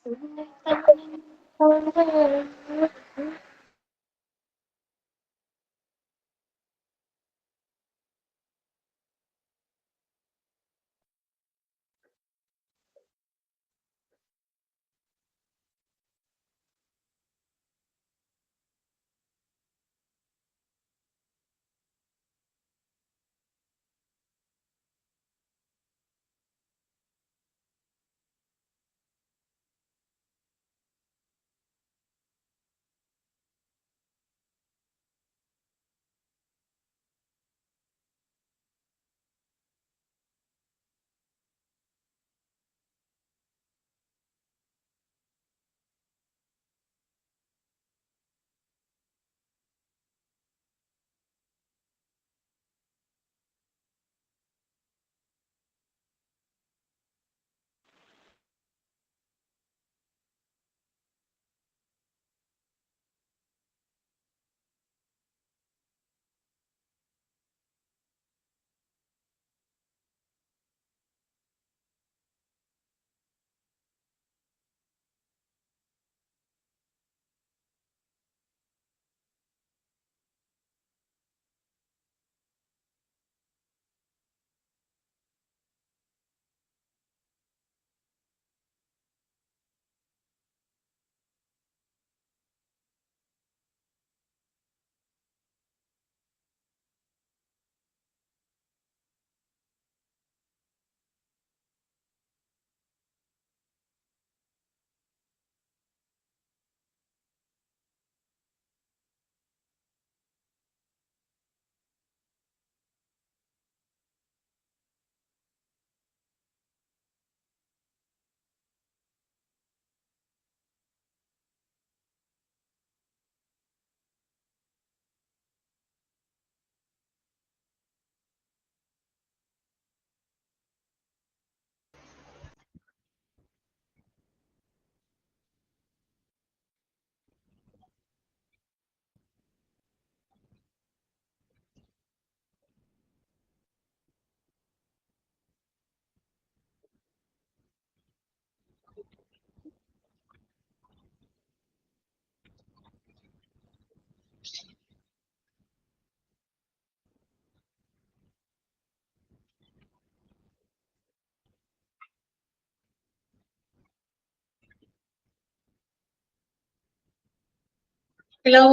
Hello,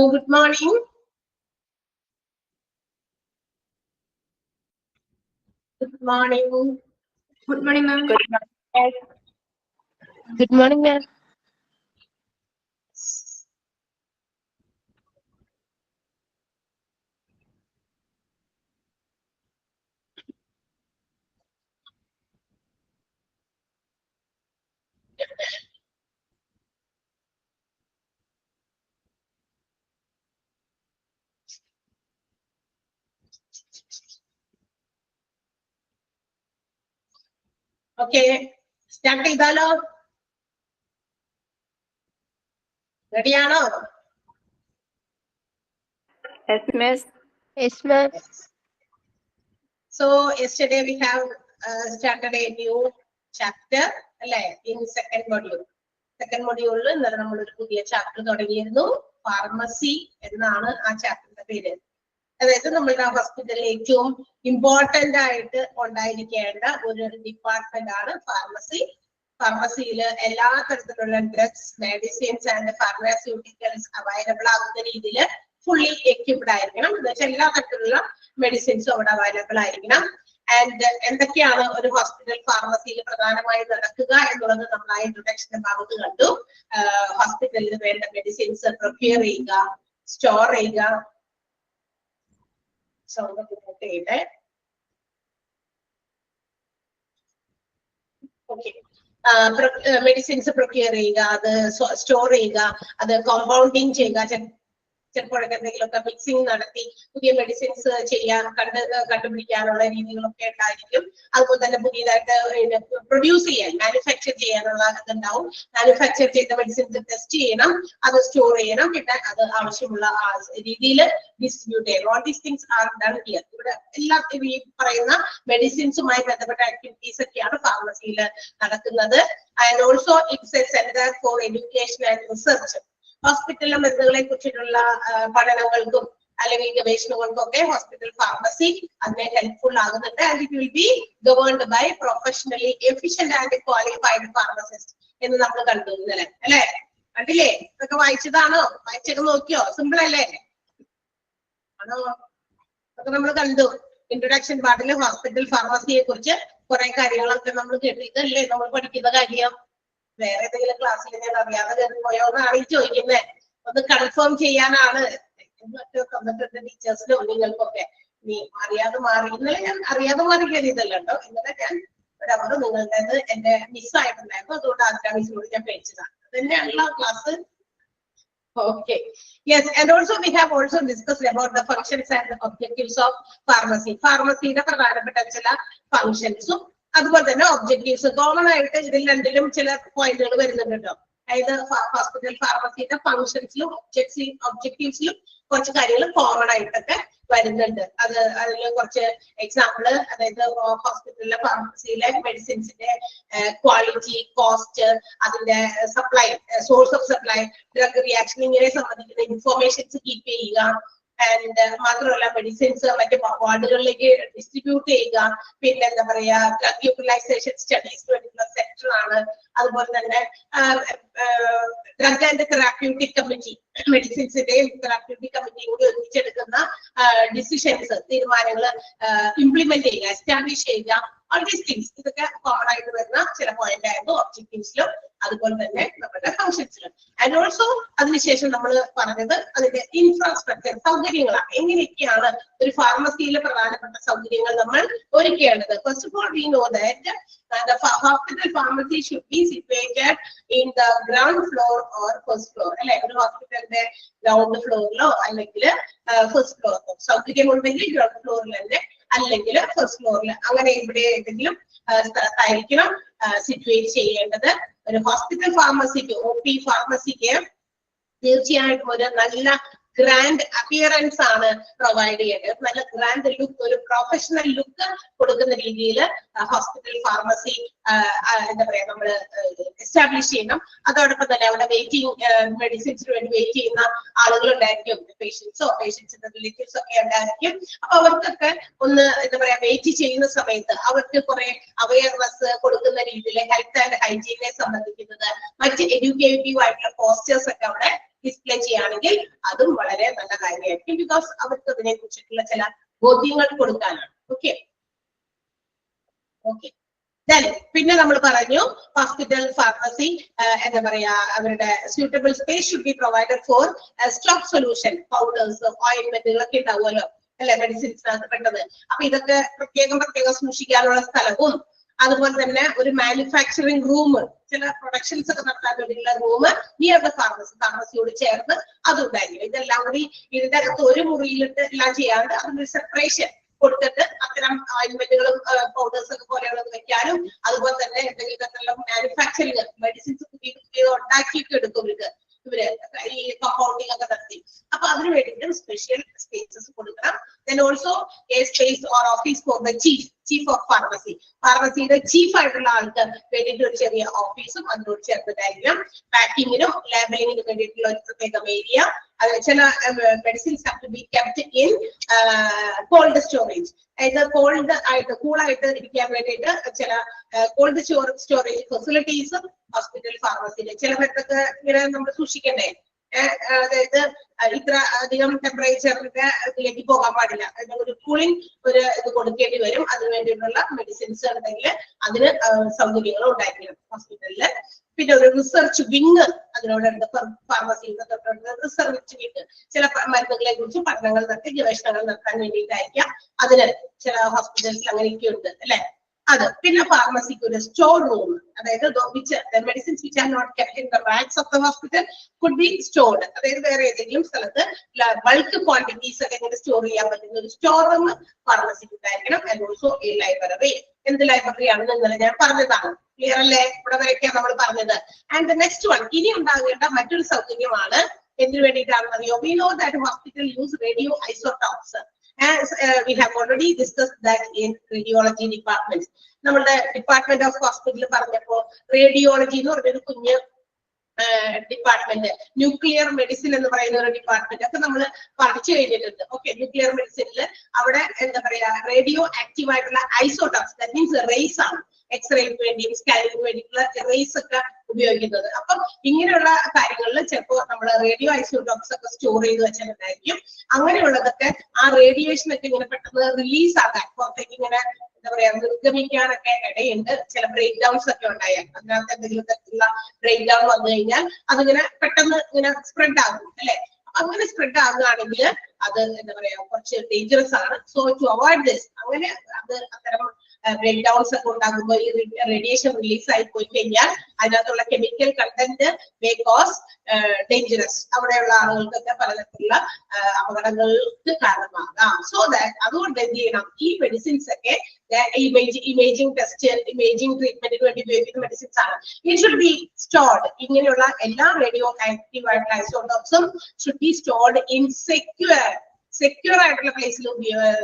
good morning. Good morning. Good morning, ma'am. Good morning, ma'am. Okay, start ചെയ്താലോ? Ready ആണോ? Yes, miss. Yes, ma'am. So yesterday we have started a new chapter, അല്ലേ? In second module. Second module ഇന്നലെ നമ്മൾ ഒരു പുതിയ chapter തുടങ്ങിയിരുന്നു. Pharmacy എന്നാണ് ആ ചാപ്റ്ററിന്റെ പേര്. അതായത് നമ്മളുടെ ഹോസ്പിറ്റലിൽ ഏറ്റവും ഇമ്പോർട്ടന്റ് ആയിട്ട് ഉണ്ടായിരിക്കേണ്ട ഒരു ഡിപ്പാർട്ട്മെന്റ് ആണ് ഫാർമസി. ഫാർമസിയിൽ എല്ലാ തരത്തിലുള്ള drugs, medicines and pharmaceuticals available ആകുന്ന രീതിയിൽ ഫുള്ളി എക്യുപ്ഡ് ആയിരിക്കണം. എന്ന് വെച്ചാൽ എല്ലാ തരത്തിലുള്ള മെഡിസിൻസും അവിടെ അവൈലബിൾ ആയിരിക്കണം. ആൻഡ് എന്തൊക്കെയാണ് ഒരു ഹോസ്പിറ്റൽ ഫാർമസിയിൽ പ്രധാനമായി നടക്കുക എന്നുള്ളത് നമ്മൾ ആ ഇൻട്രൊഡക്ഷന്റെ ഭാഗത്ത് കണ്ടു. ഹോസ്പിറ്റലിൽ വേണ്ട മെഡിസിൻസ് പ്രൊക്യൂർ ചെയ്യുക, സ്റ്റോർ ചെയ്യുക, മെഡിസിൻസ് പ്രൊക്യൂർ ചെയ്യുക, അത് സ്റ്റോർ ചെയ്യുക, അത് കോമ്പൗണ്ടിങ് ചെയ്യുക, ചിലപ്പോഴൊക്കെ എന്തെങ്കിലുമൊക്കെ മിക്സിംഗ് നടത്തി പുതിയ മെഡിസിൻസ് കണ്ടുപിടിക്കാനുള്ള രീതികളൊക്കെ ഉണ്ടായിരിക്കും. അതുപോലെ തന്നെ പുതിയതായിട്ട് പ്രൊഡ്യൂസ് ചെയ്യാൻ മാനുഫാക്ചർ ചെയ്യാനുള്ള ഇതുണ്ടാവും. മാനുഫാക്ചർ ചെയ്ത മെഡിസിൻസ് ടെസ്റ്റ് ചെയ്യണം, അത് സ്റ്റോർ ചെയ്യണം, പിന്നെ അത് ആവശ്യമുള്ള രീതിയിൽ ഡിസ്ട്രിബ്യൂട്ട് ചെയ്യണം. All these things are done here. ഇവിടെ എല്ലാ ഈ പറയുന്ന മെഡിസിൻസുമായി ബന്ധപ്പെട്ട ആക്ടിവിറ്റീസ് ഒക്കെയാണ് ഫാർമസിയിൽ നടക്കുന്നത്. And also it's a centre for education and research. ഹോസ്പിറ്റലിലെ മരുന്നുകളെ കുറിച്ചിട്ടുള്ള പഠനങ്ങൾക്കും അല്ലെങ്കിൽ ഗവേഷണങ്ങൾക്കൊക്കെ ഹോസ്പിറ്റൽ ഫാർമസി അതിനെ ഹെൽപ്ഫുൾ ആകുന്നുണ്ട്. And it will be governed by professionally efficient and qualified pharmacist എന്ന് നമ്മൾ കണ്ടു ഇന്നലെ, അല്ലെ? കണ്ടില്ലേ? ഇതൊക്കെ വായിച്ചതാണോ? വായിച്ചൊക്കെ നോക്കിയോ? സിമ്പിൾ അല്ലേ? ആണോ? അതൊക്കെ നമ്മൾ കണ്ടു. ഇൻട്രൊഡക്ഷൻ പാർട്ടിൽ ഹോസ്പിറ്റൽ ഫാർമസിയെ കുറിച്ച് കുറെ കാര്യങ്ങളൊക്കെ നമ്മൾ കേട്ടു. ഇതല്ലേ നമ്മൾ പഠിക്കുന്ന കാര്യം? വേറെ ഏതെങ്കിലും ക്ലാസ്സിൽ ഞാൻ അറിയാതെ കയറി പോയോ എന്നാണ് ഈ ചോദിക്കുന്നത്. ഒന്ന് കൺഫേം ചെയ്യാനാണ്. മറ്റോ തന്നിട്ടുണ്ട് ടീച്ചേഴ്സിനും നിങ്ങൾക്കൊക്കെ. നീ അറിയാതെ മാറി, ഇന്നലെ ഞാൻ അറിയാതെ മാറി കയറിയതല്ല കേട്ടോ. ഇന്നലെ ഞാൻ ഒരവർ നിങ്ങളുടേത് എന്റെ മിസ്സായിട്ടുണ്ടായിരുന്നു, അതുകൊണ്ട് ആദ്യ മിസ്സിനോട് ഞാൻ പേടിച്ചതാണ്. അത് തന്നെയാണല്ലോ class. Okay. Yes, and also we have also discussed about the functions and the objectives of pharmacy. Pharmacyയുടെ പ്രധാനപ്പെട്ട ചില ഫങ്ഷൻസും അതുപോലെ തന്നെ ഒബ്ജക്റ്റീവ്സ് കോമൺ ആയിട്ട് ഇതിൽ രണ്ടിലും ചില പോയിന്റുകൾ വരുന്നുണ്ട് കേട്ടോ. അതായത് ഹോസ്പിറ്റൽ ഫാർമസിയുടെ ഫങ്ഷൻസിലും ഒബ്ജക്റ്റീവ്സിലും കുറച്ച് കാര്യങ്ങൾ കോമൺ ആയിട്ടൊക്കെ വരുന്നുണ്ട്. അതിൽ കുറച്ച് എക്സാമ്പിള്, അതായത് ഹോസ്പിറ്റലിലെ ഫാർമസിയിലെ മെഡിസിൻസിന്റെ ക്വാളിറ്റി, കോസ്റ്റ്, അതിന്റെ supply, source of supply, drug reaction, ഇങ്ങനെ സംബന്ധിക്കുന്ന ഇൻഫോർമേഷൻസ് കീപ്പ് ചെയ്യുക. ആൻഡ് മാത്രമല്ല മെഡിസിൻസ് മറ്റ് വാർഡുകളിലേക്ക് ഡിസ്ട്രിബ്യൂട്ട് ചെയ്യുക. പിന്നെ എന്താ പറയാ, ഡ്രഗ് യൂട്ടിലൈസേഷൻ സ്റ്റഡീസ് വേണ്ടിയിട്ടുള്ള സെക്ടർ ആണ്. അതുപോലെ തന്നെ ഡ്രഗ് ആൻഡ് തെറാപ്യൂട്ടിക് കമ്മിറ്റി, മെഡിസിൻസിന്റെയും തെറാപ്യൂട്ടിക് കമ്മിറ്റിയും കൂടി ഒരുമിച്ചെടുക്കുന്ന ഡിസിഷൻസ്, തീരുമാനങ്ങൾ ഇംപ്ലിമെന്റ് ചെയ്യുക, എസ്റ്റാബ്ലിഷ് ചെയ്യുക. ഓൾ ദീസ് തിങ്സ് ഇതൊക്കെ കോമൺ ആയിട്ട് വരുന്ന ചില പോയിന്റ് ആയിരുന്നു ഒബ്ജക്റ്റീവ്സിലും അതുപോലെ തന്നെ നമ്മുടെ ഫങ്ഷൻസിലും. ആൻഡ് ഓൾസോ അതിനുശേഷം നമ്മൾ പറഞ്ഞത് അതിന്റെ ഇൻഫ്രാസ്ട്രക്ചർ, സൗകര്യങ്ങളാണ്. എങ്ങനെയൊക്കെയാണ് ഒരു ഫാർമസിയിലെ പ്രധാനപ്പെട്ട സൗകര്യങ്ങൾ നമ്മൾ ഒരുക്കേണ്ടത്. First of all we know that the hospital pharmacy should be situated in the ground floor or first floor. അല്ലെ, ഒരു ഹോസ്പിറ്റലിന്റെ ഗ്രൗണ്ട് ഫ്ലോറിലോ അല്ലെങ്കിൽ ഫസ്റ്റ് ഫ്ലോറിലോ സൗകര്യം ഉണ്ടെങ്കിൽ ഗ്രൗണ്ട് ഫ്ലോറിൽ തന്നെ, അല്ലെങ്കിൽ ഫസ്റ്റ് ഫ്ലോറിൽ, അങ്ങനെ ഇവിടെ ഏതെങ്കിലും സ്ഥലത്തായിരിക്കണം സിറ്റുവേറ്റ് ചെയ്യേണ്ടത്. ഒരു ഹോസ്പിറ്റൽ ഫാർമസിക്ക്, OP ഫാർമസിക്ക് തീർച്ചയായിട്ടും ഒരു നല്ല ഗ്രാൻഡ് അപ്പിയറൻസ് ആണ് പ്രൊവൈഡ് ചെയ്യേണ്ടത്. നല്ല ഗ്രാൻഡ് ലുക്ക്, ഒരു പ്രൊഫഷണൽ ലുക്ക് കൊടുക്കുന്ന രീതിയിൽ ഹോസ്പിറ്റൽ ഫാർമസി എന്താ പറയാ നമ്മൾ എസ്റ്റാബ്ലിഷ് ചെയ്യണം. അതോടൊപ്പം തന്നെ അവിടെ വെയിറ്റിംഗ്, മെഡിസിൻസിന് വേണ്ടി വെയിറ്റ് ചെയ്യുന്ന ആളുകൾ ഉണ്ടായിരിക്കും, പേഷ്യൻസിന്റെ റിലേറ്റീവ്സ് ഒക്കെ ഉണ്ടായിരിക്കും. അപ്പൊ അവർക്കൊക്കെ ഒന്ന് എന്താ പറയാ വെയിറ്റ് ചെയ്യുന്ന സമയത്ത് അവർക്ക് കുറെ അവയർനെസ് കൊടുക്കുന്ന രീതിയിൽ ഹെൽത്ത് ആൻഡ് ഹൈജീനെ സംബന്ധിക്കുന്നത് മറ്റ് എഡ്യൂക്കേറ്റീവ് ആയിട്ടുള്ള പോസ്റ്റേഴ്സ് ഒക്കെ അവിടെ ഡിസ്പ്ലേ ചെയ്യുകയാണെങ്കിൽ അതും വളരെ നല്ല കാര്യമായിരിക്കും. ബിക്കോസ് അവർക്ക് അതിനെ കുറിച്ചിട്ടുള്ള ചില ബോധ്യങ്ങൾ കൊടുക്കാനാണ്. ഓക്കെ. പിന്നെ നമ്മൾ പറഞ്ഞു ഹോസ്പിറ്റൽ ഫാർമസി എന്താ പറയാ, അവരുടെ suitable space should be provided for stock solution, powders, ഓയിൻമെന്റുകളൊക്കെ ഉണ്ടാവുമല്ലോ അല്ലെ മെഡിസിൻസിനകത്ത് പെട്ടത്. അപ്പൊ ഇതൊക്കെ പ്രത്യേകം സൂക്ഷിക്കാനുള്ള സ്ഥലവും, അതുപോലെ തന്നെ ഒരു മാനുഫാക്ചറിങ് റൂം, ചില പ്രൊഡക്ഷൻസ് ഒക്കെ നടത്താൻ വേണ്ടിയുള്ള റൂം നിയർ ദ ഫാർമസിയോട് ചേർന്ന് അതുണ്ടായിരിക്കും. ഇതെല്ലാം കൂടി ഇതിന്റെ അകത്ത് ഒരു മുറിയിലിട്ട് എല്ലാം ചെയ്യാണ്ട് അതിനൊരു സെപ്പറേഷൻ കൊടുത്തിട്ട് അത്തരം ഓയിൻമെന്റുകളും പൗഡേഴ്സ് ഒക്കെ പോലെയുള്ളത് വെക്കാനും, അതുപോലെ തന്നെ എന്തെങ്കിലും തരത്തിലുള്ള മാനുഫാക്ചറിങ് മെഡിസിൻസ് പുതിയത് ഉണ്ടാക്കിയിട്ട് എടുക്കും ഇവര് ഈ കമ്പൗണ്ടിങ് ഒക്കെ നടത്തി. അപ്പൊ അതിന് വേണ്ടിയിട്ട് സ്പെഷ്യൽ സ്പേസസ് കൊടുക്കണം. Then also a space or office for the chief of pharmacy. ഫാർമസിയുടെ ചീഫ് ആയിട്ടുള്ള ആൾക്ക് വേണ്ടിയിട്ട് ഒരു ചെറിയ ഓഫീസും അതിനോട് ചേർന്നതായിരിക്കും. പാക്കിങ്ങിനും ലേബലിങ്ങിനും വേണ്ടിയിട്ടുള്ള ഒരു പ്രത്യേകം ഏരിയ. അത് ചില medicines have to be kept in cold storage, അതായത് കോൾഡ് ആയിട്ട് കൂളായിട്ട് ഇരിക്കാൻ വേണ്ടിയിട്ട് ചില കോൾഡ് സ്റ്റോറേജ് ഫെസിലിറ്റീസും ഹോസ്പിറ്റൽ ഫാർമസിയിൽ. ചില മറ്റൊക്കെ ഇങ്ങനെ നമ്മൾ സൂക്ഷിക്കണ്ടേ, അതായത് ഇത്ര അധികം ടെമ്പറേച്ചറിന്റെ ഇതിലേക്ക് പോകാൻ പാടില്ല, ഒരു കൂളിംഗ് ഒരു ഇത് കൊടുക്കേണ്ടി വരും. അതിന് വേണ്ടിയിട്ടുള്ള മെഡിസിൻസ് ഉണ്ടെങ്കിൽ അതിന് സൗകര്യങ്ങളും ഉണ്ടായിരിക്കണം ഹോസ്പിറ്റലില്. പിന്നെ ഒരു റിസർച്ച് വിങ് അതിനോടുണ്ട്, ഫാർമസിയിൽ റിസർച്ച് വിങ്, ചില മരുന്നുകളെ കുറിച്ച് പഠനങ്ങൾ നടത്തി ഗവേഷണങ്ങൾ നടത്താൻ വേണ്ടിയിട്ടായിരിക്കാം. അതിന് ചില ഹോസ്പിറ്റൽസിൽ അങ്ങനെയൊക്കെ ഉണ്ട് അല്ലെ. അത് പിന്നെ ഫാർമസിക്ക് ഒരു സ്റ്റോർ റൂം, അതായത് medicines which are not kept in the racks of the hospital could be stored, അതായത് വേറെ ഏതെങ്കിലും സ്ഥലത്ത് ബൾക്ക് ക്വാണ്ടിറ്റീസ് ഒക്കെ ഇങ്ങനെ സ്റ്റോർ ചെയ്യാൻ പറ്റുന്ന ഒരു സ്റ്റോർ റൂം ഫാർമസിക്ക് ഉണ്ടായിരിക്കണം. And also A library. എന്ത് ലൈബ്രറി ആണെന്ന് ഇന്നലെ ഞാൻ പറഞ്ഞതാണ്. ക്ലിയർ അല്ലേ? ഇവിടെ വരെയൊക്കെയാണ് നമ്മൾ പറഞ്ഞത്. ആൻഡ് നെക്സ്റ്റ് വൺ, ഇനി ഉണ്ടാകേണ്ട മറ്റൊരു സൗകര്യമാണ് എന്തിനു വേണ്ടിയിട്ടാണെന്ന് അറിയോ? V know that hospital use radio isotopes. As we have already discussed that in radiology department. നമ്മുടെ ഡിപ്പാർട്ട്മെന്റ് ഓഫ് ഹോസ്പിറ്റൽ പറഞ്ഞപ്പോ റേഡിയോളജി എന്ന് പറഞ്ഞൊരു കുഞ്ഞ് ഡിപ്പാർട്ട്മെന്റ്, ന്യൂക്ലിയർ മെഡിസിൻ എന്ന് പറയുന്ന ഒരു ഡിപ്പാർട്ട്മെന്റ് ഒക്കെ നമ്മൾ പഠിച്ചു കഴിഞ്ഞിട്ടുണ്ട്. ഓക്കെ, ന്യൂക്ലിയർ മെഡിസിനിൽ അവിടെ എന്താ പറയാ റേഡിയോ ആക്റ്റീവ് ആയിട്ടുള്ള ഐസോടോപ്സ്, ദാറ്റ് മീൻസ് റേസ് ആണ് എക്സ്റേക്ക് വേണ്ടിയും സ്കാനിങ്ങിന് വേണ്ടിയിട്ടുള്ള റേസ് ഒക്കെ ഉപയോഗിക്കുന്നത്. അപ്പം ഇങ്ങനെയുള്ള കാര്യങ്ങളിൽ ചിലപ്പോൾ നമ്മൾ റേഡിയോ ഐസോടോപ്സ് ഒക്കെ സ്റ്റോർ ചെയ്ത് വെച്ചിട്ടുണ്ടായിരിക്കും. അങ്ങനെയുള്ളതൊക്കെ ആ റേഡിയേഷൻ ഒക്കെ ഇങ്ങനെ പെട്ടെന്ന് റിലീസ് ആകാൻ, പുറത്തേക്ക് ഇങ്ങനെ എന്താ പറയാ നിർഗമിക്കാനൊക്കെ ഇടയുണ്ട്. ചില ബ്രേക്ക് ഡൗൺസ് ഒക്കെ ഉണ്ടായാൽ, അതിനകത്ത് എന്തെങ്കിലും തരത്തിലുള്ള ബ്രേക്ക് ഡൗൺ വന്നു കഴിഞ്ഞാൽ അതിങ്ങനെ പെട്ടെന്ന് ഇങ്ങനെ സ്പ്രെഡ് ആകും അല്ലെ. അങ്ങനെ സ്പ്രെഡ് ആകുകയാണെങ്കിൽ അത് എന്താ പറയാ കുറച്ച് ഡേഞ്ചറസ് ആണ്. സോ ടു അവോയ്ഡ് ദിസ്, അങ്ങനെ അത് അത്തരം ബ്രേക്ക് ഡൗൺസ് ഒക്കെ ഉണ്ടാകുമ്പോൾ ഈ റേഡിയേഷൻ റിലീസ് ആയി പോയി കഴിഞ്ഞാൽ അതിനകത്തുള്ള chemical content may cos dangerous, അവിടെയുള്ള ആളുകൾക്കൊക്കെ പലതരത്തിലുള്ള അപകടങ്ങൾക്ക് കാരണമാകാം. സോ ദാറ്റ് അതുകൊണ്ട് എന്ത് ചെയ്യണം, ഈ മെഡിസിൻസ് ഒക്കെ ഇമേജിംഗ് ടെസ്റ്റ്, ഇമേജിംഗ് ട്രീറ്റ്മെന്റിന് വേണ്ടി ഉപയോഗിക്കുന്ന മെഡിസിൻസ് ആണ്. ഇറ്റ് ഷുഡ് ബി സ്റ്റോർഡ്, ഇങ്ങനെയുള്ള എല്ലാ റേഡിയോ ആക്റ്റീവ് ആയിട്ടുള്ള ഐസോടോപ്സും should be stored in secure ആയിട്ടുള്ള പ്ലേസിൽ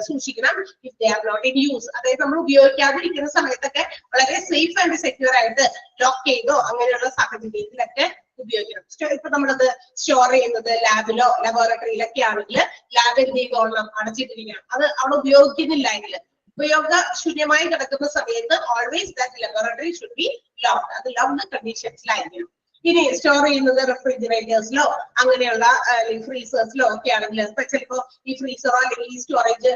സൂക്ഷിക്കണം. If they are not in use, അതായത് നമ്മൾ ഉപയോഗിക്കാതിരിക്കുന്ന സമയത്തൊക്കെ വളരെ സേഫ് ആൻഡ് സെക്യൂർ ആയിട്ട് ലോക്ക് ചെയ്തോ അങ്ങനെയുള്ള സാഹചര്യത്തിലൊക്കെ ഉപയോഗിക്കണം. ഇപ്പൊ നമ്മളത് സ്റ്റോർ ചെയ്യുന്നത് ലാബിലോ ലബോറട്ടറിയിലൊക്കെ ആണെങ്കിൽ ലാബ് എന്ത് ചെയ്തോളണം, അടച്ചിട്ടിരിക്കണം. അത് അവിടെ ഉപയോഗിക്കുന്നില്ല എങ്കിൽ, ഉപയോഗശൂന്യമായി കിടക്കുന്ന സമയത്ത് always that laboratory should be locked, അത് ലോക്ക്ഡ് കണ്ടീഷൻസിലായിരിക്കണം. ഇനി സ്റ്റോർ ചെയ്യുന്നത് റെഫ്രിജറേറ്റേഴ്സിലോ അങ്ങനെയുള്ള ഫ്രീസേഴ്സിലോ ഒക്കെ ആണെങ്കിൽ, ചിലപ്പോ ഈ ഫ്രീസറോ അല്ലെങ്കിൽ ഈ സ്റ്റോറേജ്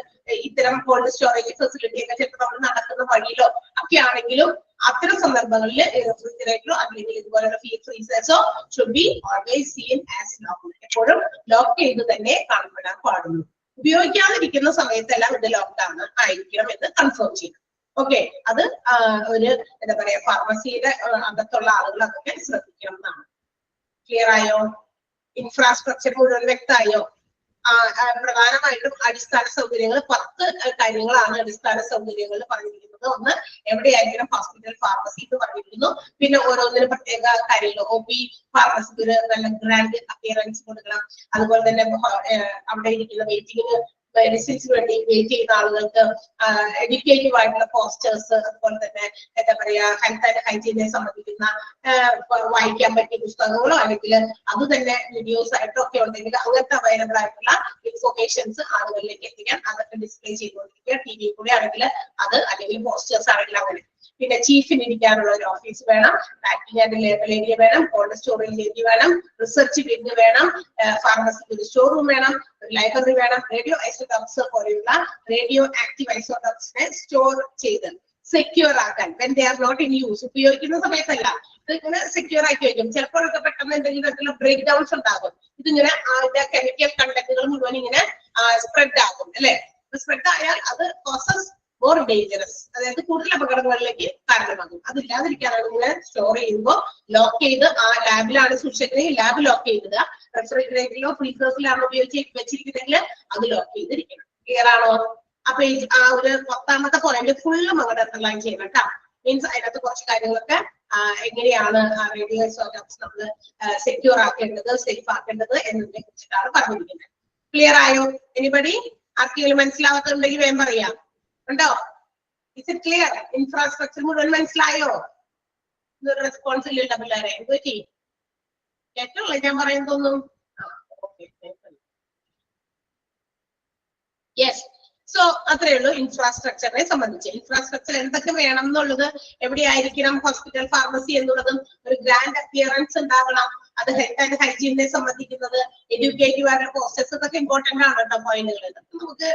ഇത്തരം കോൾഡ് സ്റ്റോറേജ് ഫെസിലിറ്റി ഒക്കെ ചിലപ്പോൾ നമ്മൾ നടക്കുന്ന വഴിയിലോ ഒക്കെ ആണെങ്കിലും അത്തരം സന്ദർഭങ്ങളിൽ റെഫ്രിജറേറ്ററോ അല്ലെങ്കിൽ ഇതുപോലുള്ള ഫ്രീസേഴ്സോ should be always seen as locked, എപ്പോഴും ലോക്ക് ചെയ്ത് തന്നെ കാണപ്പെടാൻ പാടുള്ളൂ. ഉപയോഗിക്കാതിരിക്കുന്ന സമയത്തെല്ലാം ഇത് ലോക്ക്ഡൌൺ ആയിരിക്കണം എന്ന് കൺഫേം ചെയ്യണം. ഓക്കെ, അത് ഒരു എന്താ പറയാ ഫാർമസിയുടെ അകത്തുള്ള ആളുകൾ അതൊക്കെ ശ്രദ്ധിക്കണം എന്നാണ്. ക്ലിയർ ആയോ? ഇൻഫ്രാസ്ട്രക്ചർ മുഴുവൻ വ്യക്തമായോ? പ്രധാനമായിട്ടും അടിസ്ഥാന സൗകര്യങ്ങൾ 10 കാര്യങ്ങളാണ് അടിസ്ഥാന സൗകര്യങ്ങൾ പറഞ്ഞിരിക്കുന്നത്. ഒന്ന്, എവിടെയായിരിക്കണം ഹോസ്പിറ്റൽ ഫാർമസി എന്ന് പറഞ്ഞിരിക്കുന്നു. പിന്നെ ഓരോന്നിനും പ്രത്യേക കാര്യങ്ങൾ, OP ഫാർമസിക്ക് ഒരു നല്ല ഗ്രാൻഡ് അപ്പിയറൻസ് കൊടുക്കണം. അതുപോലെ തന്നെ അവിടെ ഇരിക്കുന്ന വെയിറ്റിംഗിന് മെഡിസിൻസിന് വേണ്ടി വെയിറ്റ് ചെയ്യുന്ന ആളുകൾക്ക് എഡ്യൂക്കേറ്റീവ് ആയിട്ടുള്ള പോസ്റ്റേഴ്സ്, അതുപോലെ തന്നെ എന്താ പറയാ ഹെൽത്ത് ആൻഡ് ഹൈജീനെ സംബന്ധിക്കുന്ന വായിക്കാൻ പറ്റിയ പുസ്തകങ്ങളോ അല്ലെങ്കിൽ അത് തന്നെ വീഡിയോസ് ആയിട്ടോ ഒക്കെ ഉണ്ടെങ്കിൽ അങ്ങനത്തെ അവൈലബിൾ ആയിട്ടുള്ള ഇൻഫോർമേഷൻസ് ആളുകളിലേക്ക് എത്തിക്കാൻ അതൊക്കെ ഡിസ്പ്ലേ ചെയ്തുകൊണ്ടിരിക്കുക. TV കൂടെ ആണെങ്കിൽ അത്, അല്ലെങ്കിൽ പോസ്റ്റേഴ്സ് ആണെങ്കിൽ അങ്ങനെ. പിന്നെ ചീഫിന് ഇരിക്കാനുള്ള ഒരു ഓഫീസ് വേണം, പാക്കിംഗ് ആൻഡ് ലേബൽ ഏരിയ വേണം, കോൾഡ് സ്റ്റോറേജ് ഏരിയ വേണം, റിസർച്ച് വിംഗ് വേണം, ഫാർമസിക്ക് ഒരു സ്റ്റോർ റൂം വേണം, ഒരു ലൈബ്രറി വേണം. റേഡിയോ ഐസോടോപ്സ് പോലെയുള്ള റേഡിയോ ആക്റ്റീവ് ഐസോടോപ്സിനെ സ്റ്റോർ ചെയ്ത് സെക്യൂർ ആക്കാൻ, when they are not in use, ഉപയോഗിക്കുന്ന സമയത്തല്ല, ഇതിങ്ങനെ സെക്യൂർ ആക്കി വയ്ക്കും. ചിലപ്പോഴൊക്കെ പെട്ടെന്ന് എന്തെങ്കിലും തരത്തിലുള്ള ബ്രേക്ക് ഡൗൺസ് ഉണ്ടാകും. ഇതിങ്ങനെ കെമിക്കൽ കണ്ടന്റുകൾ മുഴുവൻ ഇങ്ങനെ സ്പ്രെഡ് ആകും അല്ലെ. സ്പ്രെഡ് ആയാൽ അത് കോസസ് മോർ ഡേഞ്ചറസ്, അതായത് കൂടുതൽ അപകടങ്ങളിലേക്ക് കാരണമാകും. അതില്ലാതിരിക്കാനാണ് ഇങ്ങനെ സ്റ്റോർ ചെയ്യുമ്പോൾ ലോക്ക് ചെയ്ത് ആ ലാബിലാണ് സൂക്ഷിക്കുന്നത്, ലാബ് ലോക്ക് ചെയ്തിടുക. റെഫ്രിജറേറ്ററിലോ ഫ്രീസേഴ്സിലാണോ ഉപയോഗിച്ച് വെച്ചിരിക്കുന്നെങ്കിൽ അത് ലോക്ക് ചെയ്തിരിക്കണം. ക്ലിയർ ആണോ? അപ്പൊ ആ ഒരു 10ാമത്തെ പോയിന്റ് ഫുള്ളും അങ്ങോട്ട് അണ്ടർലൈൻ ചെയ്യണം കേട്ടോ. മീൻസ് അതിനകത്ത് കുറച്ച് കാര്യങ്ങളൊക്കെ എങ്ങനെയാണ് റേഡിയോ ഐസോടോപ്സ് നമ്മൾ സെക്യൂർ ആക്കേണ്ടത്, സേഫ് ആക്കേണ്ടത് എന്നതിനെ കുറിച്ചിട്ടാണ് പറഞ്ഞിരിക്കുന്നത്. ക്ലിയർ ആയോ? എനിബഡി? ആർക്കെങ്കിലും മനസ്സിലാവാത്തുണ്ടെങ്കിൽ വേഗം പറയാം. ഉണ്ടോ? Is it clear? ഇൻഫ്രാസ്ട്രക്ചർ മുഴുവൻ മനസ്സിലായോ? ഇതൊരു റെസ്പോൺസ് ഇല്ല പിള്ളേരെ, എന്ത് പറ്റി? കേട്ടല്ലേ ഞാൻ പറയുന്നതൊന്നും? യെസ്. സോ അത്രയേ ഉള്ളൂ ഇൻഫ്രാസ്ട്രക്ചറിനെ സംബന്ധിച്ച്. ഇൻഫ്രാസ്ട്രക്ചർ എന്തൊക്കെ വേണം എന്നുള്ളത്, എവിടെയായിരിക്കണം ഹോസ്പിറ്റൽ ഫാർമസി എന്നുള്ളതും, ഒരു ഗ്രാൻഡ് അപ്പിയറൻസ് ഉണ്ടാകണം, അത് ഹെൽത്ത് ആൻഡ് ഹൈജീനെ സംബന്ധിക്കുന്നത്, എഡ്യൂക്കേറ്റീവ് ആയിട്ടുള്ള പോസ്റ്റേഴ്സ്, ഇതൊക്കെ ഇമ്പോർട്ടന്റ് ആണ് കേട്ടോ പോയിന്റുകൾ. ഇതൊക്കെ നമുക്ക്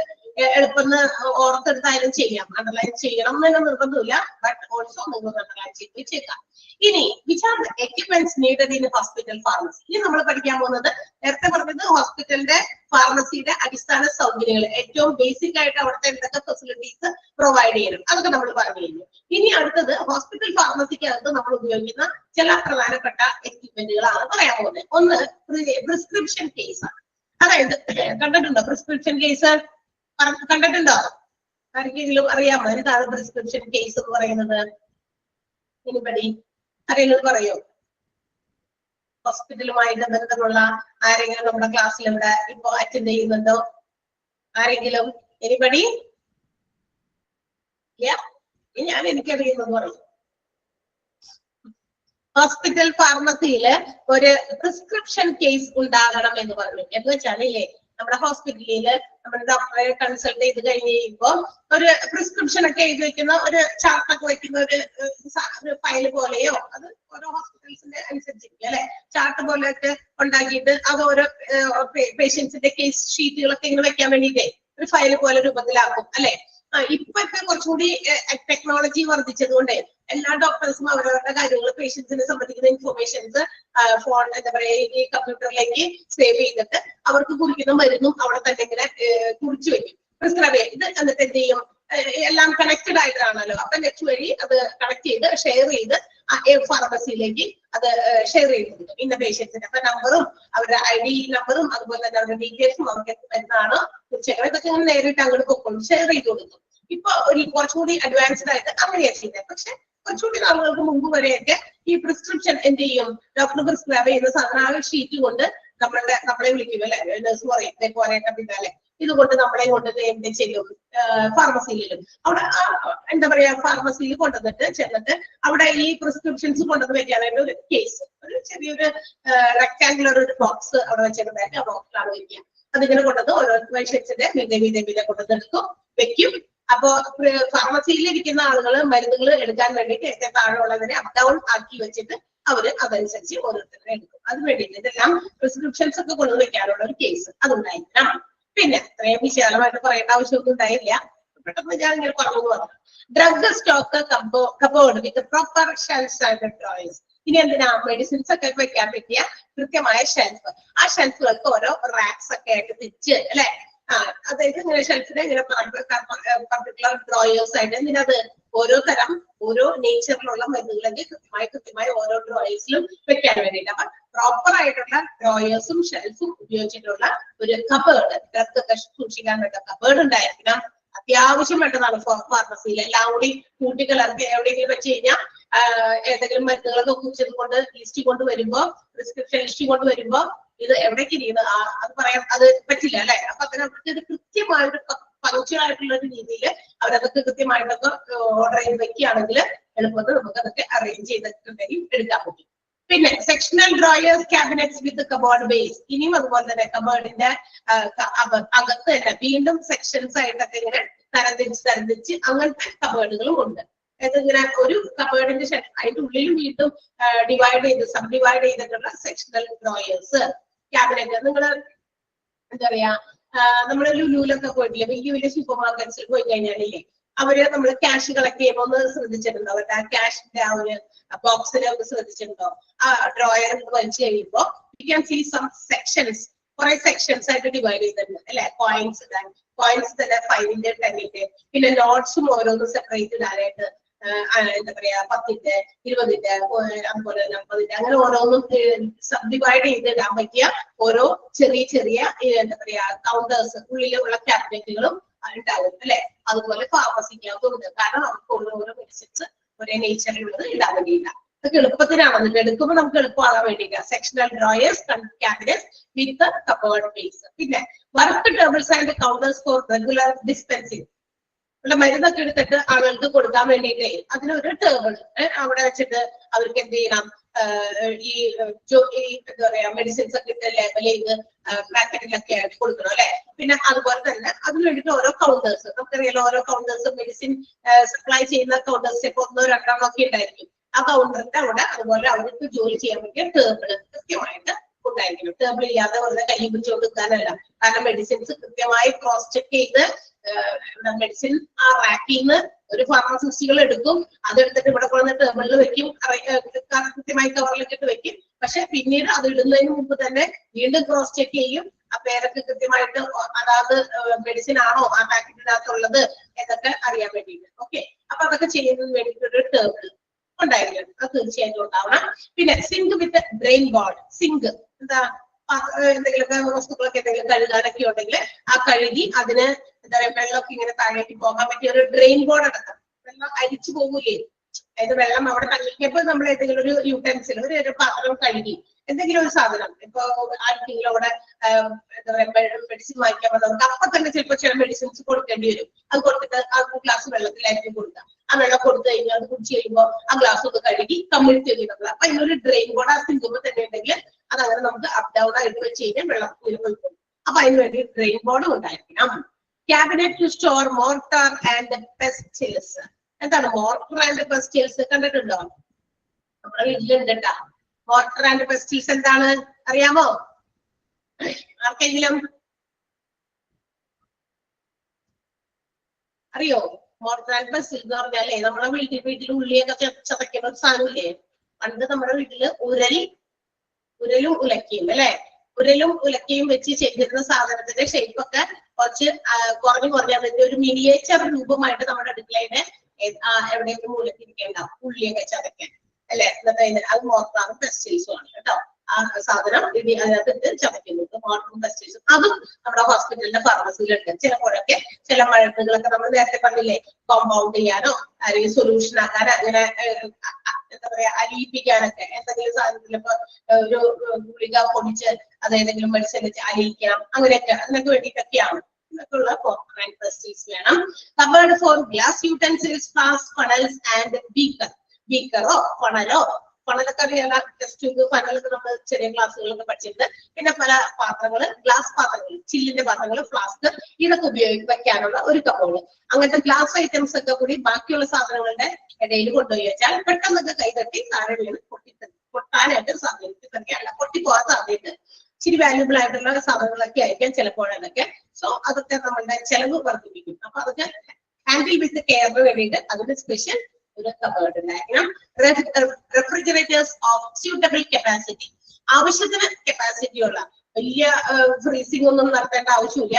എളുപ്പം ഓർത്തെടുത്തായാലും ചെയ്യാം. അണ്ടർലൈൻ ചെയ്യണം എന്ന് നിർബന്ധമില്ല, ബട്ട് ഓൾസോ നിങ്ങൾ അണ്ടർലൈൻ ചെയ്ത് വെച്ചേക്കാം. ഇനി which are the equipments needed in hospital pharmacy. ഇനി നമ്മൾ പഠിക്കാൻ പോകുന്നത്, നേരത്തെ പറഞ്ഞത് ഹോസ്പിറ്റലിന്റെ ഫാർമസിയുടെ അടിസ്ഥാന സൗകര്യങ്ങൾ, ഏറ്റവും ബേസിക് ആയിട്ട് അവിടുത്തെ എന്തൊക്കെ ഫെസിലിറ്റീസ് പ്രൊവൈഡ് ചെയ്യണം, അതൊക്കെ നമ്മൾ പറഞ്ഞു കഴിഞ്ഞു. ഇനി അടുത്തത് ഹോസ്പിറ്റൽ ഫാർമസിക്കകത്ത് നമ്മൾ ഉപയോഗിക്കുന്ന ചില പ്രധാനപ്പെട്ട എക്യുപ്മെന്റുകളാണ് പറയാൻ പോകുന്നത്. ഒന്ന് പ്രിസ്ക്രിപ്ഷൻ കേസ് ആണ്. അതായത് കണ്ടിട്ടുണ്ടോ പ്രിസ്ക്രിപ്ഷൻ കേസ്? കണ്ടിട്ടുണ്ടോ? ആർക്കെങ്കിലും അറിയാമോ എന്താണ് പ്രിസ്ക്രിപ്ഷൻ കേസ് എന്ന് പറയുന്നത്? എനിബഡി ആരെങ്കിലും പറയോ? ഹോസ്പിറ്റലുമായിട്ട് ബന്ധമുള്ള ആരെങ്കിലും നമ്മുടെ ക്ലാസ്സിൽ ഇവിടെ ഇപ്പൊ അറ്റൻഡ് ചെയ്യുന്നുണ്ടോ? ആരെങ്കിലും? എനിബഡി? ഞാൻ എനിക്കറിയുന്നത് പറയും. ഹോസ്പിറ്റൽ ഫാർമസിയില് ഒരു പ്രിസ്ക്രിപ്ഷൻ കേസ് ഉണ്ടാകണം എന്ന് പറഞ്ഞു. എന്ന് വെച്ചാലേ നമ്മുടെ ഹോസ്പിറ്റലില് നമ്മുടെ ഡോക്ടറെ കൺസൾട്ട് ചെയ്ത് കഴിഞ്ഞ് കഴിയുമ്പോൾ ഒരു പ്രിസ്ക്രിപ്ഷൻ ഒക്കെ എഴുതി വെക്കുന്ന ഒരു ചാർട്ടൊക്കെ വെക്കുന്ന ഒരു ഫയൽ പോലെയോ, അത് ഓരോ ഹോസ്പിറ്റൽസിന്റെ അനുസരിച്ചിരിക്കും അല്ലെ, ചാർട്ട് പോലെയൊക്കെ ഉണ്ടാക്കിയിട്ട് അത് ഓരോ പേഷ്യൻസിന്റെ കേസ് ഷീറ്റുകളൊക്കെ ഇങ്ങനെ വെക്കാൻ വേണ്ടിയിട്ടേ ഒരു ഫയൽ പോലെ രൂപത്തിലാക്കും അല്ലെ. ഇപ്പൊക്കെ കുറച്ചുകൂടി ടെക്നോളജി വർദ്ധിച്ചത് കൊണ്ട് എല്ലാ ഡോക്ടേഴ്സും അവരവരുടെ കാര്യങ്ങൾ പേഷ്യൻസിനെ സംബന്ധിക്കുന്ന ഇൻഫോർമേഷൻസ് ഫോൺ എന്താ പറയാ ഈ കമ്പ്യൂട്ടറിലേക്ക് സേവ് ചെയ്തിട്ട് അവർക്ക് കുറിക്കുന്ന മരുന്നും അവിടെ തന്നെ ഇങ്ങനെ കുറിച്ചു വെക്കും, പ്രിസ്ക്രൈബ് ചെയ്യും. ഇത് എന്നിട്ട് എന്ത് ചെയ്യും, എല്ലാം കണക്റ്റഡ് ആയിട്ടാണല്ലോ. അപ്പൊ നെറ്റ് വഴി അത് കണക്ട് ചെയ്ത് ഷെയർ ചെയ്ത് ഫാർമസിയിലേക്ക് അത് ഷെയർ ചെയ്ത് കൊടുക്കും ഇന്ന പേഷ്യൻസിന്റെ. അപ്പൊ നമ്പറും അവരുടെ ID നമ്പറും അതുപോലെ തന്നെ അവരുടെ ഡീറ്റെയിൽസും അവർക്ക് എന്താണ് തീർച്ചയായും ഇതൊക്കെ ഇങ്ങനെ നേരിട്ട് അങ്ങോട്ട് പൊക്കും ഷെയർ ചെയ്ത് കൊടുക്കും. ഇപ്പൊ ഒരു കുറച്ചുകൂടി അഡ്വാൻസ്ഡ് ആയിട്ട് അങ്ങനെയാണ് ചെയ്യുന്നത്. പക്ഷെ കുറച്ചുകൂടി നാളുകൾക്ക് മുമ്പ് വരെയൊക്കെ ഈ പ്രിസ്ക്രിപ്ഷൻ എന്ത് ചെയ്യും, ഡോക്ടർ പ്രിസ്ക്രൈബ് ചെയ്യുന്ന സാധാരണ ഷീറ്റ് കൊണ്ട് നമ്മളെ വിളിക്കും അല്ലെ, നഴ്സ് പറയും ഇതേപോലെ പിന്നാലെ ഇതുകൊണ്ട് നമ്മളെ കൊണ്ട് എന്ത് ചെയ്യും ഫാർമസിയിലും അവിടെ എന്താ പറയാ ഫാർമസിയിൽ കൊണ്ടുവന്നിട്ട് ചെന്നിട്ട് അവിടെ ഈ പ്രിസ്ക്രിപ്ഷൻസ് കൊണ്ടുവന്ന് വെക്കാനായിട്ട് ഒരു കേസ്, ഒരു ചെറിയൊരു റെക്ടാങ്കുലർ ഒരു ബോക്സ് അവിടെ വെച്ചിട്ടുണ്ടായിട്ട് ആ ബോക്സിലാണ് വെക്കുക. അതിങ്ങനെ കൊണ്ടുവന്ന് ഓരോ പേഷ്യൻസിന്റെ മീതെ കൊണ്ടുവന്നെടുക്കും വെക്കും. അപ്പൊ ഫാർമസിയിൽ ഇരിക്കുന്ന ആളുകൾ മരുന്നുകൾ എടുക്കാൻ വേണ്ടിയിട്ട് ഏറ്റവും താഴെയുള്ളതിനെ അപ് ഡൗൺ ആക്കി വെച്ചിട്ട് അവര് അതനുസരിച്ച് ഓരോരുത്തരെ എടുക്കും. അതിന് വേണ്ടിയിട്ട് ഇതെല്ലാം പ്രിസ്ക്രിപ്ഷൻസ് ഒക്കെ കൊണ്ടുവയ്ക്കാനുള്ള ഒരു കേസ് അതുണ്ടായിരിക്കണം. പിന്നെ അത്രയും വിശാലമായിട്ട് പറയേണ്ട ആവശ്യമൊന്നും ഉണ്ടായില്ല, പെട്ടെന്ന് ഞാൻ ഇങ്ങനെ പറഞ്ഞു വന്നു. Drug stock cupboard with proper shelf and drawers. ഇനി എന്തിനാ മെഡിസിൻസ് ഒക്കെ വെക്കാൻ പറ്റിയ കൃത്യമായ ഷെൽഫ്, ആ ഷെൽഫുകൾക്ക് ഓരോ റാക്സ് ഒക്കെ ആയിട്ട് തിരിച്ച് അല്ലെ, അതായത് ഇങ്ങനെ ഷെൽഫിനെ ഇങ്ങനെ പർട്ടിക്കുലർ ഡ്രോയേഴ്സ് ആയിട്ട് എന്തിനത് ഓരോ തരം ഓരോ നേച്ചറിലുള്ള മരുന്നുകളൊക്കെ കൃത്യമായി ഓരോ ഡ്രോയേഴ്സിലും വെക്കാൻ വേണ്ടിയിട്ട്. അപ്പൊ പ്രോപ്പർ ആയിട്ടുള്ള ഡ്രോയേഴ്സും ഷെൽഫും ഉപയോഗിച്ചിട്ടുള്ള ഒരു കബേർഡ്, ഡ്രഗൊക്കെ സൂക്ഷിക്കാൻ വേണ്ട കബേർഡ് ഉണ്ടായിരിക്കണം. അത്യാവശ്യം വേണ്ടതാണ് ഫാർമസിയിൽ. എല്ലാം കൂടി കൂട്ടിക്കലർത്തി എവിടെയെങ്കിലും വെച്ച് കഴിഞ്ഞാൽ ഏതെങ്കിലും മരുന്നുകളൊക്കെ കുറിച്ചത് കൊണ്ട് ലിസ്റ്റ് കൊണ്ടുവരുമ്പോ പ്രിസ്ക്രിപ്ഷൻ ലിസ്റ്റ് കൊണ്ടുവരുമ്പോ ഇത് എവിടേക്ക് ഇരിക്കുന്നത് അത് പറയാൻ അത് പറ്റില്ല അല്ലെ. അപ്പൊ അതിനവർക്ക് ഇത് കൃത്യമായിട്ട് പങ്ക്ച്വൽ ആയിട്ടുള്ള ഒരു രീതിയിൽ അവരതൊക്കെ കൃത്യമായിട്ടൊക്കെ ഓർഡർ ചെയ്ത് വെക്കുകയാണെങ്കിൽ എളുപ്പത്തിൽ നമുക്ക് അതൊക്കെ അറേഞ്ച് ചെയ്തിട്ടുണ്ടെങ്കിൽ എടുക്കാൻ പറ്റും. പിന്നെ സെക്ഷണൽ ഡ്രോയേഴ്സ് ക്യാബിനറ്റ്സ് വിത്ത് കബോർഡ് ബേസ്. ഇനിയും അതുപോലെ തന്നെ കബേർഡിന്റെ അകത്ത് തന്നെ വീണ്ടും സെക്ഷൻസ് ആയിട്ടൊക്കെ ഇങ്ങനെ തരംതിരിച്ച് അങ്ങനത്തെ കബേർഡുകളും ഉണ്ട്. ഇങ്ങനെ ഒരു കബേർഡിന്റെ അതിന്റെ ഉള്ളിലും വീണ്ടും സബ് ഡിവൈഡ് ചെയ്തിട്ടുള്ള സെക്ഷണൽ ഡ്രോയേഴ്സ് ക്യാബിനറ്റ്. നിങ്ങൾ എന്താ പറയാ നമ്മള് ലുലുലൊക്കെ പോയിട്ടില്ലേ, വലിയ സൂപ്പർ മാർക്കറ്റ്സിൽ പോയി കഴിഞ്ഞാലില്ലേ അവര് നമ്മൾ ക്യാഷ് കളക്ട് ചെയ്യുമ്പോൾ ഒന്ന് ശ്രദ്ധിച്ചിട്ടുണ്ടോ, അവരുടെ ആ ക്യാഷിന്റെ ആ ഒരു ബോക്സിനെ ഒന്ന് ശ്രദ്ധിച്ചിട്ടുണ്ടോ? ആ ഡ്രോയർ വലിച്ചു കഴിയുമ്പോ you can see some sections, കുറെ സെക്ഷൻസ് ആയിട്ട് ഡിവൈഡ് ചെയ്തിട്ടുണ്ട് അല്ലെ. കോയിൻസ് തന്നെ 5-ന്റെ 10-ന്റെ, പിന്നെ നോട്ട്സും ഓരോന്നും സെപ്പറേറ്റ് ഇടാനായിട്ട് എന്താ പറയാ 10-ന്റെ 20-ന്റെ അതുപോലെ 50-ന്റെ അങ്ങനെ ഓരോന്നും സബ് ഡിവൈഡ് ചെയ്ത് ഇടാൻ പറ്റിയ ഓരോ ചെറിയ എന്താ പറയാ കൗണ്ടേഴ്സ് ഉള്ളിലുള്ള ക്യാബിനറ്റുകളും ഉണ്ടാകും അല്ലെ. അതുപോലെ ഫാർമസിക്കകത്തുണ്ട്. കാരണം നമുക്ക് ഓരോ മെഡിസിൻസ് ഒരേ നേച്ചറിലുള്ളത് ഇടാൻ വേണ്ടിയില്ല. ഇതൊക്കെ എളുപ്പത്തിനാണ് എടുക്കുമ്പോൾ നമുക്ക് എളുപ്പമാകാൻ വേണ്ടിയില്ല. Sectional drawers cabinets with cupboard base. പിന്നെ work tables and counters for regular dispensing. ഉള്ള മരുന്നൊക്കെ എടുത്തിട്ട് ആളുകൾക്ക് കൊടുക്കാൻ വേണ്ടിയിട്ട് അതിനൊരു ടേബിൾ അവിടെ വെച്ചിട്ട് അവർക്ക് എന്ത് ചെയ്യണം, ഈ എന്താ പറയാ മെഡിസിൻസ് ഒക്കെ ഇട്ട് ലേബൽ ചെയ്ത് പാക്കറ്റിലൊക്കെ ആയിട്ട് കൊടുക്കണം അല്ലെ. പിന്നെ അതുപോലെ തന്നെ അതിന് വേണ്ടിയിട്ട് ഓരോ കൗണ്ടേഴ്സ്, നമുക്കറിയാലോ ഓരോ കൗണ്ടേഴ്സ് മെഡിസിൻ സപ്ലൈ ചെയ്യുന്ന കൗണ്ടേഴ്സ് ഇപ്പൊ 1-2 ഒക്കെ ഉണ്ടായിരിക്കും. ആ കൗണ്ടറിന്റെ അവിടെ അതുപോലെ അവർക്ക് ജോലി ചെയ്യാൻ പറ്റിയ ടേബിൾ കൃത്യമായിട്ട് ഉണ്ടായിരിക്കണം. ടേബിൾ ഇല്ലാതെ വെറുതെ കൈ പിടിച്ചു കൊടുക്കാനല്ല. കാരണം മെഡിസിൻസ് കൃത്യമായി ക്രോസ് ചെക്ക് ചെയ്ത് മെഡിസിൻ ആ റാക്കിൽ നിന്ന് ഒരു ഫാർമസിസ്റ്റുകൾ എടുക്കും, അതെടുത്തിട്ട് ഇവിടെ കൊണ്ടുവന്ന് ടേബിളിൽ വെക്കും, കൃത്യമായി കവറിലിട്ടിട്ട് വെക്കും. പക്ഷെ പിന്നീട് അത് ഇടുന്നതിന് മുമ്പ് തന്നെ വീണ്ടും ക്രോസ് ചെക്ക് ചെയ്യും. ആ പേരൊക്കെ കൃത്യമായിട്ട് അതാത് മെഡിസിൻ ആണോ ആ പാക്കറ്റിനകത്തുള്ളത് എന്നൊക്കെ അറിയാൻ വേണ്ടിയിട്ട്. ഓക്കെ, അപ്പൊ അതൊക്കെ ചെയ്യുന്നതിന് വേണ്ടിയിട്ട് ഒരു ടേബിൾ ഉണ്ടായിരിക്കണം, അത് തീർച്ചയായിട്ടും ഉണ്ടാവണം. പിന്നെ സിങ്ക് വിത്ത് ഡ്രെയിൻ ബോർഡ്. സിങ്ക് എന്താ, എന്തെങ്കിലുമൊക്കെ വസ്തുക്കളൊക്കെ എന്തെങ്കിലും കഴുകാനൊക്കെ ഉണ്ടെങ്കിൽ ആ കഴുകി അതിന് എന്താ പറയുക വെള്ളമൊക്കെ ഇങ്ങനെ താഴേക്ക് പോകാൻ പറ്റിയ ഒരു ഡ്രെയിൻ ബോർഡ് അടക്കം. വെള്ളം അരിച്ചു പോകൂലേ, അതായത് വെള്ളം അവിടെ തങ്ങിയപ്പോ നമ്മൾ ഏതെങ്കിലും ഒരു യൂട്ടൻസിൽ ഒരു പാത്രം കഴുകി എന്തെങ്കിലും ഒരു സാധനം, ഇപ്പൊ ആർക്കെങ്കിലും അവിടെ എന്താ പറയാ മെഡിസിൻ വാങ്ങിക്കാൻ നമുക്ക് അപ്പൊ തന്നെ ചിലപ്പോൾ ചില മെഡിസിൻസ് കൊടുക്കേണ്ടി വരും. അത് കൊടുത്തിട്ട് ആ ഗ്ലാസ് വെള്ളത്തിലായിരിക്കും കൊടുക്കുക. ആ വെള്ളം കൊടുത്തു കഴിഞ്ഞാൽ അത് കുടിച്ച് കഴിയുമ്പോൾ ആ ഗ്ലാസ് ഒന്ന് കഴുകി കമ്മ്യൂണിറ്റ് ചെയ്യുന്നത്. അപ്പൊ അതിനൊരു ഡ്രെയിൻ ബോർഡ് ആ സിങ്കുമ്പോൾ തന്നെ ഉണ്ടെങ്കിൽ അതങ്ങനെ നമുക്ക് അപ് ഡൗൺ ആയിട്ട് വെച്ച് കഴിഞ്ഞാൽ വെള്ളം പോയിക്കോളും. അപ്പൊ അതിന് വേണ്ടി ഡ്രെയിൻ ബോർഡും ഉണ്ടായിരിക്കണം. Cabinet to store mortar and pestles. എന്താണ് മോർട്ടർ ആൻഡ് പെസ്റ്റിൽസ്? കണ്ടിട്ടുണ്ടോ? നമ്മുടെ വീട്ടിലുണ്ട് കേട്ടാ. മോർട്ടർ ആൻഡ് പെസ്റ്റിൽസ് എന്താണ് അറിയാമോ ആർക്കെങ്കിലും? അറിയോ? മോർട്ടർ ആൻഡ് പെസ്റ്റിൽസ് എന്ന് പറഞ്ഞാലേ നമ്മുടെ വീട്ടിൽ ഉള്ളിയൊക്കെ ചതയ്ക്കുന്ന ഒരു സാധനമില്ലേ? പണ്ട് നമ്മുടെ വീട്ടില് ഉരലും ഉലക്കയും അല്ലെ, ഉരലും ഉലക്കയും വെച്ച് ചെയ്തിരുന്ന സാധനത്തിന്റെ ഷേപ്പ് ഒക്കെ കുറച്ച് കുറഞ്ഞ് അതിന്റെ ഒരു മിനിയേച്ചർ രൂപമായിട്ട് നമ്മുടെ അടുക്കളയുടെ എവിടെയെങ്കിലും മൂലത്തിരിക്കേണ്ടാവും ഉള്ളിയൊക്കെ ചതയ്ക്കാൻ അല്ലെ. എന്നിട്ട് അത് മോർട്ടറും പെസ്റ്റിൽസും ആണ് കേട്ടോ. ആ സാധനം അതിനകത്ത് ചതയ്ക്കുന്നത് മോർട്ടറും പെസ്റ്റിൽസും. അതും നമ്മുടെ ഹോസ്പിറ്റലിന്റെ ഫാർമസിയിലുണ്ട്. ചിലപ്പോഴൊക്കെ ചില മരുന്നുകളൊക്കെ നമ്മൾ നേരത്തെ പറഞ്ഞില്ലേ, കോമ്പൗണ്ട് ചെയ്യാനോ അല്ലെങ്കിൽ സൊല്യൂഷൻ ആക്കാനോ അങ്ങനെ എന്താ പറയാ അലിയിപ്പിക്കാനൊക്കെ എന്തെങ്കിലും സാധനത്തിൽ ഇപ്പൊ ഒരു ഗുളിക പൊടിച്ച് അത് ഏതെങ്കിലും മെഡിസിൻ അലിയിക്കണം അങ്ങനെയൊക്കെ അതിനൊക്കെ വേണ്ടിയിട്ടൊക്കെയാണ്. ഇതൊക്കെയുള്ള മോർട്ടർ ആൻഡ് പെസ്റ്റിൽസ് വേണം. Cupboard for glass utensils, flask, funnels and beaker. ബീക്കറോ ഫണലോ, ഫണലൊക്കെ അറിയാല, ടെസ്റ്റ് ട്യൂബ് ഫണലൊക്കെ നമ്മൾ ചെറിയ ക്ലാസ്സുകളൊക്കെ പഠിച്ചിട്ടുണ്ട്. പിന്നെ പല പാത്രങ്ങള്, ഗ്ലാസ് പാത്രങ്ങൾ, ചില്ലിന്റെ പാത്രങ്ങൾ, ഫ്ലാസ്ക്, ഇതൊക്കെ വെക്കാനുള്ള ഒരു കബോർഡ്. അങ്ങനത്തെ ഗ്ലാസ് ഐറ്റംസ് ഒക്കെ കൂടി ബാക്കിയുള്ള സാധനങ്ങളുടെ ഇടയിൽ കൊണ്ടുപോയി വെച്ചാൽ പെട്ടെന്നൊക്കെ കൈതട്ടി താഴെ വീണ് പൊട്ടാനായിട്ട് സാധ്യത, പൊട്ടിപ്പോകാൻ സാധ്യത. ഇച്ചിരി വാല്യൂബിൾ ആയിട്ടുള്ള സാധനങ്ങളൊക്കെ ആയിരിക്കാം ചിലപ്പോഴതൊക്കെ. സോ അതൊക്കെ നമ്മളുടെ ചെലവ് വർദ്ധിപ്പിക്കും. അപ്പൊ അതൊക്കെ ഹാൻഡിൽ വിത്ത് കെയറിന് വേണ്ടിയിട്ട് അതിന്റെ സ്പെഷ്യൽ ഒരു കബേർഡ് ഉണ്ടായിരിക്കണം. Refrigerators of suitable capacity. ആവശ്യത്തിന് കപ്പാസിറ്റി ഉള്ള, വലിയ ഫ്രീസിംഗ് ഒന്നും നടത്തേണ്ട ആവശ്യമില്ല.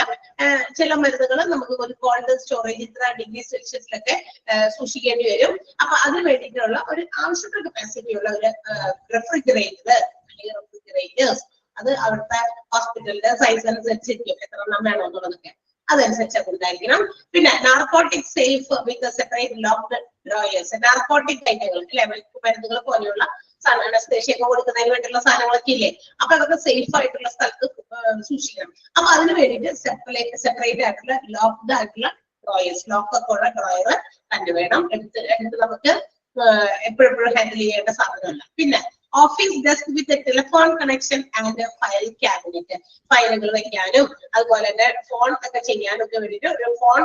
ചില മരുന്നുകൾ നമുക്ക് ഒരു കോൾഡ് സ്റ്റോറേജ് ഇത്ര ഡിഗ്രി സെൽഷ്യസിലൊക്കെ സൂക്ഷിക്കേണ്ടി വരും. അപ്പൊ അതിന് വേണ്ടിയിട്ടുള്ള ഒരു ആവശ്യത്തിന് കപ്പാസിറ്റി ഉള്ള ഒരു റെഫ്രിജറേറ്റർ അല്ലെങ്കിൽ റെഫ്രിജറേറ്റേഴ്സ്, അത് അവിടുത്തെ ഹോസ്പിറ്റലിന്റെ സൈസ് അനുസരിച്ചിരിക്കും എത്ര എണ്ണം വേണമെന്നുള്ളതൊക്കെ അതനുസരിച്ച് അത് ഉണ്ടായിരിക്കണം. പിന്നെ നാർക്കോട്ടിക് സേഫ് വിത്ത് സെപ്പറേറ്റ് ലോക്ക്ഡ് ഡ്രോയേഴ്സ്. നാർക്കോട്ടിക് ഐറ്റങ്ങൾ അല്ലെ, മരുന്നുകൾ പോലെയുള്ള അനസ്തേഷ്യൊക്കെ കൊടുക്കുന്നതിന് വേണ്ടിയുള്ള സാധനങ്ങളൊക്കെ ഇല്ലേ, അപ്പൊ അതൊക്കെ സേഫ് ആയിട്ടുള്ള സ്ഥലത്ത് സൂക്ഷിക്കണം. അപ്പൊ അതിന് വേണ്ടിയിട്ട് സെപ്പറേറ്റ് ആയിട്ടുള്ള ലോക്ക്ഡ് ആയിട്ടുള്ള ഡ്രോയേഴ്സ്, ലോക്കൊക്കെ ഉള്ള ഡ്രോയർ തന്നെ വേണം. എടുത്ത് നമുക്ക് എപ്പോഴെപ്പോഴും ഹാൻഡിൽ ചെയ്യേണ്ട സാധനമല്ല. പിന്നെ office desk with telephone connection and file cabinet. ഫയലുകൾ വെക്കാനും അതുപോലെ തന്നെ ഫോൺ ഒക്കെ ചെയ്യാനും ഒക്കെ വേണ്ടിയിട്ട് ഒരു ഫോൺ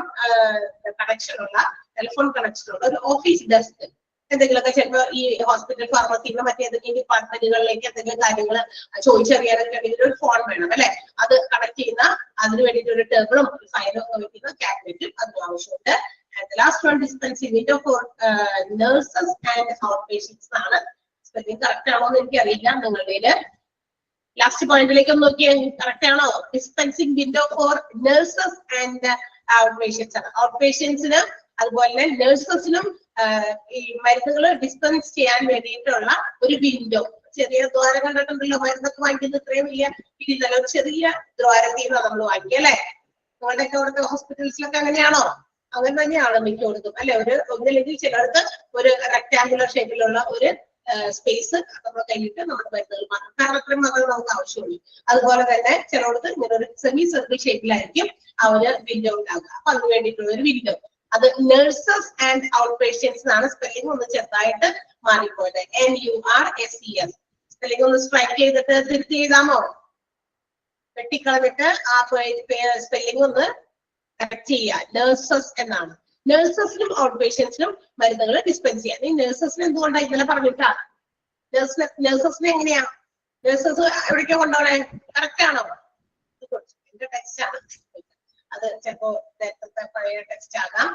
കണക്ഷനുള്ള, ടെലിഫോൺ കണക്ഷനുള്ള ഒരു ഓഫീസ് ഡെസ്ക്. എന്തെങ്കിലുമൊക്കെ ചിലപ്പോൾ ഈ ഹോസ്പിറ്റൽ ഫാർമസിയിലോ മറ്റേതെങ്കിലും ഡിപ്പാർട്ട്മെന്റുകളിലേക്ക് എന്തെങ്കിലും കാര്യങ്ങൾ ചോദിച്ചറിയാനൊക്കെ ഉണ്ടെങ്കിൽ ഒരു ഫോൺ വേണം അല്ലെ. അത് കണക്ട് ചെയ്യുന്ന അതിന് വേണ്ടിയിട്ട് ഒരു ടേബിളും ഫയലും ഒക്കെ വെക്കുന്ന ക്യാബിനറ്റും അതിന് ആവശ്യമുണ്ട്. Last one dispensing window for nurses and outpatients ആണ്. സ്പെല്ലിംഗ് കറക്റ്റ് ആണോ എന്ന് എനിക്കറിയില്ല. നിങ്ങളുടെ ലാസ്റ്റ് പോയിന്റിലേക്ക് ഒന്ന് നോക്കിയാൽ കറക്റ്റ് ആണോ? Dispensing window for nurses and outpatients ആണ്. ഔട്ട് പേഷ്യൻസിന് അതുപോലെ തന്നെ നഴ്സസിനും ഈ മരുന്നുകൾ ഡിസ്പെൻസ് ചെയ്യാൻ വേണ്ടിയിട്ടുള്ള ഒരു വിൻഡോ, ചെറിയ ദ്വാരം കണ്ടിട്ടുണ്ടല്ലോ, മരുന്നൊക്കെ വാങ്ങിക്കുന്നത് ഇത്രയും വലിയ ഇല്ലല്ലോ, ചെറിയ ദ്വാരത്തിൽ നിന്നാണ് നമ്മൾ വാങ്ങിക്കുക അല്ലെ. നിങ്ങളുടെയൊക്കെ അവിടുത്തെ ഹോസ്പിറ്റൽസിലൊക്കെ അങ്ങനെയാണോ? അങ്ങനെ തന്നെയാണ് മിക്ക കൊടുക്കും അല്ലെ. ഒന്നില്ലെങ്കിൽ ചിലർക്ക് ഒരു റെക്ടാങ്കുലർ ഷേപ്പിലുള്ള ഒരു സ്പേസ് നമ്മൾ കയ്യിട്ട് നമ്മുടെ മരുന്നുകൾ മാറ്റും. കാരണം അത്രയും മാത്രമേ നമുക്ക് ആവശ്യമുള്ളൂ. അതുപോലെ തന്നെ ചിലർക്ക് ഇങ്ങനെ ഒരു സെമി സർക്കിൾ ഷേപ്പിലായിരിക്കും ആ ഒരു വിൻഡോ ഉണ്ടാകുക. അപ്പൊ അതിന് വേണ്ടിയിട്ടുള്ള ഒരു വിൻഡോ, അത് നഴ്സസ് ആൻഡ് ഔട്ട് പേഷ്യൻസ് എന്നാണ്. സ്പെല്ലിംഗ് ഒന്ന് ചെറുതായിട്ട് മാറിപ്പോയത്. NURSES. സ്പെല്ലിംഗ് ഒന്ന് സ്ട്രൈക്ക് ചെയ്തിട്ട് തിരുത്തി എഴുതാമോ? വെട്ടിക്കളഞ്ഞിട്ട് ആ സ്പെല്ലിംഗ് ഒന്ന് കറക്റ്റ് ചെയ്യുക. നഴ്സസ് എന്നാണ്. നഴ്സസിനും ഔട്ട് പേഷ്യൻസിനും മരുന്നുകൾ ഡിസ്പെൻസ് ചെയ്യാം. ഈ നഴ്സസിന് എന്തുകൊണ്ടാണ് ഇന്നലെ പറഞ്ഞിട്ടാ? നഴ്സസിന് എങ്ങനെയാ? നഴ്സസ് എവിടേക്കാ കൊണ്ടുപോകണേ? കറക്റ്റ് ആണോ? എന്റെ ടെക്സ്റ്റ് ആണ്, അത് ചിലപ്പോ നേരത്തെ പഴയ ടെക്സ്റ്റ് ആകാം.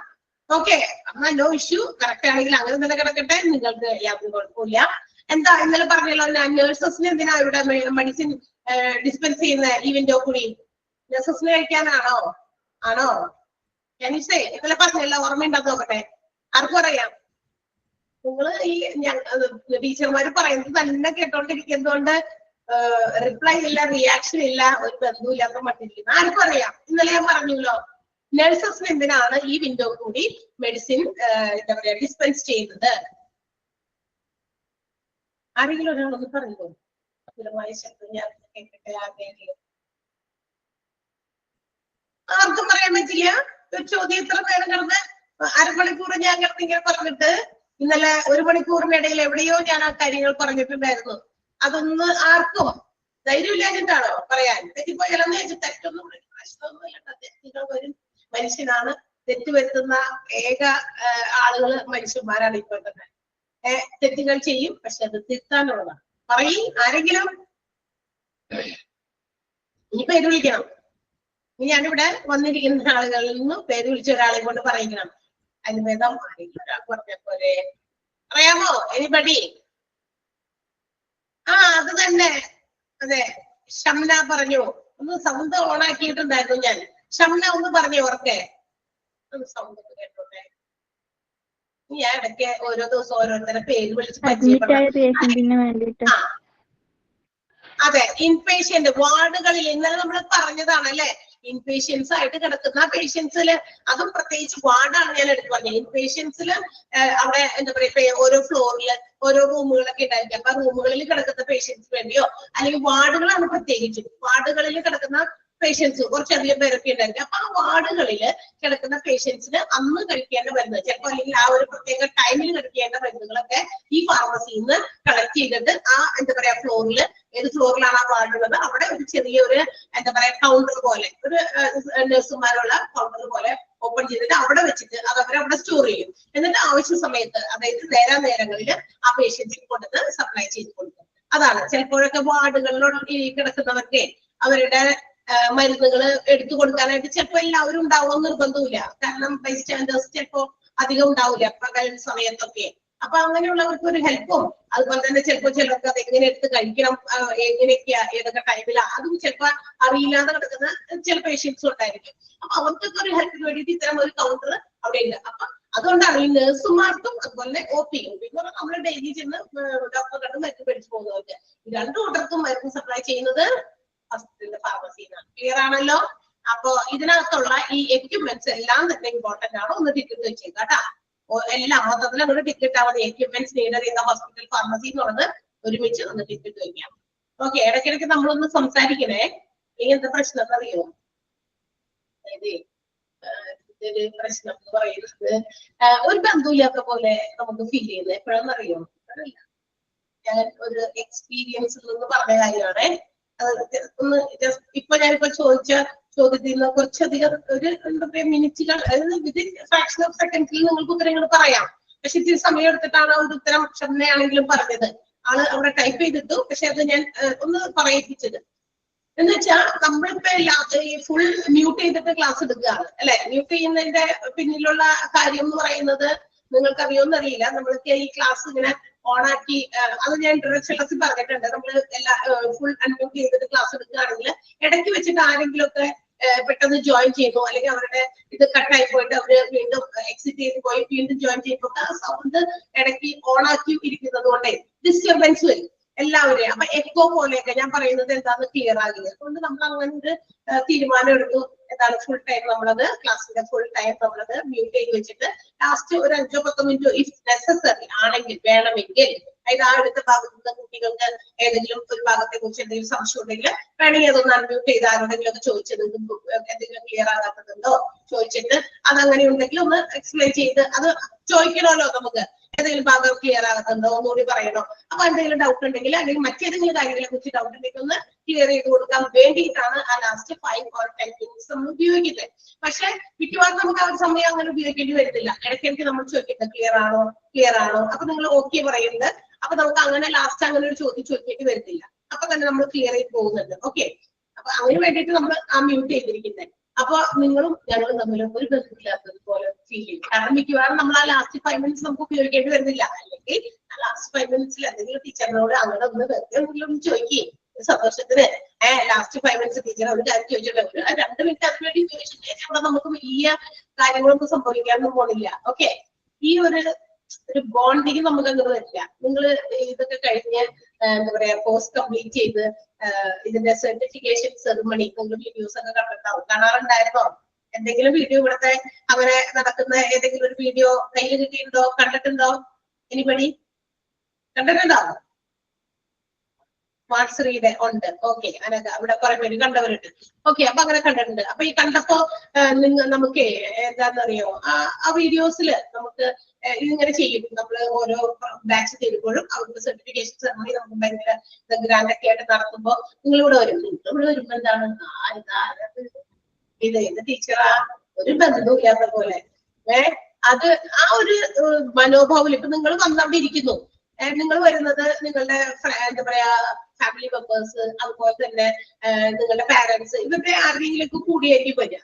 ഓക്കെ, എന്നാ നോ ഇഷ്യൂ. കറക്റ്റ് ആണെങ്കിൽ അങ്ങനെ തന്നെ കിടക്കട്ടെ, നിങ്ങൾക്ക് യാതൊരു കുഴപ്പമില്ല. എന്താ ഇന്നലെ പറഞ്ഞല്ലോ, നഴ്സസിന് എന്തിനാ ഇവിടെ മെഡിസിൻ ഡിസ്പെൻസ് ചെയ്യുന്ന ഈ വിൻഡോ കൂടി? നഴ്സസിന് കഴിക്കാനാണോ? ആണോ? ഞാനിസേ ഇന്നലെ പറഞ്ഞല്ലോ, ഓർമ്മയുണ്ടെന്ന് നോക്കട്ടെ. ആർക്കും അറിയാം? നിങ്ങൾ ഈ ടീച്ചർമാര് പറയുന്നത് തന്നെ കേട്ടോണ്ടിരിക്കുന്നതുകൊണ്ട് റിപ്ലൈ ഇല്ല, റിയാക്ഷൻ ഇല്ല, ഒരു ബന്ധുവില്ലാത്ത മട്ടിരിക്കുന്നു. ആർക്കും അറിയാം? ഇന്നലെ ഞാൻ പറഞ്ഞല്ലോ, നഴ്സസിന് എന്തിനാണ് ഈ വിൻഡോ കൂടി മെഡിസിൻ എന്താ പറയാ ഡിസ്പെൻസ് ചെയ്യുന്നത്? ആരെങ്കിലും ഒരാളൊന്ന് പറയുമോ? സ്ഥിരമായ ശബ്ദം ഞാൻ കേൾക്കട്ടെ. ആർക്കും പറയാൻ പറ്റില്ല? ഒരു ചോദ്യം ഇത്ര നേരം കിടന്ന് അരമണിക്കൂർ ഞാൻ കിടന്നിങ്ങനെ പറഞ്ഞിട്ട് ഇന്നലെ 1 മണിക്കൂറിനിടയിൽ എവിടെയോ ഞാൻ ആ കാര്യങ്ങൾ പറഞ്ഞിട്ടുണ്ടായിരുന്നു. അതൊന്ന് ആർക്കും ധൈര്യമില്ലാഞ്ഞിട്ടാണോ പറയാൻ? തെറ്റിപ്പോയാലെന്ന് വെച്ചാൽ തെറ്റൊന്നും പ്രശ്നമൊന്നുമില്ല. തെറ്റുകൾ വരും, മനുഷ്യനാണ്. തെറ്റ് വരുത്തുന്ന ഏക ആളുകള് മനുഷ്യന്മാരാണ് ഇപ്പോൾ തന്നെ. തെറ്റുകൾ ചെയ്യും, പക്ഷെ അത് തിരുത്താനുള്ളതാണ്. പറയും ആരെങ്കിലും. ഈ പേര് വിളിക്കണം. ഞാനിവിടെ വന്നിരിക്കുന്ന ആളുകളിൽ നിന്ന് പേര് വിളിച്ച ഒരാളെ കൊണ്ട് പറയിക്കണം. അതിന് ഭേദം ആരെങ്കിലും ഒരാൾ പറഞ്ഞ പോലെ. അറിയാമോ എനിബഡി? അത് തന്നെ, അതെ. ഷംന പറഞ്ഞു. ഒന്ന് സൗണ്ട് ഓൺ ആക്കിയിട്ടുണ്ടായിരുന്നു ഞാൻ. ഷംന ഒന്ന് പറഞ്ഞു ഓർക്കെ. ഒന്ന് സൗണ്ട് കേട്ടോട്ടെ. ഞാൻ ഇടയ്ക്ക് ഓരോ ദിവസം ഓരോരുത്തരെ പേര് വിളിച്ച് പരിചയപ്പെടും. അതെ, ഇൻപേഷ്യന്റ് വാർഡുകളിൽ ഇന്നലെ നമ്മൾ പറഞ്ഞതാണ് അല്ലെ. ഇൻപേഷ്യൻസ് ആയിട്ട് കിടക്കുന്ന പേഷ്യൻസില്, അതും പ്രത്യേകിച്ച് വാർഡാണ് ഞാൻ എടുത്ത് പറഞ്ഞത്. ഇൻപേഷ്യൻസില് അവിടെ എന്താ പറയാ, ഓരോ ഫ്ലോറില് ഓരോ റൂമുകളൊക്കെ ഉണ്ടായിരിക്കും. അപ്പൊ റൂമുകളിൽ കിടക്കുന്ന പേഷ്യൻസ് വേണ്ടിയോ, അല്ലെങ്കിൽ വാർഡുകളാണ് പ്രത്യേകിച്ചും. വാർഡുകളിൽ കിടക്കുന്ന പേഷ്യൻസ് കുറച്ചധികം പേരൊക്കെ ഉണ്ടായിരിക്കും. അപ്പൊ ആ വാർഡുകളില് കിടക്കുന്ന പേഷ്യൻസിന് അന്ന് കഴിക്കേണ്ട മരുന്ന്, ചിലപ്പോൾ അല്ലെങ്കിൽ ആ ഒരു പ്രത്യേക ടൈമിൽ കഴിക്കേണ്ട മരുന്നുകളൊക്കെ ഈ ഫാർമസിയിൽ നിന്ന് കളക്ട് ചെയ്തിട്ട് ആ എന്താ പറയാ ഫ്ലോറില്, ഏത് ഫ്ലോറിലാണ് ആ വാർഡുള്ളത് അവിടെ ഒരു ചെറിയൊരു എന്താ പറയാ കൗണ്ടർ പോലെ, ഒരു നഴ്സുമാരുള്ള കൗണ്ടർ പോലെ ഓപ്പൺ ചെയ്തിട്ട് അവിടെ വെച്ചിട്ട് അത് അവരവിടെ സ്റ്റോർ ചെയ്യും. എന്നിട്ട് ആവശ്യ സമയത്ത്, അതായത് നേരങ്ങളിൽ ആ പേഷ്യൻസിന് കൊടുത്ത് സപ്ലൈ ചെയ്ത് കൊടുക്കും. അതാണ് ചിലപ്പോഴൊക്കെ വാർഡുകളിലുള്ള ഈ കിടക്കുന്നവർക്ക് അവരുടെ മരുന്നുകൾ എടുത്തു കൊടുക്കാനായിട്ട് ചിലപ്പോൾ എല്ലാവരും ഉണ്ടാവുമെന്ന് നിർബന്ധമില്ല. കാരണം ബൈസ്റ്റാൻഡേഴ്സ് ചിലപ്പോ അധികം ഉണ്ടാവില്ല പകൽ സമയത്തൊക്കെ. അപ്പൊ അങ്ങനെയുള്ളവർക്ക് ഒരു ഹെൽപ്പും, അതുപോലെ തന്നെ ചിലപ്പോൾ ചിലർക്ക് അത് എങ്ങനെ എടുത്ത് കഴിക്കണം, എങ്ങനെയൊക്കെയാ, ഏതൊക്കെ ടൈമിലാ, അതും ചിലപ്പോൾ അറിയില്ലാതെ കിടക്കുന്ന ചില പേഷ്യൻസും ഉണ്ടായിരിക്കും. അപ്പൊ അവർക്കൊക്കെ ഒരു ഹെൽപ്പിന് വേണ്ടിയിട്ട് ഇത്തരം ഒരു കൗണ്ടർ അവിടെ ഉണ്ട്. അപ്പൊ അതുകൊണ്ടാണ് ഈ നഴ്സുമാർക്കും അതുപോലെ OP നമ്മൾ ഡെയിലി ചെന്ന് ഡോക്ടറെ കണ്ട് മരുന്ന് മേടിച്ചു പോകുന്നവർക്ക് രണ്ടു കൂട്ടർക്കും മരുന്ന് സപ്ലൈ ചെയ്യുന്നത് ഹോസ്പിറ്റലിന്റെ ഫാർമസിന്നാണ്. ക്ലിയർ ആണല്ലോ? അപ്പൊ ഇതിനകത്തുള്ള ഈ എക്യുപ്മെന്റ്സ് എല്ലാം തന്നെ ഇമ്പോർട്ടന്റ് ആണ്. ഒന്ന് ടിക്കറ്റ് വെച്ചേക്കാം കേട്ടാ. എല്ലാം മൊത്തത്തിൽ അങ്ങോട്ട് ടിക്കറ്റ് ഇട്ടാൽ മതി. എക്യുപ്മെന്റ്സ് നീഡഡ് ചെയ്യുന്ന ഹോസ്പിറ്റൽ ഫാർമസി എന്നുള്ളത് ഒരുമിച്ച് ഒന്ന് ടിക്കറ്റ് വയ്ക്കാം. ഓക്കെ, ഇടയ്ക്കിടയ്ക്ക് നമ്മളൊന്ന് സംസാരിക്കണേ. ഇങ്ങനത്തെ പ്രശ്നം അറിയോ? അതായത് ഒരു പ്രശ്നം എന്ന് പറയുന്നത് ഒരു ബന്ധുവില്ലാത്ത പോലെ നമുക്ക് ഫീൽ ചെയ്യുന്നത് എപ്പോഴാണെന്നറിയോ? ഞാൻ ഒരു എക്സ്പീരിയൻസിൽ നിന്ന് പറഞ്ഞ കാര്യമാണ്. ഒന്ന് ഇപ്പൊ ഞാനിപ്പോ ചോദിച്ച ചോദ്യത്തിൽ നിന്ന് കുറച്ചധികം ഒരു എന്താ പറയാ മിനിറ്റുകൾ, അതായത് വിതിൻ ഫ്രാക്ഷൻ ഓഫ് സെക്കൻഡ്സിൽ നിങ്ങൾക്ക് ഉത്തരങ്ങൾ പറയാം. പക്ഷെ ഇത്തിരി സമയം എടുത്തിട്ടാണ് ഒരു ഉത്തരം ക്ഷമയാണെങ്കിലും പറഞ്ഞത്. ആള് അവിടെ ടൈപ്പ് ചെയ്തിട്ടു, പക്ഷെ അത് ഞാൻ ഒന്ന് പറയിപ്പിച്ചത് എന്ന് വെച്ചാൽ നമ്മളിപ്പോ ഫുൾ മ്യൂട്ട് ചെയ്തിട്ട് ക്ലാസ് എടുക്കുകയാണ് അല്ലെ. മ്യൂട്ട് ചെയ്യുന്നതിന്റെ പിന്നിലുള്ള കാര്യം എന്ന് പറയുന്നത് നിങ്ങൾക്ക് അറിയുമെന്നറിയില്ല. നമ്മൾക്ക് ഈ ക്ലാസ് ഇങ്ങനെ ഓണാക്കി, അത് ഞാൻ ഇൻട്രൊഡക്ഷൻ ക്ലാസ്സിൽ പറഞ്ഞിട്ടുണ്ട്. നമ്മൾ എല്ലാ ഫുൾ അൺമ്യൂട്ട് ചെയ്തിട്ട് ക്ലാസ് എടുക്കുകയാണെങ്കിൽ ഇടയ്ക്ക് വെച്ചിട്ട് ആരെങ്കിലും ഒക്കെ പെട്ടെന്ന് ജോയിൻ ചെയ്യുന്നു, അല്ലെങ്കിൽ അവരുടെ ഇത് കട്ടായി പോയിട്ട് അവര് വീണ്ടും എക്സിറ്റ് ചെയ്ത് പോയി വീണ്ടും ജോയിൻ ചെയ്യുമ്പോൾ ആ സൗണ്ട് ഇടയ്ക്ക് ഓണാക്കി ഇരിക്കുന്നത് കൊണ്ട് ഡിസ്റ്റർബൻസ് വരും എല്ലാവരെയും. അപ്പൊ എക്കോ പോലെയൊക്കെ ഞാൻ പറയുന്നത് എന്താന്ന് ക്ലിയർ ആകില്ല. അതുകൊണ്ട് നമ്മൾ അങ്ങനെ ഒരു തീരുമാനം എടുത്തു. എന്താണ് ഫുൾ ടൈം നമ്മളത് ക്ലാസ്സിന്റെ ഫുൾ ടൈം നമ്മളത് മ്യൂട്ട് ചെയ്ത് വെച്ചിട്ട് ലാസ്റ്റ് ഒരു 5-10 മിനിറ്റ് ഇഫ് നെസസറി ആണെങ്കിൽ വേണമെങ്കിൽ, അതായത് ആ അടുത്ത ഭാഗത്ത് നിന്ന് കുട്ടികൾക്ക് ഏതെങ്കിലും ഒരു ഭാഗത്തെ കുറിച്ച് എന്തെങ്കിലും സംശയം ഉണ്ടെങ്കിൽ വേണമെങ്കിൽ അതൊന്ന് അൺമ്യൂട്ട് ചെയ്ത് ആരോടെങ്കിലും ഒക്കെ ചോദിച്ചത് എന്തെങ്കിലും ക്ലിയർ ആകാത്തതുണ്ടോ ചോദിച്ചിട്ട് അതങ്ങനെ ഉണ്ടെങ്കിൽ ഒന്ന് എക്സ്പ്ലെയിൻ ചെയ്ത്, അത് ചോദിക്കണമല്ലോ നമുക്ക്, ഏതെങ്കിലും ഭാഗം ക്ലിയർ ആകുന്നുണ്ടോ ഒന്നുകൂടി പറയണോ. അപ്പൊ എന്തെങ്കിലും ഡൗട്ട് ഉണ്ടെങ്കിൽ അല്ലെങ്കിൽ മറ്റേതെങ്കിലും കാര്യങ്ങളെ കുറിച്ച് ഡൗട്ട് ഉണ്ടെങ്കിൽ ഒന്ന് ക്ലിയർ ചെയ്ത് കൊടുക്കാൻ വേണ്ടിയിട്ടാണ് ആ ലാസ്റ്റ് 5 or 10 മിനിറ്റ്സ് നമ്മൾ ഉപയോഗിക്കുന്നത്. പക്ഷെ മിക്കവാറും നമുക്ക് ആ ഒരു സമയം അങ്ങനെ ഉപയോഗിക്കേണ്ടി വരുന്നില്ല. ഇടയ്ക്കിടയ്ക്ക് നമ്മൾ ചോദിക്കുന്നത് ക്ലിയർ ആണോ, അപ്പൊ നിങ്ങൾ ഓക്കെ പറയുന്നത്. അപ്പൊ നമുക്ക് അങ്ങനെ ലാസ്റ്റ് അങ്ങനെ ഒരു ചോദ്യം ചോദിക്കേണ്ടി വരുന്നില്ല. അപ്പൊ തന്നെ നമ്മൾ ക്ലിയർ ചെയ്ത് പോകുന്നുണ്ട്. ഓക്കെ, അപ്പൊ അതിന് വേണ്ടിയിട്ട് നമ്മൾ ആ മ്യൂട്ട് ചെയ്തിരിക്കുന്നത്. അപ്പൊ നിങ്ങളും ഞങ്ങളും തമ്മിലും ഒരു ബന്ധമില്ലാത്തത് പോലെ ഫീൽ ചെയ്യും. കാരണം മിക്കവാറും നമ്മൾ ആ ലാസ്റ്റ് 5 മിനിറ്റ്സ് നമുക്ക് ഉപയോഗിക്കേണ്ടി വരുന്നില്ല. അല്ലെങ്കിൽ ആ ലാസ്റ്റ് 5 മിനിറ്റ്സിൽ എന്തെങ്കിലും ടീച്ചറിനോട് അങ്ങനെ ഒന്ന് വെറുതെ എന്തെങ്കിലും ചോദിക്കുകയും സന്തോഷത്തിന് ലാസ്റ്റ് 5 minutes ടീച്ചർ ഒരു കാര്യം ചോദിച്ചിട്ടുണ്ട്, 2 minute അതിന് വേണ്ടി ചോദിച്ചിട്ട് അവിടെ നമുക്ക് വലിയ കാര്യങ്ങളൊന്നും സംഭവിക്കാനൊന്നും പോണില്ല. ഓക്കെ, ഈ ഒരു ബോണ്ടിങ് നമുക്ക് അങ്ങനെ വരില്ല. നിങ്ങൾ ഇതൊക്കെ കഴിഞ്ഞ് എന്താ പറയാ കോഴ്സ് കംപ്ലീറ്റ് ചെയ്ത് ഇതിന്റെ സർട്ടിഫിക്കേഷൻ സെറിമണി നിങ്ങൾ വീഡിയോസ് ഒക്കെ കണ്ടിട്ടുണ്ടാവും, കാണാറുണ്ടായിരുന്നോ? എന്തെങ്കിലും വീഡിയോ ഇവിടുത്തെ അങ്ങനെ നടക്കുന്ന ഏതെങ്കിലും ഒരു വീഡിയോ കയ്യിൽ കിട്ടിയിട്ടുണ്ടോ, കണ്ടിട്ടുണ്ടോ? എനിബഡി കണ്ടിട്ടുണ്ടോ? വാട്സറിയുടെ ഉണ്ട്. ഓക്കെ, അനക അവിടെ കുറെ പേര് കണ്ടവരുണ്ട്. ഓക്കെ, അപ്പൊ അങ്ങനെ കണ്ടിട്ടുണ്ട്. അപ്പൊ ഈ കണ്ടപ്പോ നമുക്ക് എന്താണെന്നറിയോ, ആ വീഡിയോസില് നമുക്ക് ഇതിങ്ങനെ ചെയ്യും. നമ്മൾ ഓരോ ബാച്ച് തരുമ്പോഴും അവർക്ക് സർട്ടിഫിക്കേഷൻ സെറമണി നമുക്ക് ഭയങ്കര ഗ്രാൻഡ് ഒക്കെ ആയിട്ട് നടത്തുമ്പോ നിങ്ങളിവിടെ വരും. ഇവിടെ വരുമ്പോ എന്താണ് ഇത് ടീച്ചറാ ഒരു ബന്ധവും ഇല്ലാത്ത പോലെ അത് ആ ഒരു മനോഭാവം. ഇപ്പൊ നിങ്ങൾ വന്നവിടെ ഇരിക്കുന്നു, നിങ്ങൾ വരുന്നത് നിങ്ങളുടെ എന്താ പറയാ ഫാമിലി മെമ്പേഴ്സ്, അതുപോലെ തന്നെ നിങ്ങളുടെ പാരന്റ്സ്, ഇവരുടെ ആരെങ്കിലും കൂടിയായിരിക്കും വരിക.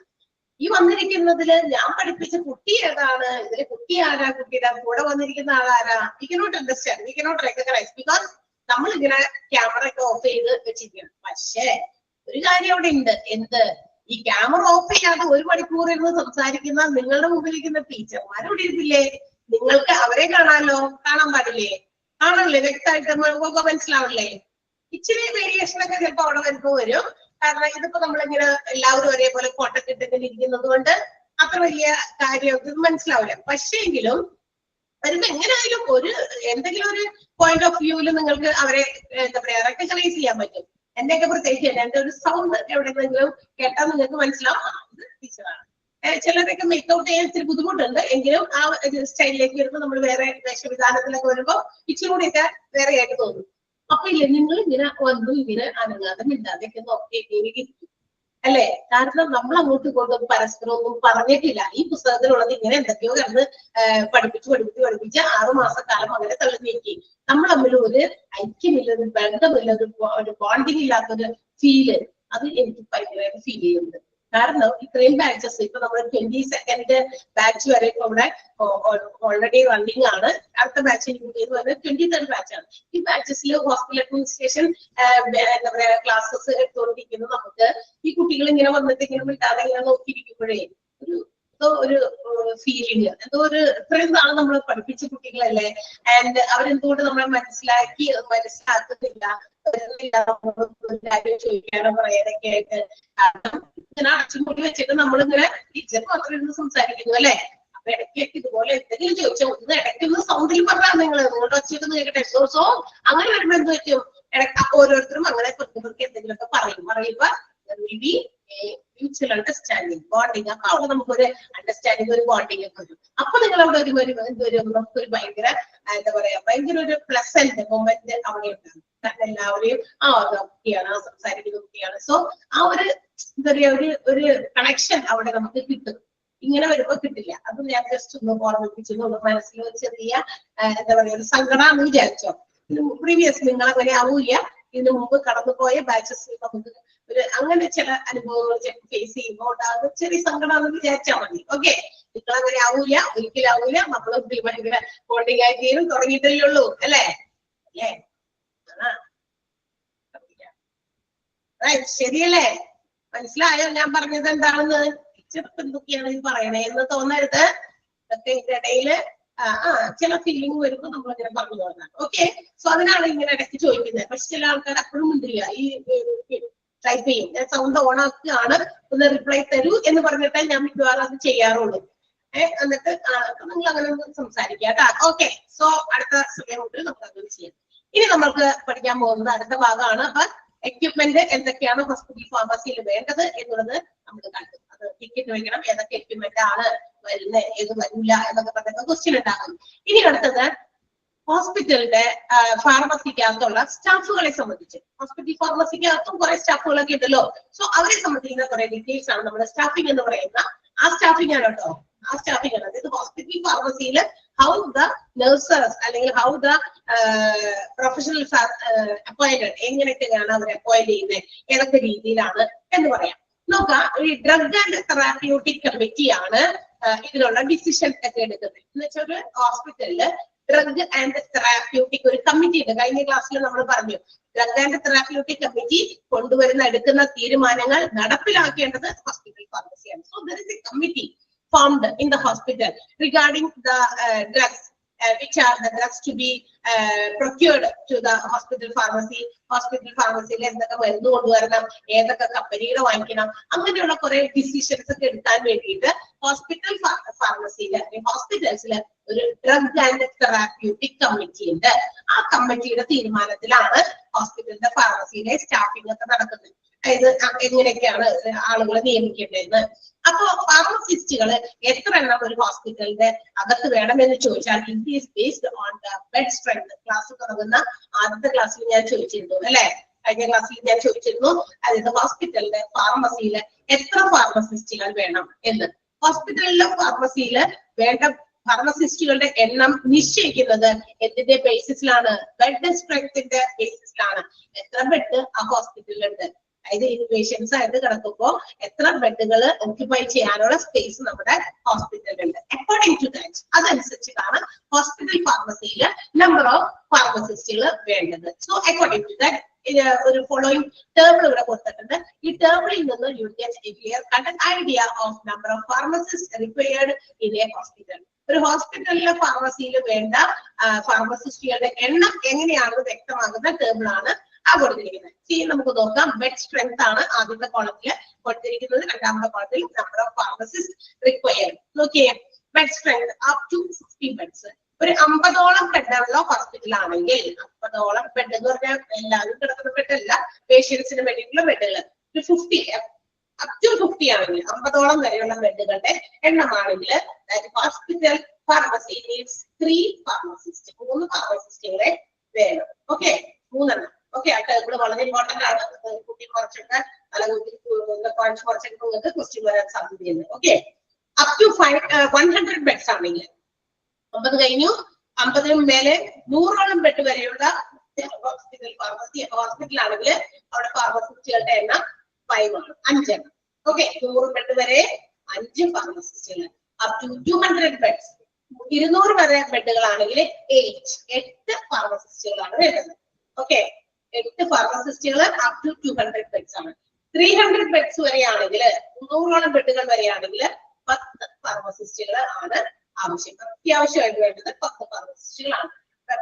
ഈ വന്നിരിക്കുന്നതില് ഞാൻ പഠിപ്പിച്ച കുട്ടി ഏതാണ്, ഇതിലെ കുട്ടി ആരാ, കുട്ടിയുടെ കൂടെ വന്നിരിക്കുന്ന ആളാരാ, we cannot understand, we cannot recognise, because നമ്മൾ ഇങ്ങനെ ക്യാമറ ഒക്കെ ഓഫ് ചെയ്ത് വെച്ചിരിക്കണം. പക്ഷേ ഒരു കാര്യം അവിടെ ഉണ്ട്, എന്ത്, ഈ ക്യാമറ ഓഫ് ചെയ്യാതെ 1 മണിക്കൂർ ഇരുന്ന് സംസാരിക്കുന്ന നിങ്ങളുടെ മുമ്പിലിരിക്കുന്ന ടീച്ചർമാരോട് ഇരുന്നില്ലേ, നിങ്ങൾക്ക് അവരെ കാണാമല്ലോ, കാണാൻ പാടില്ലേ? ആണല്ലേ, വ്യക്തമായിട്ട് മനസ്സിലാവില്ലേ? ഇച്ചിരി വേരിയേഷൻ ഒക്കെ ചിലപ്പോ അവിടെ വരുമ്പോ വരും. കാരണം ഇതിപ്പോ നമ്മളിങ്ങനെ എല്ലാവരും ഒരേപോലെ കോട്ടൊക്കെ ഇട്ടിങ്ങനെ ഇരിക്കുന്നത് കൊണ്ട് അത്ര വലിയ കാര്യം മനസ്സിലാവില്ല. പക്ഷേ എങ്കിലും വരുമ്പോ എങ്ങനെയായാലും എന്തെങ്കിലും ഒരു പോയിന്റ് ഓഫ് വ്യൂവിൽ നിങ്ങൾക്ക് അവരെ എന്താ പറയാ റെക്കഗ്നൈസ് ചെയ്യാൻ പറ്റും. എന്റെയൊക്കെ പ്രത്യേകിച്ച് എന്റെ ഒരു സൗണ്ട് എവിടെയെങ്കിലും കേട്ടാൽ നിങ്ങൾക്ക് മനസ്സിലാവും ഇത് ടീച്ചറാണ്. ചിലരൊക്കെ മേക്കൗട്ട് ചെയ്യാൻ ഇത്തിരി ബുദ്ധിമുട്ടുണ്ട്, എങ്കിലും ആ സ്റ്റൈലിലേക്ക് വരുമ്പോൾ നമ്മൾ വേറെ വേഷവിധാനത്തിലൊക്കെ വരുമ്പോ ഇച്ചിരി കൂടിയൊക്കെ വേറെ ആയിട്ട് തോന്നും. അപ്പൊ ഇല്ല, നിങ്ങൾ ഇങ്ങനെ വന്നു ഇങ്ങനെ അനങ്ങാതെ മിണ്ടാതെയൊക്കെ നോക്കിയിരിക്കും അല്ലെ? കാരണം നമ്മൾ അങ്ങോട്ടും ഇങ്ങോട്ടും പരസ്പരം ഒന്നും പറഞ്ഞിട്ടില്ല. ഈ പുസ്തകത്തിലുള്ളത് ഇങ്ങനെ എന്തൊക്കെയോ കിടന്ന് പഠിപ്പിച്ച് 6 മാസക്കാലം അങ്ങനെ തള്ളി നീക്കി. നമ്മൾ തമ്മിൽ ഒരു ഐക്യമില്ല, ഒരു ബന്ധമില്ല, ഒരു ബോണ്ടിങ് ഇല്ലാത്തൊരു ഫീല് അത് എനിക്ക് ഭയങ്കരമായിട്ട് ഫീൽ ചെയ്യുന്നുണ്ട്. കാരണം ഇത്രയും ബാച്ചസ് ഇപ്പൊ നമ്മൾ 22nd ബാച്ച് വരെ ഇപ്പൊ ഇവിടെ ഓൾറെഡി റണ്ണിങ് ആണ്. അടുത്ത ബാച്ച് 23rd ബാച്ചാണ്. ഈ ബാച്ചസിൽ ഹോസ്പിറ്റൽ അഡ്മിനിസ്ട്രേഷൻ എന്താ പറയാ ക്ലാസ്സസ് എടുത്തുകൊണ്ടിരിക്കുന്നു. നമുക്ക് ഈ കുട്ടികൾ ഇങ്ങനെ വന്നിട്ട് ഇങ്ങനെ വിട്ടാതെ ഇങ്ങനെ നോക്കിയിരിക്കുമ്പോഴേ ഒരു ഫീലിംഗ്, എന്തോ ഒരു ഇത്രയും നാളെ നമ്മൾ പഠിപ്പിച്ച കുട്ടികളല്ലേ, ആൻഡ് അവരെന്തുകൊണ്ട് നമ്മളെ മനസ്സിലാക്കുന്നില്ല, കാര്യം ചോദിക്കാനോ പറയാനൊക്കെ ആയിട്ട്. കാരണം ഇങ്ങനെ അടച്ചുമൂടി വെച്ചിട്ട് നമ്മളിങ്ങനെ ടീച്ചർ മാത്രം ഇരുന്ന് സംസാരിക്കുന്നു അല്ലെ? അപ്പൊ ഇടയ്ക്കൊക്കെ ഇതുപോലെ എന്തെങ്കിലും ചോദിച്ചോ, ഒന്ന് ഇടയ്ക്കൊന്ന് സൗണ്ടിൽ പറഞ്ഞാൽ നിങ്ങളുടെ ഒച്ചയൊക്കെ കേട്ടെ. സോ അങ്ങനെ വരുമ്പോ എന്ത് പറ്റും, ഇടയ്ക്ക് ഓരോരുത്തരും അങ്ങനെ എന്തെങ്കിലുമൊക്കെ പറയുമ്പോ മ്യൂച്വൽ അണ്ടർസ്റ്റാൻഡിങ്, ബോണ്ടിങ്. അപ്പൊ അവിടെ നമുക്കൊരു അണ്ടർസ്റ്റാൻഡിങ്, ഒരു ബോണ്ടിങ് ഒക്കെ വരും. അപ്പൊ നിങ്ങൾ അവിടെ നമുക്കൊരു ഭയങ്കര എന്താ പറയാ ഭയങ്കര ഒരു പ്ലസന്റ് മൊമെന്റ് അവിടെ ഉണ്ടാകും. എല്ലാവരെയും കുട്ടിയാണ്, സംസാരിക്കുന്ന കുട്ടിയാണ്. സോ ആ ഒരു എന്താ പറയാ ഒരു കണക്ഷൻ അവിടെ നമുക്ക് കിട്ടും. ഇങ്ങനെ വരുമ്പോ കിട്ടില്ല. അത് ഞാൻ ജസ്റ്റ് ഒന്ന് ഓർമ്മിപ്പിച്ചു, മനസ്സിൽ ചെറിയ എന്താ പറയാ ഒരു സങ്കടമാണെന്ന് വിചാരിച്ചോ. പ്രീവിയസ് നിങ്ങൾ അങ്ങനെ ആവൂല. ഇതിനു മുമ്പ് കടന്നുപോയ ബാച്ചസ് നമുക്ക് അങ്ങനെ ചില അനുഭവങ്ങൾ ഫേസ് ചെയ്യുമ്പോൾ ഉണ്ടാകുന്ന ചെറിയ സങ്കടമാണെന്ന് വിചാരിച്ചാൽ മതി. ഓക്കെ, നിങ്ങൾ അങ്ങനെ ആവൂല, ഒരിക്കലും ആവൂല. നമ്മൾ ഭയങ്കര ബോണ്ടിങ് ആയി തീരും. തുടങ്ങിയിട്ടല്ലേ ഉള്ളൂ അല്ലേ? ശരിയല്ലേ? മനസ്സിലായോ ഞാൻ പറഞ്ഞത് എന്താണെന്ന്? ചെറുപ്പം എന്തൊക്കെയാണ് ഈ പറയണേ എന്ന് തോന്നരുത്. ഇതൊക്കെ ഇതിന്റെ ഇടയില് ചില ഫീലിംഗ് വരുമ്പോൾ നമ്മൾ അങ്ങനെ പറഞ്ഞു പോകാം. ഓക്കെ, സോ അതിനാണ് ഇങ്ങനെ ഇടയ്ക്ക് ചോദിക്കുന്നത്. പക്ഷെ ചില ആൾക്കാർ അപ്പോഴും മിണ്ടില്ല, ഈ ടൈപ്പ് ചെയ്യും. ഞാൻ സൗണ്ട് ഓൺ ആക്കുകയാണ്, ഒന്ന് റിപ്ലൈ തരൂ എന്ന് പറഞ്ഞിട്ടേ ഞാൻ മിക്കവാറും അത് ചെയ്യാറുള്ളൂ. എന്നിട്ട് നിങ്ങൾ അങ്ങനെ സംസാരിക്കുക കേട്ടോ. ഓക്കെ, സോ അടുത്ത സമയം കൊണ്ട് നമുക്ക് അങ്ങനെ ചെയ്യാം. ഇനി നമ്മൾക്ക് പഠിക്കാൻ പോകുന്നത് അടുത്ത ഭാഗമാണ്. അപ്പൊ എക്യുപ്മെന്റ് എന്തൊക്കെയാണ് ഹോസ്പിറ്റൽ ഫാർമസിയിൽ വേണ്ടത് എന്നുള്ളത് നമ്മൾ കണ്ടു. അത് ടിക്കറ്റ് വയ്ക്കണം, ഏതൊക്കെ എക്യുപ്മെന്റ് ആണ് വരുന്നത്, ഏത് വരില്ല എന്നൊക്കെ പറഞ്ഞ ക്വസ്റ്റ്യൻ ഉണ്ടാകും. ഇനി അടുത്തത് ഹോസ്പിറ്റലിന്റെ ഫാർമസിക്കകത്തുള്ള സ്റ്റാഫുകളെ സംബന്ധിച്ച്. ഹോസ്പിറ്റൽ ഫാർമസിക്കകത്തും കുറെ സ്റ്റാഫുകളൊക്കെ ഉണ്ടല്ലോ. സോ അവരെ സംബന്ധിക്കുന്ന കുറെ ഡീറ്റെയിൽസ് ആണ് നമ്മുടെ സ്റ്റാഫിംഗ് എന്ന് പറയുന്ന ആ സ്റ്റാഫിംഗ് ആണ് കേട്ടോ. ആ സ്റ്റാഫിംഗ് ആണ്. അതായത് ഹോസ്പിറ്റൽ ഫാർമസിയിൽ ഹൗ ദ നഴ്സസ് അല്ലെങ്കിൽ ഹൗ ദ പ്രൊഫഷണൽ അപ്പോയിന്റഡ്, എങ്ങനെയൊക്കെയാണ് അവരെ അപ്പോയിന്റ് ചെയ്യുന്നത്, ഏതൊക്കെ രീതിയിലാണ് എന്ന് പറയാം. നോക്കാം. ഈ ഡ്രഗ് ആൻഡ് തെറാപ്യൂട്ടിക് കമ്മിറ്റിയാണ് ഇതിനുള്ള ഡിസിഷൻ ഒക്കെ എടുക്കുന്നത്. എന്ന് വെച്ചാൽ ഒരു ഹോസ്പിറ്റലില് ഡ്രഗ് ആൻഡ് തെറാപ്യൂട്ടിക് ഒരു കമ്മിറ്റി ഉണ്ട്. കഴിഞ്ഞ ക്ലാസ്സിൽ നമ്മൾ പറഞ്ഞു ഡ്രഗ് ആൻഡ് തെറാപ്യൂട്ടിക് കമ്മിറ്റി എടുക്കുന്ന തീരുമാനങ്ങൾ നടപ്പിലാക്കേണ്ടത് ഹോസ്പിറ്റൽ ഫാർമസിയാണ്. So there is a committee formed in the hospital regarding the drugs which are the drugs to be procured to the hospital pharmacy. Hospital pharmacy le endaka maruന്നു konduvaranam, edaka companyയുടെ വാങ്ങിക്കണം, അങ്ങനെയുള്ള കുറെ decisions ഒക്കെ എടുക്കാൻ വേണ്ടിയിട്ട് hospital ഫാർമസിയില് ഹോസ്പിറ്റൽസില് ഒരു drug and therapeutic committee ഉണ്ട്. ആ കമ്മിറ്റിയുടെ തീരുമാനത്തിലാണ് ഹോസ്പിറ്റലിന്റെ ഫാർമസിയിലെ സ്റ്റാഫിംഗ് ഒക്കെ നടക്കുന്നത്. അതായത് എങ്ങനെയൊക്കെയാണ് ആളുകളെ നിയമിക്കേണ്ടതെന്ന്. അപ്പോ ഫാർമസിസ്റ്റുകൾ എത്ര എണ്ണം ഒരു ഹോസ്പിറ്റലിന്റെ അകത്ത് വേണമെന്ന് ചോദിച്ചാൽ it is based on the bed strength. Class തുടങ്ങുന്ന ആദ്യത്തെ ക്ലാസ്സിൽ ഞാൻ ചോദിച്ചിരുന്നു അല്ലെ, കഴിഞ്ഞ ക്ലാസ്സിൽ ഞാൻ ചോദിച്ചിരുന്നു അതായത് ഹോസ്പിറ്റലിന്റെ ഫാർമസിയില് എത്ര ഫാർമസിസ്റ്റുകൾ വേണം എന്ന്. ഹോസ്പിറ്റലിലെ ഫാർമസിയില് വേണ്ട ഫാർമസിസ്റ്റുകളുടെ എണ്ണം നിശ്ചയിക്കുന്നത് എന്തിന്റെ ബേസിസിലാണ്? ബെഡ് സ്ട്രെങ്ത്തിന്റെ ബേസിസിലാണ്. എത്ര ബെഡ് ആ ഹോസ്പിറ്റലിലുണ്ട്, അതായത് ഇൻപേഷ്യൻസ് ആയിട്ട് കിടക്കുമ്പോ എത്ര ബെഡുകൾ ഓക്യുപ്പൈ ചെയ്യാനുള്ള സ്പേസ് നമ്മുടെ ഹോസ്പിറ്റലിലുണ്ട്. അക്കോർഡിംഗ് ടു ദാറ്റ് അതനുസരിച്ചിട്ടാണ് ഹോസ്പിറ്റൽ ഫാർമസിയില് നമ്പർ ഓഫ് ഫാർമസിസ്റ്റുകൾ വേണ്ടത്. സോ അക്കോർഡിംഗ് ടു ദാറ്റ് ഒരു ഫോളോയിങ് ടേബിൾ ഇവിടെ കൊടുത്തിട്ടുണ്ട്. ഈ ടേബിളിൽ നിന്ന് you get a clear cut idea of number of pharmacist required in a hospital. ഒരു ഹോസ്പിറ്റലിലെ ഫാർമസിയിൽ വേണ്ട ഫാർമസിസ്റ്റുകളുടെ എണ്ണം എങ്ങനെയാണെന്ന് വ്യക്തമാകുന്ന ടേബിൾ ആണ് ആ കൊടുത്തിരിക്കുന്നത്. നമുക്ക് നോക്കാം. ബെഡ് സ്ട്രെങ്ത് ആണ് ആദ്യത്തെ കോളത്തില് കൊടുത്തിരിക്കുന്നത്, രണ്ടാമത്തെ കോളത്തിൽ നമ്പർ ഓഫ് ഫാർമസിസ്റ്റ് റിക്വയർഡ്. നോക്കിയേ, bed strength up to 50 beds. ഒരു 50ഓളം ബെഡുള്ള ഹോസ്പിറ്റൽ ആണെങ്കിൽ, 50ഓളം ബെഡ് എന്ന് പറഞ്ഞാൽ എല്ലാവരും കിടക്കുന്ന ബെഡല്ല, പേഷ്യൻസിന് വേണ്ടിയിട്ടുള്ള ബെഡുകൾ ഒരു 50 അപ് ടു 50 ആണെങ്കിൽ 50ഓളം വരെയുള്ള ബെഡുകളുടെ എണ്ണമാണെങ്കിൽ ഹോസ്പിറ്റൽ ഫാർമസി നീഡ്സ് 3 ഫാർമസിസ്റ്റ്, 3 ഫാർമസിസ്റ്റുകളെ വേണം. ഓക്കെ, 3 എണ്ണം. ഓക്കെ, ആ ടേബിൾ വളരെ ഇമ്പോർട്ടന്റ് ആണ്. കുട്ടി കുറച്ചൊക്കെ അല്ലെങ്കിൽ കുറച്ചൊക്കെ നിങ്ങൾക്ക് ക്വസ്റ്റ്യൻ വരാൻ സാധ്യതയുണ്ട്. ഓക്കെ, അപ് ടു 100 ബെഡ്സ് ആണെങ്കിൽ 50 കഴിഞ്ഞു, 50ന് മേലെ 100ഓളം ബെഡ് വരെയുള്ള ഹോസ്പിറ്റൽ ഹോസ്പിറ്റലാണെങ്കിൽ അവിടെ ഫാർമസിസ്റ്റുകളുടെ എണ്ണം 5 ആണ്, 5 എണ്ണം. ഓക്കെ, 100 ബെഡ് വരെ 5 ഫാർമസിസ്റ്റുകൾ. അപ് ടു 200 ബെഡ്സ്, 200 വരെ ബെഡുകളാണെങ്കിൽ 8 ഫാർമസിസ്റ്റുകളാണ് വേണ്ടത്. ഓക്കെ, 8 ഫാർമസിസ്റ്റുകൾ അപ് ടു 200 ബെഡ്സ് ആണ്. 300 ബെഡ്സ് വരെയാണെങ്കിൽ, 300ഓളം ബെഡുകൾ വരെയാണെങ്കിൽ 10 ഫാർമസിസ്റ്റുകൾ ആണ് ആവശ്യം. അത്യാവശ്യമായിട്ട് വേണ്ടത് 10 ഫാർമസിസ്റ്റുകളാണ്.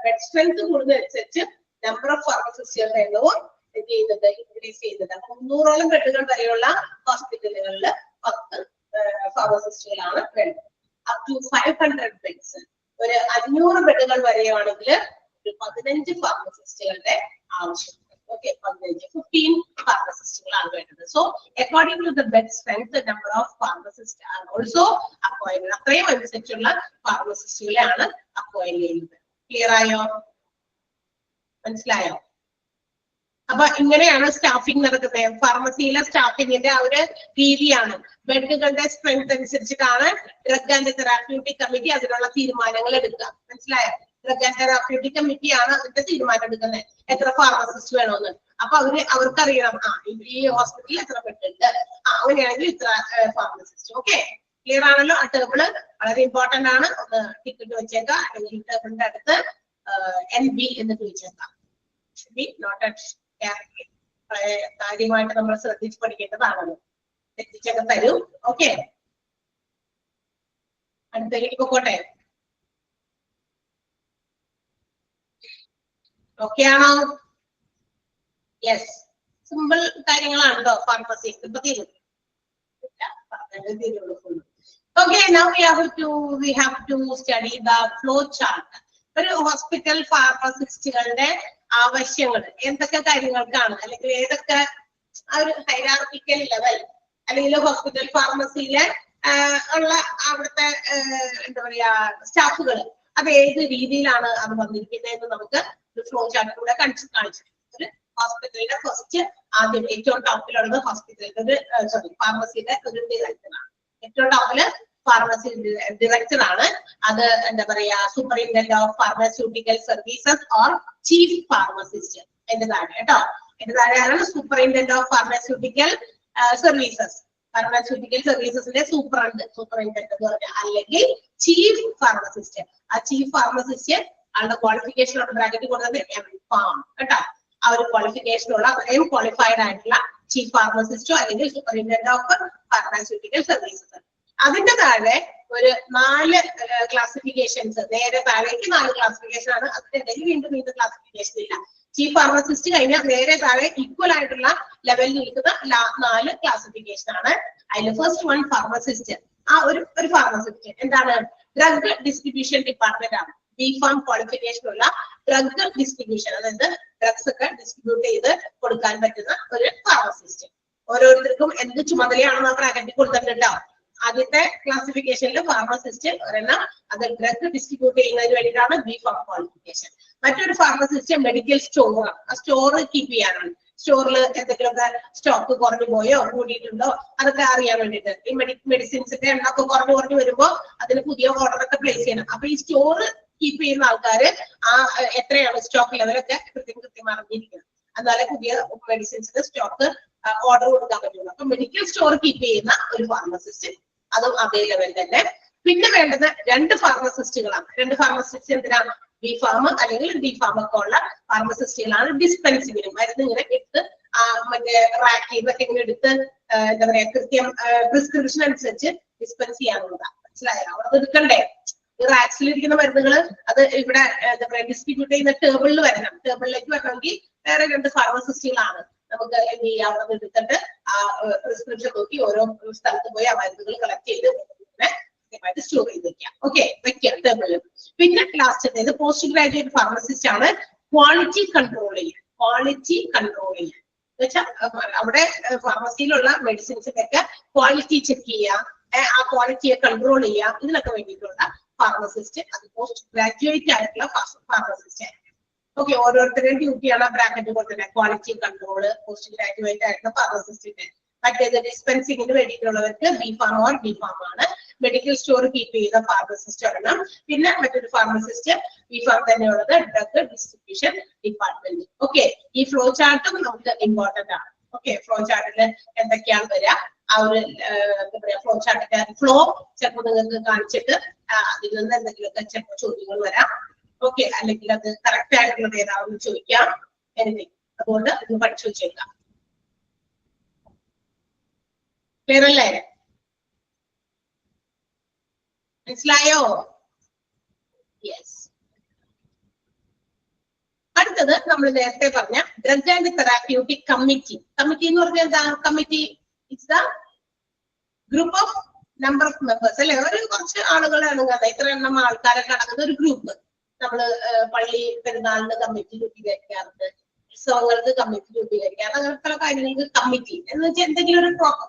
ബെഡ് സ്ട്രെങ്ത് കൂടുന്നതനുസരിച്ച് നമ്പർ ഓഫ് ഫാർമസിസ്റ്റുകളുടെ എണ്ണവും ചെയ്യുന്നത് ഇൻക്രീസ് ചെയ്യുന്നത്. 300ഓളം ബെഡുകൾ വരെയുള്ള ഹോസ്പിറ്റലുകളിൽ 10 ഫാർമസിസ്റ്റുകളാണ് വേണ്ടത്. അപ് ടു 500 ബെഡ്സ്, ഒരു 500 ബെഡുകൾ വരെയാണെങ്കിൽ ഒരു 15 ഫാർമസിസ്റ്റുകളുടെ ആവശ്യം. ഓക്കെ, 15 ഫാർമസിസ്റ്റുകളാണ് വേണ്ടത്. So according to the bed strength the number of pharmacist are also appointed. അത്രയും അനുസരിച്ചുള്ള ഫാർമസിസ്റ്റുകളെയാണ് അപ്പോയിന്റ് ചെയ്യുന്നത്. ക്ലിയർ ആയോ? മനസ്സിലായോ? അപ്പൊ ഇങ്ങനെയാണ് സ്റ്റാഫിംഗ് നടക്കുന്നത്. ഫാർമസിയിലെ സ്റ്റാഫിങ്ങിന്റെ ആ ഒരു രീതിയാണ്. ബെഡുകളുടെ സ്ട്രെങ്ത് അനുസരിച്ചിട്ടാണ് ഡ്രഗ് ആൻഡ് തെറാപ്യൂട്ടിക് കമ്മിറ്റി അതിനുള്ള തീരുമാനങ്ങൾ എടുക്കുക. മനസ്സിലായോ? ഡ്രഗ് ആൻഡ് തെറാപ്യൂട്ടിക് കമ്മിറ്റിയാണ് അതിന്റെ തീരുമാനം എടുക്കുന്നത് എത്ര ഫാർമസിസ്റ്റ് വേണമെന്ന്. അപ്പൊ അവർക്കറിയണം ഈ ഹോസ്പിറ്റലിൽ എത്ര ബെഡ് ഉണ്ട്, അങ്ങനെയാണെങ്കിൽ ഇത്ര ഫാർമസിസ്റ്റ്. ഓക്കെ, ക്ലിയർ ആണല്ലോ? ആ ടേബിള് വളരെ ഇമ്പോർട്ടന്റ് ആണ്. ഒന്ന് ടിക്കറ്റ് വെച്ചേക്കാം, അല്ലെങ്കിൽ ടേബിളിന്റെ അടുത്ത് NB എന്ന് ചോദിച്ചേക്കാം. കാര്യമായിട്ട് നമ്മൾ ശ്രദ്ധിച്ച് പഠിക്കേണ്ടതാണല്ലോ. തെറ്റിച്ചൊക്കെ തരും. ഓക്കെ, അടുത്തേക്ക് പോട്ടെ. ഓക്കെ ആണോ? യെസ്, സിമ്പിൾ കാര്യങ്ങളാണ് കേട്ടോ ഫാർമസി. ഇപ്പൊ തീരും. Okay, now we have to study the flow chart. ഒരു ഹോസ്പിറ്റൽ ഫാർമസിസ്റ്റുകളുടെ ആവശ്യങ്ങൾ എന്തൊക്കെ കാര്യങ്ങൾക്കാണ്, അല്ലെങ്കിൽ ഏതൊക്കെ ആ ഒരു ഹൈറാർക്കിക്കൽ ലെവൽ അല്ലെങ്കിൽ ഹോസ്പിറ്റൽ ഫാർമസിയിലെ ഉള്ള അവിടുത്തെ എന്താ പറയാ സ്റ്റാഫുകൾ, അത് ഏത് രീതിയിലാണ് അത് വന്നിരിക്കുന്നതെന്ന് നമുക്ക് ഒരു ഫ്ലോ ചാർട്ടിലൂടെ കാണിച്ചു. ഒരു ഹോസ്പിറ്റലിന്റെ ഫസ്റ്റ് ആദ്യം ഏറ്റവും ടോപ്പിലുള്ളത് ഹോസ്പിറ്റലിന്റെ ഫാർമസിയുടെ ഒരു ഡയറക്ടറാണ്. ഏറ്റവും ടോപ്പില് ഫാർമസി ഡയറക്ടർ ആണ്. അത് എന്താ പറയാ superintendent of pharmaceutical services or chief pharmacist. എന്റെ താഴെ കേട്ടോ, എന്റെ താഴെയാണ് superintendent of pharmaceutical services. Pharmaceutical സർവീസസിന്റെ സൂപ്പറിൻറ്റൻഡന്റ് എന്ന് പറഞ്ഞാൽ, അല്ലെങ്കിൽ ചീഫ് ഫാർമസിസ്റ്റ്. ആ ചീഫ് ഫാർമസിസ്റ്റ് ആളുടെ ക്വാളിഫിക്കേഷനോട് ബ്രാക്കറ്റ് കൊടുത്തത് MPharm കേട്ടോ. ആ ഒരു ക്വാളിഫിക്കേഷനുള്ള അത്രയും ക്വാളിഫൈഡ് ആയിട്ടുള്ള ചീഫ് ഫാർമസിസ്റ്റോ അല്ലെങ്കിൽ സൂപ്പറിൻറ്റൻഡന്റ് ഓഫ് ഫാർമാസ്യൂട്ടിക്കൽ സർവീസസ്. അതിന്റെ താഴെ ഒരു 4 ക്ലാസിഫിക്കേഷൻസ്, നേരെ താഴേക്ക് 4 ക്ലാസിഫിക്കേഷൻ ആണ്. അതിനിടയിൽ വീണ്ടും ക്ലാസിഫിക്കേഷൻ ഇല്ല. ചീഫ് ഫാർമസിസ്റ്റ് കഴിഞ്ഞാൽ നേരെ താഴെ ഈക്വൽ ആയിട്ടുള്ള ലെവലിൽ നിൽക്കുന്ന 4 ക്ലാസിഫിക്കേഷൻ ആണ്. അതിൽ ഫസ്റ്റ് വൺ ഫാർമസിസ്റ്റ്. ആ ഒരു ഫാർമസിസ്റ്റ് എന്താണ്? ഡ്രഗ് ഡിസ്ട്രിബ്യൂഷൻ ഡിപ്പാർട്ട്മെന്റ് ആണ്. B.Pharm ക്വാളിഫിക്കേഷൻ ഉള്ള ഡ്രഗ് ഡിസ്ട്രിബ്യൂഷൻ, അതായത് ഡ്രഗ്സ് ഒക്കെ ഡിസ്ട്രിബ്യൂട്ട് ചെയ്ത് കൊടുക്കാൻ പറ്റുന്ന ഒരു ഫാർമസിസ്റ്റ്. ഓരോരുത്തർക്കും എന്ത് ചുമതലയാണെന്ന് ബ്രാക്കറ്റിൽ കൊടുത്തിട്ടുണ്ടോ? ആദ്യത്തെ ക്ലാസിഫിക്കേഷനിൽ ഫാർമസിസ്റ്റ് ഒരെണ്ണം, അത് ഡ്രഗ് ഡിസ്ട്രിബ്യൂട്ട് ചെയ്യുന്നതിന് വേണ്ടിയിട്ടാണ് B.Pharm ക്വാളിഫിക്കേഷൻ. മറ്റൊരു ഫാർമസിസ്റ്റ് മെഡിക്കൽ സ്റ്റോറാണ്. ആ സ്റ്റോർ കീപ്പ് ചെയ്യാനാണ്. സ്റ്റോറിൽ എന്തെങ്കിലുമൊക്കെ സ്റ്റോക്ക് കുറഞ്ഞു പോയോ കൂടിയിട്ടുണ്ടോ അതൊക്കെ അറിയാൻ വേണ്ടിയിട്ട്. ഈ മെഡിസിൻസിന്റെ എണ്ണൊക്കെ കുറഞ്ഞു വരുമ്പോ അതിന് പുതിയ ഓർഡർ ഒക്കെ പ്ലേസ് ചെയ്യണം. അപ്പൊ ഈ സ്റ്റോർ കീപ്പ് ചെയ്യുന്ന ആൾക്കാര് ആ എത്രയാണ് സ്റ്റോക്ക് ലെവലൊക്കെ കൃത്യം അറിഞ്ഞിരിക്കണം. എന്നാലേ പുതിയ മെഡിസിൻസിന്റെ സ്റ്റോക്ക് ഓർഡർ കൊടുക്കാൻ പറ്റുള്ളൂ. അപ്പൊ മെഡിക്കൽ സ്റ്റോർ കീപ്പ് ചെയ്യുന്ന ഒരു ഫാർമസിസ്റ്റ്, അതും അതേ ലെവൽ തന്നെ. പിന്നെ വേണ്ടത് 2 ഫാർമസിസ്റ്റുകളാണ്. 2 ഫാർമസിസ്റ്റ് എന്തിനാണ്? B.Pharm അല്ലെങ്കിൽ D.Pharm ഒക്കെ ഉള്ള ഫാർമസിസ്റ്റുകളാണ് ഡിസ്പെൻസിങ്ങിനും മരുന്ന് ഇങ്ങനെ എടുത്ത് മറ്റേ റാക്കിൽ നിന്നൊക്കെ ഇങ്ങനെ എടുത്ത് എന്താ പറയാ കൃത്യം പ്രിസ്ക്രിപ്ഷൻ അനുസരിച്ച് ഡിസ്പെൻസ് ചെയ്യാനുള്ളതാണ്. മനസ്സിലായോ? അവിടെ എടുക്കണ്ടേ? ഈ റാക്സിലിരിക്കുന്ന മരുന്നുകൾ അത് ഇവിടെ എന്താ പറയാ ഡിസ്ട്രിബ്യൂട്ട് ചെയ്യുന്ന ടേബിളിൽ വരണം. ടേബിളിലേക്ക് വരണമെങ്കിൽ വേറെ 2 ഫാർമസിസ്റ്റുകളാണ് നമുക്ക് എന്ത് ചെയ്യാം, അവിടെ എടുത്തിട്ട് ആ പ്രിസ്ക്രിപ്ഷൻ നോക്കി ഓരോ സ്ഥലത്ത് പോയി ആ മരുന്നുകൾ കളക്ട് ചെയ്ത് സ്റ്റോർ ചെയ്ത് വെക്കാം. ഓക്കെ, വെക്കാം ടേബിളിൽ. പിന്നെ ലാസ്റ്റ് പോസ്റ്റ് ഗ്രാജുവേറ്റ് ഫാർമസിസ്റ്റ് ആണ്. ക്വാളിറ്റി കൺട്രോൾ ചെയ്യുക. ക്വാളിറ്റി കൺട്രോൾ ചെയ്യുക എന്ന് വെച്ചാൽ അവിടെ ഫാർമസിയിലുള്ള മെഡിസിൻസിന്റെ ഒക്കെ ക്വാളിറ്റി ചെക്ക് ചെയ്യുക, ആ ക്വാളിറ്റിയെ കൺട്രോൾ ചെയ്യുക. ഇതിനൊക്കെ വേണ്ടിയിട്ടുള്ള ഫാർമസിസ്റ്റ്, അത് പോസ്റ്റ് ഗ്രാജുവേറ്റ് ആയിട്ടുള്ള ഫാർമസിസ്റ്റ് ആയിരിക്കും. ഓക്കെ, ഓരോരുത്തരുടെയും ഡ്യൂട്ടിയാണ് ബ്രാക്കറ്റ് കൊടുക്കുന്നത്. ക്വാളിറ്റി കൺട്രോള് പോസ്റ്റ് ഗ്രാജുവേറ്റ് ആയിട്ടുള്ള ഫാർമസിസ്റ്റിന്റെ. മറ്റേത് ഡിസ്പെൻസിങ്ങിന് വേണ്ടിയിട്ടുള്ളവർക്ക് B.Pharm ഓർ D.Pharm ആണ്. മെഡിക്കൽ സ്റ്റോർ കീപ്പ് ചെയ്യുന്ന ഫാർമസിസ്റ്റ് ആണ്. പിന്നെ മറ്റൊരു ഫാർമസിസ്റ്റ് B.Pharm തന്നെയുള്ളത് ഡ്രഗ് ഡിസ്ട്രിബ്യൂഷൻ ഡിപ്പാർട്ട്മെന്റ്. ഓക്കെ, ഈ ഫ്ലോ ചാർട്ടും നമുക്ക് ഇമ്പോർട്ടന്റ് ആണ്. ഓക്കെ, ഫ്ലോ ചാർട്ടിൽ എന്തൊക്കെയാണ് വരിക, ആ ഒരു എന്താ പറയാ ഫ്ലോ ചാർട്ടിന്റെ ഫ്ലോ ചിലപ്പോൾ നിങ്ങൾക്ക് കാണിച്ചിട്ട് അതിൽ നിന്ന് എന്തെങ്കിലുമൊക്കെ ചിലപ്പോൾ ചോദ്യങ്ങൾ വരാം. ഓക്കെ, അല്ലെങ്കിൽ അത് കറക്റ്റ് ആയിട്ടുള്ളത് ഏതാണെന്ന് ചോദിക്കാം. എനിത്തിങ്, അതുകൊണ്ട് ഇത് പഠിച്ചു വെച്ചേക്കാം. ക്ലിയർ അല്ലേ? മനസ്സിലായോ? യെസ്. അടുത്തത് നമ്മൾ നേരത്തെ പറഞ്ഞ drug and therapeutic committee. Committee എന്ന് പറഞ്ഞാൽ എന്താ? Committee it's the group of number of members അല്ലെ? ഒരു കുറച്ച് ആളുകൾ അടങ്ങുന്ന, ഇത്ര എണ്ണം ആൾക്കാരൊക്കെ അടങ്ങുന്ന ഒരു ഗ്രൂപ്പ്. നമ്മള് പള്ളി പെരുന്നാളിന് കമ്മിറ്റി രൂപീകരിക്കാറുണ്ട്, ഉത്സവങ്ങൾക്ക് കമ്മിറ്റി രൂപീകരിക്കാറ്, അങ്ങനത്തെ കാര്യങ്ങൾക്ക് കമ്മിറ്റി എന്ന് വെച്ചാൽ എന്തെങ്കിലും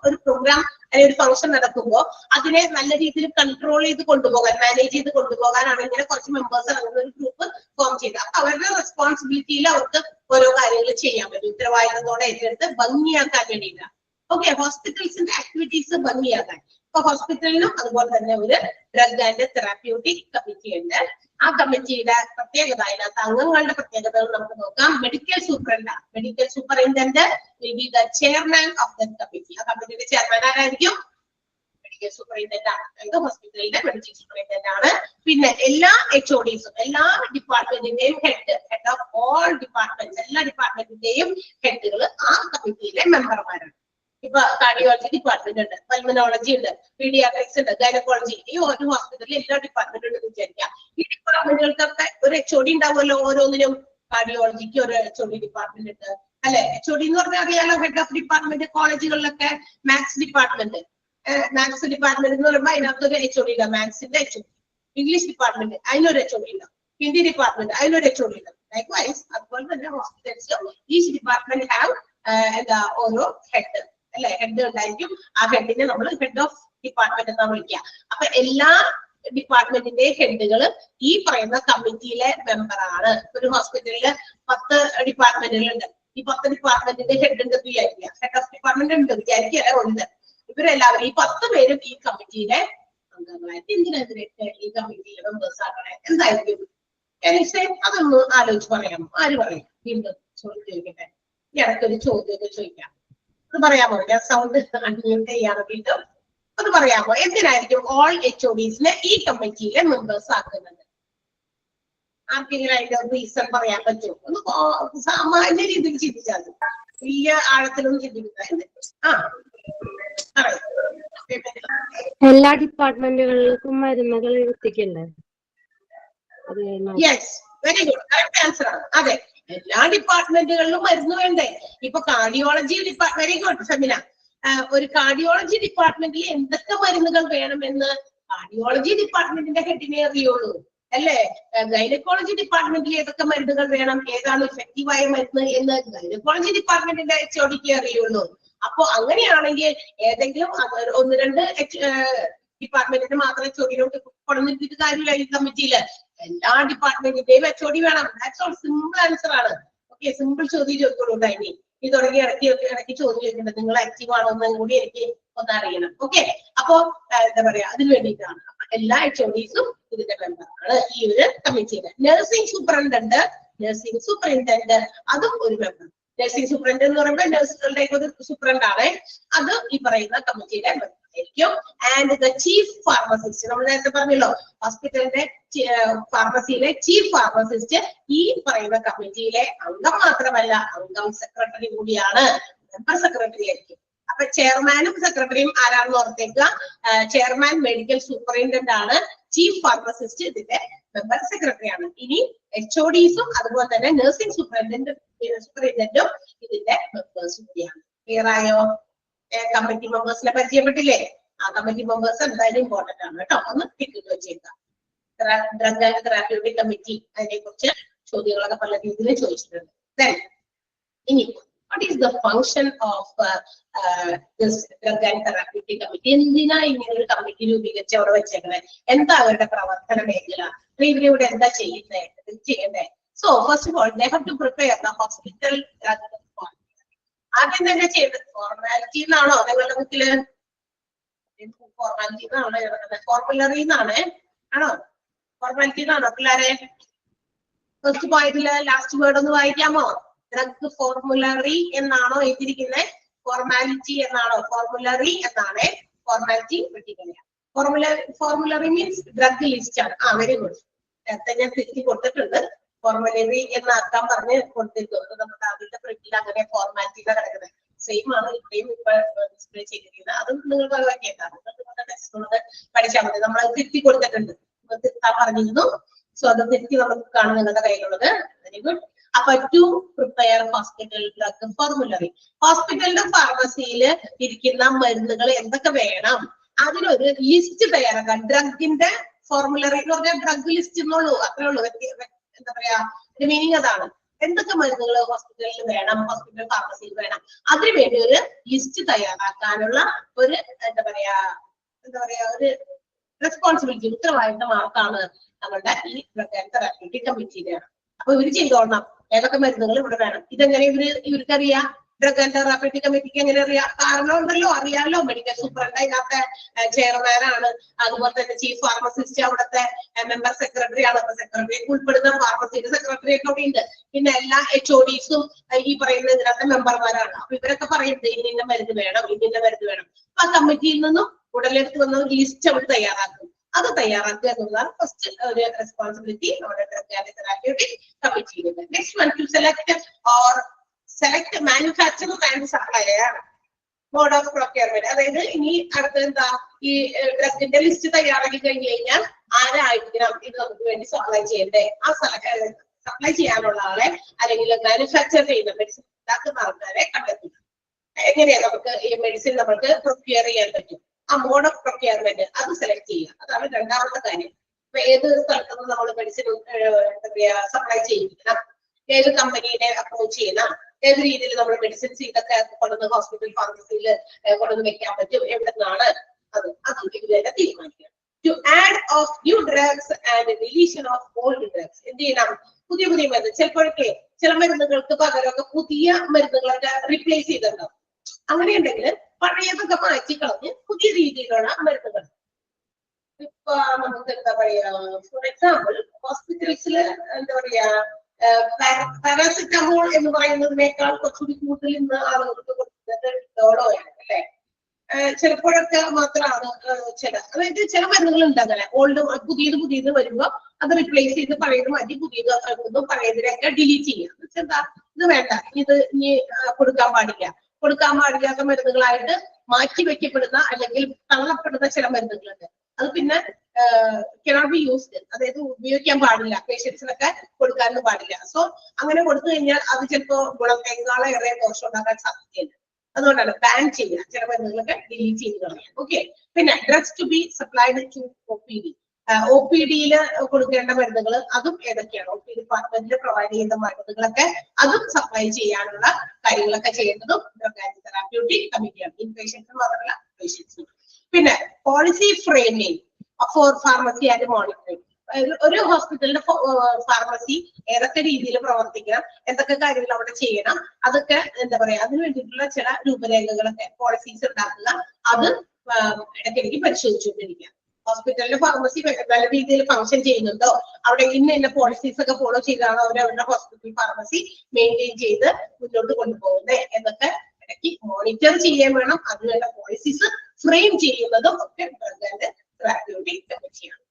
ഒരു പ്രോഗ്രാം അല്ലെങ്കിൽ ഒരു ഫംഗ്ഷൻ നടക്കുമ്പോൾ അതിനെ നല്ല രീതിയിൽ കൺട്രോൾ ചെയ്ത് കൊണ്ടുപോകാൻ, മാനേജ് ചെയ്ത് കൊണ്ടുപോകാനാണ് ഇങ്ങനെ കുറച്ച് മെമ്പേഴ്സ് അടങ്ങുന്ന ഒരു ഗ്രൂപ്പ് ഫോം ചെയ്തത്. അപ്പൊ അവരുടെ റെസ്പോൺസിബിലിറ്റിയിൽ അവർക്ക് ഓരോ കാര്യങ്ങൾ ചെയ്യാൻ പറ്റും, ഉത്തരവാദിത്തത്തോടെ ഏറ്റെടുത്ത് ഭംഗിയാക്കാൻ വേണ്ടിയിട്ടാണ്. ഓക്കെ, ഹോസ്പിറ്റൽസിന്റെ ആക്ടിവിറ്റീസ് ഭംഗിയാക്കാൻ. അപ്പൊ ഹോസ്പിറ്റലിനും അതുപോലെ തന്നെ ഒരു ഡ്രഗ് ആൻഡ് തെറാപ്യൂട്ടിക് കമ്മിറ്റി ഉണ്ട്. ആ കമ്മിറ്റിയുടെ പ്രത്യേകത, അതിനകത്ത് അംഗങ്ങളുടെ പ്രത്യേകതകൾ നമുക്ക് നോക്കാം. മെഡിക്കൽ സൂപ്രണ്ടാണ്. Medical superintendent will be the chairman of the committee. ആ കമ്മിറ്റിയുടെ ചെയർമാൻ ആരായിരിക്കും? മെഡിക്കൽ സൂപ്പറിൻറ്റൻഡന്റ് ആണ്. അതായത് ഹോസ്പിറ്റലിന്റെ മെഡിക്കൽ സൂപ്പറിൻറ്റൻഡന്റ് ആണ്. പിന്നെ എല്ലാ HODസും എല്ലാ ഡിപ്പാർട്ട്മെന്റിന്റെയും ഹെഡ് ഓഫ് ഓൾ ഡിപ്പാർട്ട്മെന്റ്സ്, എല്ലാ ഡിപ്പാർട്ട്മെന്റിന്റെയും ഹെഡുകൾ ആ കമ്മിറ്റിയിലെ മെമ്പർമാരാണ്. ഇപ്പൊ കാർഡിയോളജി ഡിപ്പാർട്ട്മെന്റ് ഉണ്ട്, പൾമനോളജി ഉണ്ട്, പീഡിയാട്രിക്സ് ഉണ്ട്, ഗൈനക്കോളജി. ഈ ഒരു ഹോസ്പിറ്റലിൽ എല്ലാ ഡിപ്പാർട്ട്മെന്റും ഉണ്ടെന്ന് വിചാരിക്കാം. ഈ ഡിപ്പാർട്ട്മെന്റുകൾക്കൊക്കെ ഒരു HOD ഉണ്ടാവുമല്ലോ. ഓരോന്നിനും കാർഡിയോളജിക്ക് ഒരു HOD ഡിപ്പാർട്ട്മെന്റ് ഉണ്ട് അല്ലെ? HOD എന്ന് പറഞ്ഞാൽ അറിയാലോ, ഹെഡ് ഓഫ് ഡിപ്പാർട്ട്മെന്റ്. കോളേജുകളിലൊക്കെ മാത്സ് ഡിപ്പാർട്ട്മെന്റ് എന്ന് പറയുമ്പോൾ അതിനകത്ത് ഒരു HOD ഉണ്ടാവും, മാത്സിന്റെ HOD. ഇംഗ്ലീഷ് ഡിപ്പാർട്ട്മെന്റ് അതിനൊരു HOD ഉണ്ടാവും, ഹിന്ദി ഡിപ്പാർട്ട്മെന്റ് അതിനൊരു HOD ഉണ്ടാവും. ലൈക്ക്വൈസ് അതുപോലെ തന്നെ ഹോസ്പിറ്റൽസിലും ഈച്ച് ഡിപ്പാർട്ട്മെന്റ് ഹാവ് എന്താ ഓരോ ഹെഡ് അല്ലെ? ഹെഡ് ഉണ്ടായിരിക്കും. ആ ഹെഡിനെ നമ്മൾ ഹെഡ് ഓഫ് ഡിപ്പാർട്ട്മെന്റ് എന്നാ വിളിക്കുക. അപ്പൊ എല്ലാ ഡിപ്പാർട്ട്മെന്റിന്റെ ഹെഡുകൾ ഈ പറയുന്ന കമ്മിറ്റിയിലെ മെമ്പറാണ്. ഒരു ഹോസ്പിറ്റലില് 10 ഡിപ്പാർട്ട്മെന്റുകളുണ്ട്. ഈ 10 ഡിപ്പാർട്ട്മെന്റിന്റെ ഹെഡ് ഉണ്ട് വിചാരിക്കുക, ഹെഡ് ഓഫ് ഡിപ്പാർട്ട്മെന്റ് ഉണ്ട് വിചാരിക്കുക, ഉണ്ട്. ഇവരെല്ലാവരും ഈ 10 പേരും ഈ കമ്മിറ്റിയിലെ അംഗങ്ങളായിട്ട് എന്തിനെതിരെ ഈ കമ്മിറ്റിയിലെ മെമ്പേഴ്സ് ആകണേ എന്തായിരിക്കും? അതൊന്ന് ആലോചിച്ച് പറയാമോ? ആര് പറയും? വീണ്ടും ചോദിക്കട്ടെ. ഇടയ്ക്കൊരു ചോദ്യമൊക്കെ ചോദിക്കാം. അത് പറയാമോ? ഞാൻ സൗണ്ട് അൺമ്യൂട്ട് ചെയ്യാണ് വീണ്ടും. അത് പറയാമോ? എന്തിനായിരിക്കും ഓൾ HODസിനെ ഈ കമ്മിറ്റിയിലെ മെമ്പേഴ്സ് ആക്കുന്നത്? ആർക്കെങ്കിലും അതിന്റെ റീസൺ പറയാൻ പറ്റുമോ? ഒന്ന് സാമാന്യ രീതിയിൽ ചിന്തിച്ചാൽ മതി, വലിയ ആഴത്തിലൊന്നും ചിന്തിക്കുന്നത്. എല്ലാ ഡിപ്പാർട്ട്മെന്റുകൾക്കും മരുന്നുകൾ എത്തിക്കണ്ടേ? Yes, very good, correct answer ആണ്. അതെ, എല്ലാ ഡിപ്പാർട്ട്മെന്റുകളിലും മരുന്ന് വേണ്ടേ? ഇപ്പൊ കാർഡിയോളജി വെരി ഗുഡ് ഫെമിന. ഒരു കാർഡിയോളജി ഡിപ്പാർട്ട്മെന്റിൽ എന്തൊക്കെ മരുന്നുകൾ വേണമെന്ന് കാർഡിയോളജി ഡിപ്പാർട്ട്മെന്റിന്റെ ഹെഡിനെ അറിയുള്ളൂ, അല്ലേ? ഗൈനക്കോളജി ഡിപ്പാർട്ട്മെന്റിൽ ഏതൊക്കെ മരുന്നുകൾ വേണം, ഏതാണ് ഇഫക്റ്റീവായ മരുന്ന് എന്ന് ഗൈനക്കോളജി ഡിപ്പാർട്ട്മെന്റിന്റെ HODക്ക് അറിയുള്ളൂ. അപ്പൊ അങ്ങനെയാണെങ്കിൽ ഏതെങ്കിലും 1-2 ഡിപ്പാർട്ട്മെന്റിന് മാത്രം HODയിലോട്ട് കൊടുത്തിട്ട് കാര്യമില്ല. ഈ കമ്മിറ്റിയില് എല്ലാ ഡിപ്പാർട്ട്മെന്റിന്റെയും HOD വേണം. ദാറ്റ്സ് ഓൾ, സിമ്പിൾ ആൻസർ ആണ്. ഓക്കെ, സിമ്പിൾ ചോദ്യം ചോദിക്കോളൂ. ഇനി ഈ തുടങ്ങി ഇടയ്ക്ക് ചോദ്യം ചോദിക്കുന്നത് നിങ്ങൾ ആക്റ്റീവ് ആണോ എന്നും കൂടി എനിക്ക് ഒന്നറിയണം. ഓക്കെ, അപ്പൊ എന്താ പറയാ, അതിന് വേണ്ടിയിട്ടാണ് എല്ലാ HODസും ഇതിന്റെ മെമ്പറാണ് ഈ ഒരു കമ്മിറ്റിയില്. നഴ്സിംഗ് സൂപ്രണ്ടന്റ് അതും ഒരു മെമ്പർ. നഴ്സിംഗ് സൂപ്രണ്ട് എന്ന് പറയുമ്പോൾ നഴ്സുകളുടെ ഒരു സൂപ്രണ്ട് ആണ്, അത് ഈ പറയുന്ന കമ്മിറ്റിയുടെ മെമ്പർ ആയിരിക്കും. ആൻഡ് ദ ചീഫ് ഫാർമസിസ്റ്റ്, നമ്മൾ നേരത്തെ പറഞ്ഞല്ലോ, ഹോസ്പിറ്റലിന്റെ ഫാർമസിയിലെ ചീഫ് ഫാർമസിസ്റ്റ് ഈ പറയുന്ന കമ്മിറ്റിയിലെ അംഗം മാത്രമല്ല, അംഗം സെക്രട്ടറി കൂടിയാണ്, മെമ്പർ സെക്രട്ടറി ആയിരിക്കും. അപ്പൊ ചെയർമാനും സെക്രട്ടറിയും ആരാണെന്ന് ഓർത്തേക്കുക. ചെയർമാൻ മെഡിക്കൽ സൂപ്രണ്ടന്റ് ആണ്, ചീഫ് ഫാർമസിസ്റ്റ് ഇതിന്റെ മെമ്പർ സെക്രട്ടറിയാണ്. ഇനി HODസും അതുപോലെ തന്നെ നഴ്സിംഗ് സൂപ്രണ്ടന്റും ഇതിന്റെ മെമ്പേഴ്സ് കൂടിയാണ്. ക്ലിയർ ആയോ? കമ്മിറ്റി മെമ്പേഴ്സിനെ പരിചയപ്പെട്ടില്ലേ? ആ കമ്മിറ്റി മെമ്പേഴ്സ് എന്തായാലും ഇമ്പോർട്ടന്റ് ആണ് കേട്ടോ, ഒന്ന് ടിക്ക് വെച്ചേക്കാം. ഡ്രഗ് ആൻഡ് തെറാപ്യൂട്ടിക് കമ്മിറ്റി, അതിനെ കുറിച്ച് ചോദ്യങ്ങളൊക്കെ പല രീതിയിൽ ചോദിച്ചിട്ടുണ്ട്. ഇനി what is the function of this drug and therapeutic committee? എന്തിനാ ഇങ്ങനെ ഒരു കമ്മിറ്റി രൂപീകരിച്ച് അവിടെ വെച്ചേക്കണേ? എന്താ അവരുടെ പ്രവർത്തന മേഖല? ഇവരിവിടെ എന്താ ചെയ്യണ്ടേ? So first of all, they have to prepare the hospital drug formulary. ആദ്യം തന്നെ ചെയ്യേണ്ടത് ഫോർമാലിറ്റി എന്നാണോ നിങ്ങളുടെ ബുക്കില്? ഫോർമാലിറ്റി എന്നാണോ എഴുതുന്നത്? ഫോർമുലറി എന്നാണ് ആണോ? ഫോർമാലിറ്റി എന്നാണോ പിള്ളേരെ? ഫസ്റ്റ് പോയിന്റില് ലാസ്റ്റ് വേർഡ് ഒന്ന് വായിക്കാമോ? ഡ്രഗ് ഫോർമുലറി എന്നാണോ എഴുതിയിരിക്കുന്നത്? ഫോർമാലിറ്റി എന്നാണോ? ഫോർമുലറി എന്നാണ്. Formality formulary means drug list ആണ്. വെരി ഗുഡ്, നേരത്തെ ഞാൻ തിരിച്ച് കൊടുത്തിട്ടുണ്ട്. ഫോർമുലറി എന്നാക്കാൻ പറഞ്ഞ് കൊടുത്തിട്ടുണ്ട്. നമ്മുടെ ആദ്യത്തെ പ്രിന്റിൽ അങ്ങനെ ഫോർമാലിറ്റിയിലാണ് കിടക്കുന്നത്. സെയിം ആണ് ഇവിടെയും ഇപ്പൊ ഡിസ്പ്ലേ ചെയ്തിരിക്കുന്നത്. അത് നിങ്ങൾ കേൾക്കാം, നിങ്ങളുടെ ടെക്സ്റ്റ് കൊണ്ട് പഠിച്ചാൽ മതി. നമ്മൾ തിരുത്തി കൊടുത്തിട്ടുണ്ട്, തിരുത്താൻ പറഞ്ഞിരുന്നു. സോ അത് തിരുത്തി നമുക്ക് കാണും നിങ്ങളുടെ കയ്യിലുള്ളത്. Very good. അപ്പൊ to prepare hospital drug formulary, ഹോസ്പിറ്റലിന്റെ ഫാർമസിയിൽ ഇരിക്കുന്ന മരുന്നുകൾ എന്തൊക്കെ വേണം അതിനൊരു ലിസ്റ്റ് തയ്യാറാക്കാൻ. ഡ്രഗിന്റെ ഫോർമുലറി എന്ന് പറഞ്ഞാൽ ഡ്രഗ് ലിസ്റ്റ് എന്നുള്ളൂ, അത്രേ ഉള്ളൂ. എന്താ പറയാ, മീനിങ് അതാണ്. എന്തൊക്കെ മരുന്നുകൾ ഹോസ്പിറ്റലിൽ വേണം, ഹോസ്പിറ്റൽ ഫാർമസിയിൽ വേണം, അതിനുവേണ്ടി ഒരു ലിസ്റ്റ് തയ്യാറാക്കാനുള്ള ഒരു എന്താ പറയാ ഒരു റെസ്പോൺസിബിലിറ്റി, ഉത്തരവാദിത്തം ആർക്കാണ്? നമ്മളുടെ ഈ ഡ്രഗ് ആൻഡ് തെറാപ്യൂട്ടിക് കമ്മിറ്റിയുടെ. അപ്പൊ ഇവര് ചെയ്തോളണം ഏതൊക്കെ മരുന്നുകൾ ഇവിടെ വേണം. ഇതെങ്ങനെ ഇവർക്കറിയാം? ഡ്രഗ് ആൻഡ് തെറാപ്യൂട്ടിക് കമ്മിറ്റിക്ക് എങ്ങനെ അറിയാം? കാരണം ഉണ്ടല്ലോ, അറിയാലോ. മെഡിക്കൽ സൂപ്രണ്ട് അതിനകത്തെ ചെയർമാനാണ്, അതുപോലെ തന്നെ ചീഫ് ഫാർമസിസ്റ്റ് അവിടുത്തെ മെമ്പർ സെക്രട്ടറി ആണ്. അപ്പൊ സെക്രട്ടറിക്ക് ഉൾപ്പെടുന്ന ഫാർമസിയുടെ സെക്രട്ടറി ഒക്കെ അവിടെ ഉണ്ട്. പിന്നെ എല്ലാ HODസും ഈ പറയുന്ന ഇതിനകത്തെ മെമ്പർമാരാണ്. അപ്പൊ ഇവരൊക്കെ പറയുന്നത് ഇന്ന മരുന്ന് വേണം, ഇന്ന മരുന്ന് വേണം. അപ്പൊ ആ കമ്മിറ്റിയിൽ നിന്നും ഉടലെടുത്ത് വന്ന ഒരു ലിസ്റ്റ് അവർ തയ്യാറാക്കും. അത് തയ്യാറാക്കുക എന്നുള്ളതാണ് ഫസ്റ്റ് ഒരു റെസ്പോൺസിബിലിറ്റി നമ്മുടെ ഡ്രഗ് ആൻഡ് തെറാപ്യൂട്ടിക് കമ്മിറ്റിയിലുണ്ട്. Next one, to select manufacturer and supplier, mode of procurement. അതായത് ഇനി അടുത്ത എന്താ, ഈ ഡ്രഗിന്റെ ലിസ്റ്റ് തയ്യാറാക്കി കഴിഞ്ഞു കഴിഞ്ഞാൽ ആരായിരിക്കണം ഇത് നമുക്ക് വേണ്ടി സപ്ലൈ ചെയ്യണ്ടേ? ആ സപ്ലൈ ചെയ്യാനുള്ള ആളെ അല്ലെങ്കിൽ മാനുഫാക്ചർ ചെയ്യുന്ന മെഡിസിൻ ഉണ്ടാക്കുന്ന ആൾക്കാരെ കണ്ടെത്തുക. എങ്ങനെയാ നമുക്ക് ഈ മെഡിസിൻ നമുക്ക് പ്രൊക്യൂർ ചെയ്യാൻ പറ്റും? ആ മോഡ് ഓഫ് പ്രൊക്യൂർമെന്റ് അത് സെലക്ട് ചെയ്യുക. അതാണ് രണ്ടാമത്തെ കാര്യം. ഇപ്പൊ ഏത് സ്ഥലത്തുനിന്ന് നമ്മൾ മെഡിസിൻ എന്താ പറയാ സപ്ലൈ ചെയ്യിക്കണം, ഏത് കമ്പനീനെ അപ്രോച്ച് ചെയ്യണം, ഏത് രീതിയിൽ നമ്മൾ മെഡിസിൻസ് ഇതൊക്കെ കൊണ്ടുവന്ന് ഹോസ്പിറ്റൽ ഫാർമസിയിൽ കൊണ്ടുവന്ന് വെക്കാൻ പറ്റും, എവിടെ നിന്നാണ് അതും ഇതുവരെ തീരുമാനിക്കണം. To add of new drugs and deletion of old drugs. എന്ത് ചെയ്യണം? പുതിയ മരുന്ന്, ചിലപ്പോഴൊക്കെ ചില മരുന്നുകൾക്ക് പകരമൊക്കെ പുതിയ മരുന്നുകളൊക്കെ റീപ്ലേസ് ചെയ്തിട്ടുണ്ടാവും. അങ്ങനെയുണ്ടെങ്കിൽ പഴയതൊക്കെ മാറ്റി കളഞ്ഞ് പുതിയ രീതിയിലുള്ള മരുന്നുകൾ. ഇപ്പൊ നമുക്ക് എന്താ പറയാ, ഫോർ എക്സാമ്പിൾ ഹോസ്പിറ്റൽസില് എന്താ പറയാ പാരാസിറ്റമോൾ എന്ന് പറയുന്നതിനേക്കാൾ കുറച്ചുകൂടി കൂടുതൽ ഇന്ന് ആളുകൾക്ക് കൊടുക്കുന്നത് ഡോളോയാണ് അല്ലെ. ചിലപ്പോഴൊക്കെ മാത്രമാണ് അതായത് ചില മരുന്നുകൾ ഉണ്ട് അങ്ങനെ പുതിയത് വരുമ്പോ അത് റീപ്ലേസ് ചെയ്ത് പഴയത് മാറ്റി പുതിയത് ആക്കുന്നു, പഴയതിനൊക്കെ ഡിലീറ്റ് ചെയ്യാം. എന്താ ഇത് വേണ്ട, ഇത് ഇനി കൊടുക്കാൻ പാടില്ലാത്ത മരുന്നുകളായിട്ട് മാറ്റി വെക്കപ്പെടുന്ന അല്ലെങ്കിൽ തള്ളപ്പെടുന്ന ചില മരുന്നുകളുണ്ട്. അത് പിന്നെ cannot be used, അതായത് ഉപയോഗിക്കാൻ പാടില്ല, പേഷ്യൻസിനൊക്കെ കൊടുക്കാനൊന്നും പാടില്ല. സോ അങ്ങനെ കൊടുത്തു കഴിഞ്ഞാൽ അത് ചിലപ്പോ ഗുണത്തേക്കാളെ ഏറെ ദോഷം ഉണ്ടാക്കാൻ സാധ്യതയുണ്ട്. അതുകൊണ്ടാണ് ബാൻ ചെയ്യുക, ചില മരുന്നുകളൊക്കെ ഡിലീറ്റ് ചെയ്ത് കളയാം. ഓക്കെ. പിന്നെ drugs to be supplied to OPD. OPD-യിൽ കൊടുക്കേണ്ട മരുന്നുകൾ അതും ഏതൊക്കെയാണ്, OPD ഡിപ്പാർട്ട്മെന്റിൽ പ്രൊവൈഡ് ചെയ്യുന്ന മരുന്നുകളൊക്കെ അതും സപ്ലൈ ചെയ്യാനുള്ള കാര്യങ്ങളൊക്കെ ചെയ്യുന്നതും ഡ്രഗ് ആൻഡ് തെറാപ്യൂട്ടിക് കമ്മിറ്റിയാണ്. ഇൻ പേഷ്യൻസ് മാത്രമല്ല പേഷ്യൻസിനും. പിന്നെ policy framing for pharmacy and monitoring. ഒരു ഹോസ്പിറ്റലിന്റെ ഫാർമസി ഏതൊക്കെ രീതിയിൽ പ്രവർത്തിക്കണം, എന്തൊക്കെ കാര്യങ്ങൾ അവിടെ ചെയ്യണം, അതൊക്കെ എന്താ പറയാ, അതിന് വേണ്ടിയിട്ടുള്ള ചില രൂപരേഖകളൊക്കെ പോളിസീസ് ഉണ്ടാക്കുക. അത് ഇടയ്ക്കിടയ്ക്ക് പരിശോധിച്ചുകൊണ്ടിരിക്കുക. ഹോസ്പിറ്റലിന്റെ ഫാർമസി നല്ല രീതിയിൽ ഫംഗ്ഷൻ ചെയ്യുന്നുണ്ടോ, അവിടെ ഇന്ന പോളിസീസ് ഒക്കെ ഫോളോ ചെയ്താണ് അവരവരുടെ ഹോസ്പിറ്റൽ ഫാർമസി മെയിൻറ്റെയിൻ ചെയ്ത് മുന്നോട്ട് കൊണ്ടുപോകുന്നത് എന്നൊക്കെ ഇടയ്ക്ക് മോണിറ്റർ ചെയ്യാൻ വേണം. അതിനുള്ള പോളിസീസ് ഫ്രെയിം ചെയ്യുന്നതും ഒക്കെ തെറാപ്യൂട്ടിക് കമ്മിറ്റിയാണ്.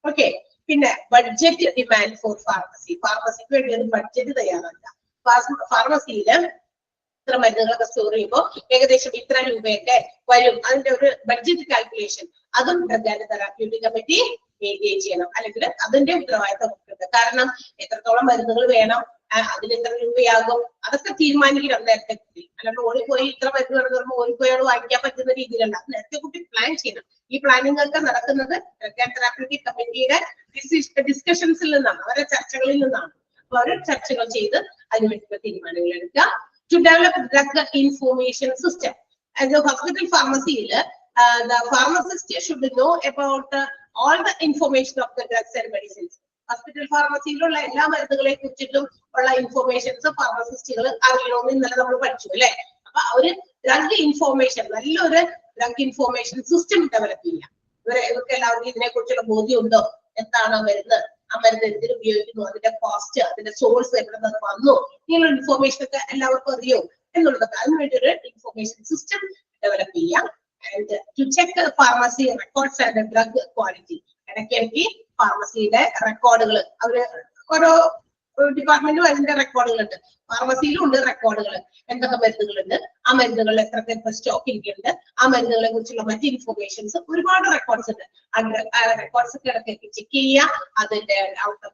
ഓക്കെ. പിന്നെ ബഡ്ജറ്റ് ഡിമാൻഡ് ഫോർ ഫാർമസിക്ക് വേണ്ടി ഒരു ബഡ്ജറ്റ് തയ്യാറാക്കുക. ഫാർമസിയില് ഇത്ര മരുന്നുകളൊക്കെ സ്റ്റോർ ചെയ്യുമ്പോൾ ഏകദേശം ഇത്ര രൂപയൊക്കെ വരും, അതിന്റെ ഒരു ബഡ്ജറ്റ് കാൽക്കുലേഷൻ അതും drug and therapeutic committee maintain ചെയ്യണം. അല്ലെങ്കിൽ അതിന്റെ ഉത്തരവാദിത്തം ഉണ്ട്. കാരണം എത്രത്തോളം മരുന്നുകൾ വേണം, അതിന് എത്ര രൂപയാകും, അതൊക്കെ തീരുമാനിക്കണം നേരത്തെ കുട്ടി. അല്ലാണ്ട് ഓടിപ്പോയി ഇത്ര മരുന്ന് പറയുമ്പോൾ ഓടിപ്പോയാണ് വാങ്ങിക്കാൻ പറ്റുന്ന രീതിയിലല്ല, നേരത്തെ കുട്ടി പ്ലാൻ ചെയ്യണം. ഈ പ്ലാനിംഗ് ഒക്കെ നടക്കുന്നത് ഡ്രഗ് ആൻഡ് തെറാപ്യൂട്ടിക് കമ്മിറ്റിയുടെ ഡിസ്കഷൻസിൽ നിന്നാണ്, അവരുടെ ചർച്ചകളിൽ നിന്നാണ്. അപ്പൊ അവർ ചർച്ചകൾ ചെയ്ത് അതിന് വേണ്ടിയുള്ള തീരുമാനങ്ങൾ എടുക്കുക. To develop drug information system. As a hospital pharmacy, the pharmacist should know about all the information of the drugs and medicines. Hospital pharmacy യിലുള്ള എല്ലാ മരുന്നുകളെ കുറിച്ചിട്ടും ഉള്ള ഇൻഫോർമേഷൻസ് ഫാർമസിസ്റ്റുകൾ അറിയണമെന്ന് ഇന്നലെ നമ്മൾ പഠിച്ചു അല്ലെ. അപ്പൊ ഒരു ഡ്രഗ് ഇൻഫോർമേഷൻ, നല്ലൊരു ഡ്രഗ് ഇൻഫോർമേഷൻ സിസ്റ്റം ഡെവലപ്പ് ചെയ്യാം. ഇവർക്ക് എല്ലാവർക്കും ഇതിനെ കുറിച്ചുള്ള ബോധ്യമുണ്ടോ, എന്താണ് മരുന്ന്, ആ മരുന്ന് എന്തിനു ഉപയോഗിക്കുന്നു, അതിന്റെ കോസ്റ്റ്, അതിന്റെ സോഴ്സ് എവിടെ നിന്ന് വന്നു, ഇങ്ങനെയുള്ള ഇൻഫോർമേഷൻ ഒക്കെ എല്ലാവർക്കും അറിയോ എന്നുള്ളതൊക്കെ. അതിനുവേണ്ടി ഒരു ഇൻഫോർമേഷൻ സിസ്റ്റം ഡെവലപ്പ് ചെയ്യാം. And to check pharmacy records and drug quality. ഇടയ്ക്കിടയ്ക്ക് ഫാർമസിയുടെ റെക്കോർഡുകൾ, അവര് ഓരോ ഡിപ്പാർട്ട്മെന്റും അതിന്റെ റെക്കോർഡുകളുണ്ട്. ഫാർമസിയിലും ഉണ്ട് റെക്കോർഡുകൾ, എന്തൊക്കെ മരുന്നുകളുണ്ട്, ആ മരുന്നുകളിൽ എത്ര സ്റ്റോക്ക് ഇരിക്കുന്നുണ്ട്, ആ മരുന്നുകളെ കുറിച്ചുള്ള മറ്റ് ഇൻഫോർമേഷൻസ്, ഒരുപാട് റെക്കോർഡ്സ് ഉണ്ട്. ആ റെക്കോർഡ്സ് ഒക്കെ ഇടയ്ക്ക് ചെക്ക് ചെയ്യുക. അതിന്റെ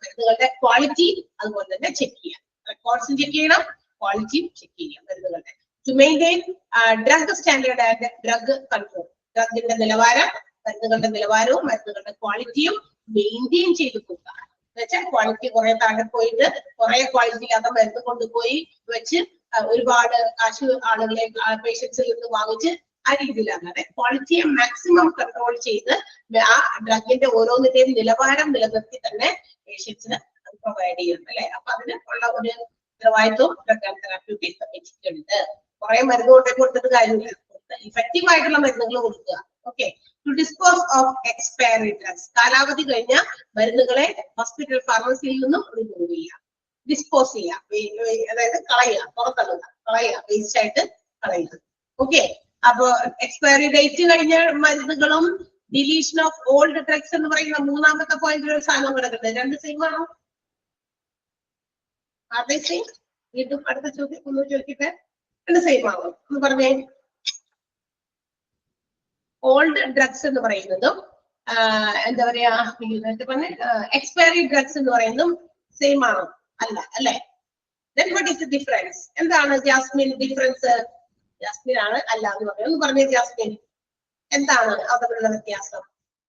മരുന്നുകളുടെ ക്വാളിറ്റി അതുപോലെ തന്നെ ചെക്ക് ചെയ്യാം. റെക്കോർഡ്സും ചെക്ക് ചെയ്യണം, ക്വാളിറ്റിയും ചെക്ക് ചെയ്യാം മരുന്നുകളുടെ. To maintain drug standard and drug control. ഡ്രഗിന്റെ നിലവാരം, മരുന്നുകളുടെ നിലവാരവും മരുന്നുകളുടെ ക്വാളിറ്റിയും മെയിൻറ്റെയിൻ ചെയ്ത് കൊടുക്കുക. എന്നുവെച്ചാൽ ക്വാളിറ്റി കുറെ താഴെ പോയിട്ട് കുറെ ക്വാളിറ്റി ഇല്ലാത്ത മരുന്ന് കൊണ്ടുപോയി വെച്ച് ഒരുപാട് കാശ് ആളുകളെ പേഷ്യൻസിൽ നിന്ന് വാങ്ങിച്ച് ആ രീതിയിലാകാതെ ക്വാളിറ്റിയെ മാക്സിമം കൺട്രോൾ ചെയ്ത് ആ ഡ്രഗിന്റെ ഓരോന്നിന്റെയും നിലവാരം നിലനിർത്തി തന്നെ പേഷ്യൻസിന് പ്രൊവൈഡ് ചെയ്യണം അല്ലെ. അപ്പൊ അതിന് ഉള്ള ഒരു ഉത്തരവാദിത്വം ഡ്രഗ് ആൻഡ് തെറാപ്യൂട്ടിക് കമ്മിറ്റിക്കുണ്ട്. കുറെ മരുന്ന് കൊണ്ടേ കൊടുത്തിട്ട് കാര്യമില്ല, ഇഫക്റ്റീവ് ആയിട്ടുള്ള മരുന്നുകൾ കൊടുക്കുക. Okay. To dispose of expiry drugs. കാലാവധി കഴിഞ്ഞ മരുന്നുകളെ ഹോസ്പിറ്റൽ ഫാർമസിയിൽ നിന്നും റിമൂവ് ചെയ്യുക, ഡിസ്പോസ് ചെയ്യുക, അതായത് കളയുക, പുറത്തള്ളുക, കളയുക, വേസ്റ്റ് ആയിട്ട് കളയുക. ഓക്കെ. അപ്പൊ എക്സ്പയറി ഡേറ്റ് കഴിഞ്ഞ മരുന്നുകളും ഡിലീഷൻ ഓഫ് ഓൾഡ് ഡ്രഗ്സ് എന്ന് പറയുന്ന മൂന്നാമത്തെ പോയിന്റിൽ ഒരു സാധനം കിടക്കുന്നത്. രണ്ട് സെയിം ആണോ? അതേ സെയിം? വീണ്ടും അടുത്ത ചോദ്യം ഒന്ന് ചോദിക്കട്ടെ, രണ്ട് സെയിം ആണോ എന്ന് പറഞ്ഞേ. ഓൾഡ് ഡ്രഗ്സ് എന്ന് പറയുന്നതും എന്താ പറയാ, എക്സ്പയറി ഡ്രഗ്സ് എന്ന് പറയുന്നതും സെയിം ആണോ? അല്ല അല്ലെ. Then what is the difference? എന്താണ് ജാസ്മിൻ ഡിഫറൻസ്? ജാസ്മിൻ ആണ് അല്ല എന്ന് പറഞ്ഞു. ഒന്ന് പറഞ്ഞേ ജാസ്മിൻ, എന്താണ് അവരുടെ വ്യത്യാസം?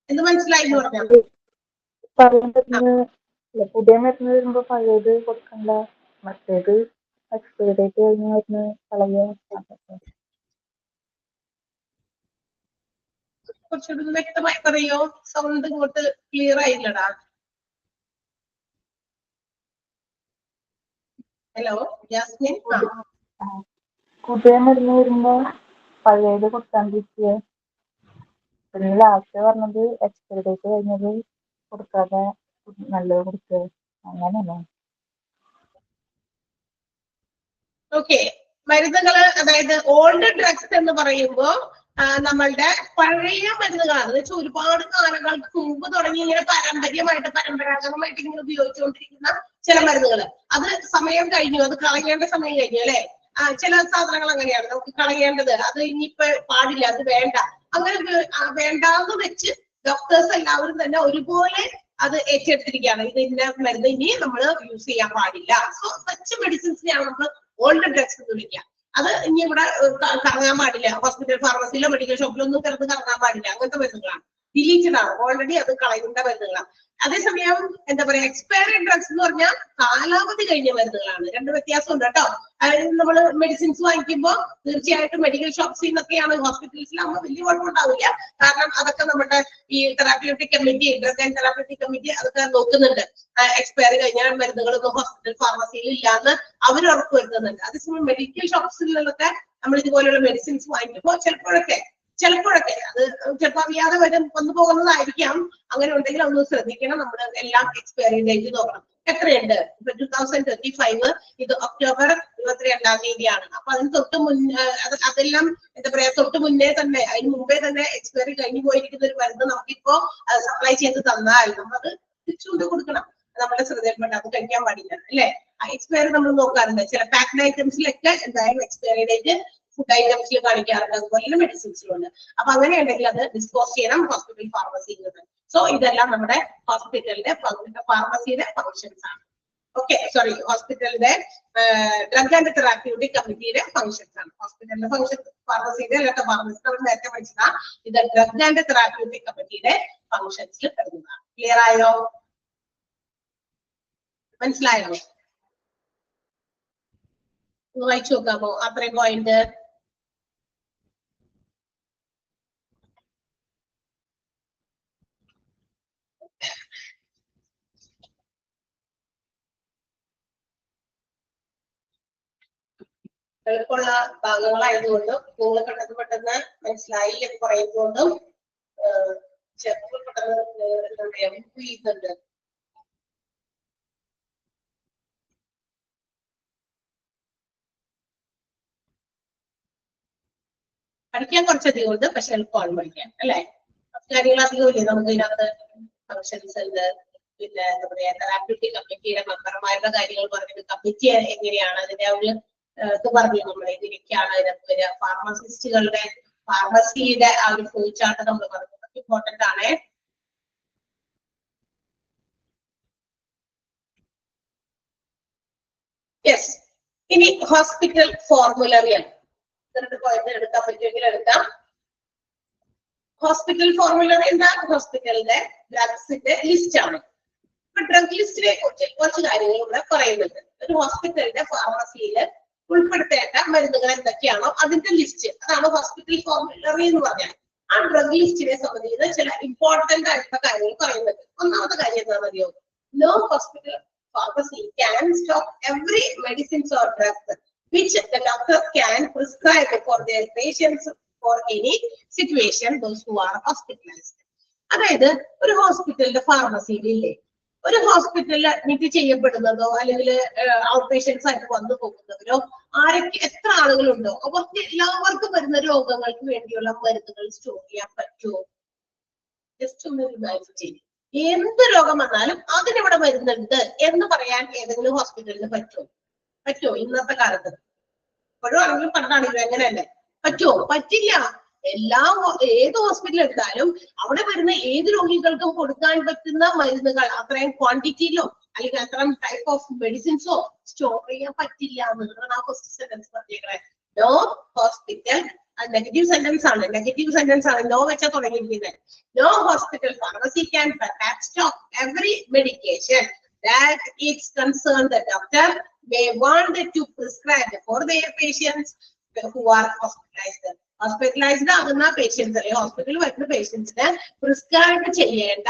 എന്ത് മനസ്സിലായി എന്ന് പറഞ്ഞാൽ പുതിയ മരുന്ന് വരുമ്പോ പഴയത് കൊടുക്കണ്ട, മറ്റേത് എക്സ്പയറി ഡേറ്റ് കഴിഞ്ഞ മരുന്ന് കളയുക. കുറച്ചുകൂടി വ്യക്തമായി പറയോ? സൗണ്ട് ഇങ്ങോട്ട് ക്ലിയർ ആയില്ലടാ. Hello Jasmine. പുതിയ മരുന്ന് വരുമ്പോ പഴയത് കൊടുക്കാണ്ടിരിക്കുക. പിന്നെ ലാസ്റ്റ് പറഞ്ഞത് എക്സ്പയറി ഡേറ്റ് കഴിഞ്ഞത് കൊടുക്കാതെ നല്ലത് കൊടുക്കുക, അങ്ങനെയല്ലേ? ഓക്കെ. മരുന്നുകള്, അതായത് ഓൾഡ് ഡ്രഗ്സ് എന്ന് പറയുമ്പോ നമ്മളുടെ പഴയ മരുന്നുകളാണ്. എന്ന് വെച്ചാൽ ഒരുപാട് കാലങ്ങൾക്ക് മുമ്പ് തുടങ്ങി ഇങ്ങനെ പരമ്പരാഗതമായിട്ട് ഇങ്ങനെ ഉപയോഗിച്ചുകൊണ്ടിരിക്കുന്ന ചില മരുന്നുകൾ. അത് സമയം കഴിഞ്ഞു, അത് കളയേണ്ട സമയം കഴിഞ്ഞു അല്ലെ. ചില സാധനങ്ങൾ അങ്ങനെയാണ്, നമുക്ക് കളയേണ്ടത്, അത് ഇനിയിപ്പോ പാടില്ല, അത് വേണ്ട, അങ്ങനെ വേണ്ടാന്ന് വെച്ച് ഡോക്ടേഴ്സ് എല്ലാവരും തന്നെ ഒരുപോലെ അത് ഏറ്റെടുത്തിരിക്കുകയാണ്. ഇത് ഇന്ന മരുന്ന് ഇനി നമ്മൾ യൂസ് ചെയ്യാൻ പാടില്ല. സോ സച്ച് മെഡിസിൻസിനെയാണ് നമ്മൾ ഓൾഡ് ഡ്രഗ്സ് എന്ന് വിളിക്കുക. അത് ഇനി ഇവിടെ കറങ്ങാൻ പാടില്ല, ഹോസ്പിറ്റൽ ഫാർമസിയിലോ മെഡിക്കൽ ഷോപ്പിലോ ഒന്നും കറങ്ങാൻ പാടില്ല, അങ്ങനത്തെ മരുന്നുകളാണ്, ഡിലീറ്റഡ് ആണ്, ഓൾറെഡി അത് കളയേണ്ട മരുന്നുകളാണ്. അതേസമയം എന്താ പറയാ, എക്സ്പയറി ഡ്രഗ്സ് എന്ന് പറഞ്ഞാൽ കാലാവധി കഴിഞ്ഞ മരുന്നുകളാണ്. രണ്ട് വ്യത്യാസമുണ്ട് കേട്ടോ. അതായത് നമ്മൾ മെഡിസിൻസ് വാങ്ങിക്കുമ്പോൾ തീർച്ചയായിട്ടും മെഡിക്കൽ ഷോപ്സിൽ നിന്നൊക്കെയാണ്, ഹോസ്പിറ്റൽസിലാകുമ്പോൾ വലിയ കുഴപ്പമുണ്ടാവില്ല. കാരണം അതൊക്കെ നമ്മുടെ ഈ therapeutic committee, drug and therapeutic committee അതൊക്കെ നോക്കുന്നുണ്ട്. എക്സ്പയറി കഴിഞ്ഞ മരുന്നുകളൊന്നും ഹോസ്പിറ്റൽ ഫാർമസിയിൽ ഇല്ലാന്ന് അവർ ഉറപ്പ് വരുത്തുന്നുണ്ട്. അതേസമയം മെഡിക്കൽ ഷോപ്സിലൊക്കെ നമ്മൾ ഇതുപോലെയുള്ള മെഡിസിൻസ് വാങ്ങിക്കുമ്പോൾ ചിലപ്പോഴൊക്കെ അത് ചിലപ്പോൾ അറിയാതെ വന്നു പോകുന്നതായിരിക്കാം. അങ്ങനെ ഉണ്ടെങ്കിൽ ഒന്ന് ശ്രദ്ധിക്കണം. നമ്മൾ എല്ലാം എക്സ്പയറി ഡേറ്റ് നോക്കണം. എത്രയുണ്ട്? ഇപ്പൊ 2025 ഇത് ഒക്ടോബർ 22-ാം തീയതിയാണ്. അപ്പൊ അതിന് തൊട്ട് മുന്നേ അതെല്ലാം എന്താ പറയാ, തൊട്ട് മുന്നേ തന്നെ, അതിന് മുമ്പേ തന്നെ എക്സ്പയറി കഴിഞ്ഞു പോയിരിക്കുന്ന ഒരു മരുന്ന് നമുക്കിപ്പോ സപ്ലൈ ചെയ്ത് തന്നാൽ നമ്മളത് തിരിച്ചുകൊണ്ട് കൊടുക്കണം. നമ്മുടെ ശ്രദ്ധയിൽപ്പെട്ട അത് കഴിക്കാൻ പാടില്ല അല്ലെ. എക്സ്പയറി നമ്മൾ നോക്കാറുണ്ട്. ചില പാക്ഡ് ഐറ്റംസിലൊക്കെ എന്തായാലും എക്സ്പയറി ഡേറ്റ് ഫുഡ് ഐറ്റംസിൽ കാണിക്കാറുണ്ട്, അതുപോലെ മെഡിസിൻസിലുണ്ട്. അപ്പൊ അങ്ങനെയുണ്ടെങ്കിൽ അത് ഡിസ്പോസ് ചെയ്യണം ഹോസ്പിറ്റൽ ഫാർമസിയിൽ നിന്ന്. സോ ഇതെല്ലാം നമ്മുടെ ഹോസ്പിറ്റലിന്റെ ഫാർമസിയുടെ ഫങ്ഷൻസ് ആണ്. ഓക്കെ, സോറി, ഹോസ്പിറ്റലിന്റെ ഡ്രഗ് ആൻഡ് തെറാപ്യൂട്ടിക് കമ്മിറ്റിയുടെ ഫങ്ഷൻസ് ആണ്. ഹോസ്പിറ്റലിന്റെ ഫങ്ഷൻ ഫാർമസിയുടെ അല്ലാത്ത ഫാർമസി നമ്മൾ നേരത്തെ പഠിച്ചതാ. ഇത് ഡ്രഗ് ആൻഡ് തെറാപ്യൂട്ടിക് കമ്മിറ്റിയുടെ ഫങ്ഷൻസിൽ പെടുന്നതാണ്. ക്ലിയർ ആയോ? മനസ്സിലായോ? വായിച്ചു നോക്കാമോ അത്രയും പോയിന്റ്? എളുപ്പമുള്ള ഭാഗങ്ങളായതുകൊണ്ടും നിങ്ങൾ പെട്ടെന്ന് മനസ്സിലായി എന്ന് പറയുന്നതുകൊണ്ടും പെട്ടെന്ന് ചെയ്യുന്നുണ്ട്. പഠിക്കാൻ കുറച്ചധികം ഉണ്ട്, പക്ഷെ എളുപ്പമാണ് പഠിക്കാൻ അല്ലെ. കാര്യങ്ങൾ അധികം ഇല്ലേ നമുക്ക് ഇതിനകത്ത്. ഫങ്ഷൻസ് ഉണ്ട്, പിന്നെ എന്താ പറയാ, തെറാപ്യൂട്ടിക് കമ്മിറ്റിയുടെ മെമ്പർമാരുടെ കാര്യങ്ങൾ പറഞ്ഞത്, കമ്മിറ്റി എങ്ങനെയാണ്, അതിന്റെ ഒരു ഇത് പറഞ്ഞു നമ്മൾ. ഇതിനൊക്കെയാണ് ഇതിനകത്ത് ഫാർമസിസ്റ്റുകളുടെ ഫാർമസിയുടെ ആ ഒരു ഫ്ലോ ചാർട്ട് നമ്മൾ പറഞ്ഞു. ഇമ്പോർട്ടന്റ് ആണ്. യെസ്, ഇനി ഹോസ്പിറ്റൽ ഫോർമുലറിയാണ്. എടുക്കാൻ പറ്റുമെങ്കിൽ എടുക്കാം. ഹോസ്പിറ്റൽ ഫോർമുലറി എന്താ? ഹോസ്പിറ്റലിന്റെ ഡ്രഗ്സിന്റെ ലിസ്റ്റ് ആണ്. ഇപ്പൊ ഡ്രഗ് ലിസ്റ്റിനെ കുറിച്ച് കുറച്ച് കാര്യങ്ങൾ ഇവിടെ പറയുന്നുണ്ട്. ഒരു ഹോസ്പിറ്റലിന്റെ ഫാർമസിയിൽ ഉൾപ്പെടുത്തേണ്ട മരുന്നുകൾ എന്തൊക്കെയാണോ അതിന്റെ ലിസ്റ്റ്, അതാണ് ഹോസ്പിറ്റൽ ഫോർമുലറി എന്ന് പറഞ്ഞാൽ. ആ ഡ്രഗ് ലിസ്റ്റിനെ സംബന്ധിച്ച് ചില ഇമ്പോർട്ടന്റ് ആയിട്ടുള്ള കാര്യങ്ങൾ പറയുന്നുണ്ട്. ഒന്നാമത്തെ കാര്യം എന്താ അറിയോ? No hospital pharmacy can stock every medicines or drugs which the doctor can prescribe for their patients for any situation, those who are hospitalized. അതായത് ഒരു ഹോസ്പിറ്റലിന്റെ ഫാർമസിയിൽ ഇല്ലേ, ഒരു ഹോസ്പിറ്റലിൽ അഡ്മിറ്റ് ചെയ്യപ്പെടുന്നതോ അല്ലെങ്കിൽ ഔട്ട് പേഷ്യൻസ് ആയിട്ട് വന്നു പോകുന്നവരോ ആരൊക്കെ എത്ര ആളുകളുണ്ടോ അവർക്ക് എല്ലാവർക്കും വരുന്ന രോഗങ്ങൾക്ക് വേണ്ടിയുള്ള മരുന്നുകൾ സ്റ്റോർ ചെയ്യാൻ പറ്റുമോ? ജസ്റ്റ് ഒന്ന് ഇമാജിൻ ചെയ്യും. എന്ത് രോഗം വന്നാലും അതിനിവിടെ മരുന്നുണ്ട് എന്ന് പറയാൻ ഏതെങ്കിലും ഹോസ്പിറ്റലിന് പറ്റുമോ ഇന്നത്തെ കാലത്ത്? ഇപ്പോഴും ആണെങ്കിലും പണ്ടാണെങ്കിലും എങ്ങനെയല്ലേ? പറ്റുമോ? പറ്റില്ല. ഏത് ഹോസ്പിറ്റൽ എടുത്താലും അവിടെ വരുന്ന ഏത് രോഗികൾക്കും കൊടുക്കാൻ പറ്റുന്ന മരുന്നുകൾ അത്രയും ക്വാണ്ടിറ്റിയിലോ അല്ലെങ്കിൽ അത്രയും ടൈപ്പ് ഓഫ് മെഡിസിൻസോ സ്റ്റോർ ചെയ്യാൻ പറ്റില്ല എന്നുള്ളതാണ് ആ ഫസ്റ്റ് സെന്റൻസ് പറഞ്ഞേക്കണേ. നോ ഹോസ്പിറ്റൽ, നെഗറ്റീവ് സെന്റൻസ് ആണ്. നോ വെച്ചാൽ തുടങ്ങിയിരിക്കുന്നത്. No hospital pharmacy can stock every medication that it's concerned the doctor may want to prescribe for their patients who are hospitalized ആകുന്ന patients അല്ലെങ്കിൽ ഹോസ്പിറ്റലിൽ വരുന്ന പേഷ്യൻസിന് പ്രിസ്ക്രൈബ് ചെയ്യേണ്ട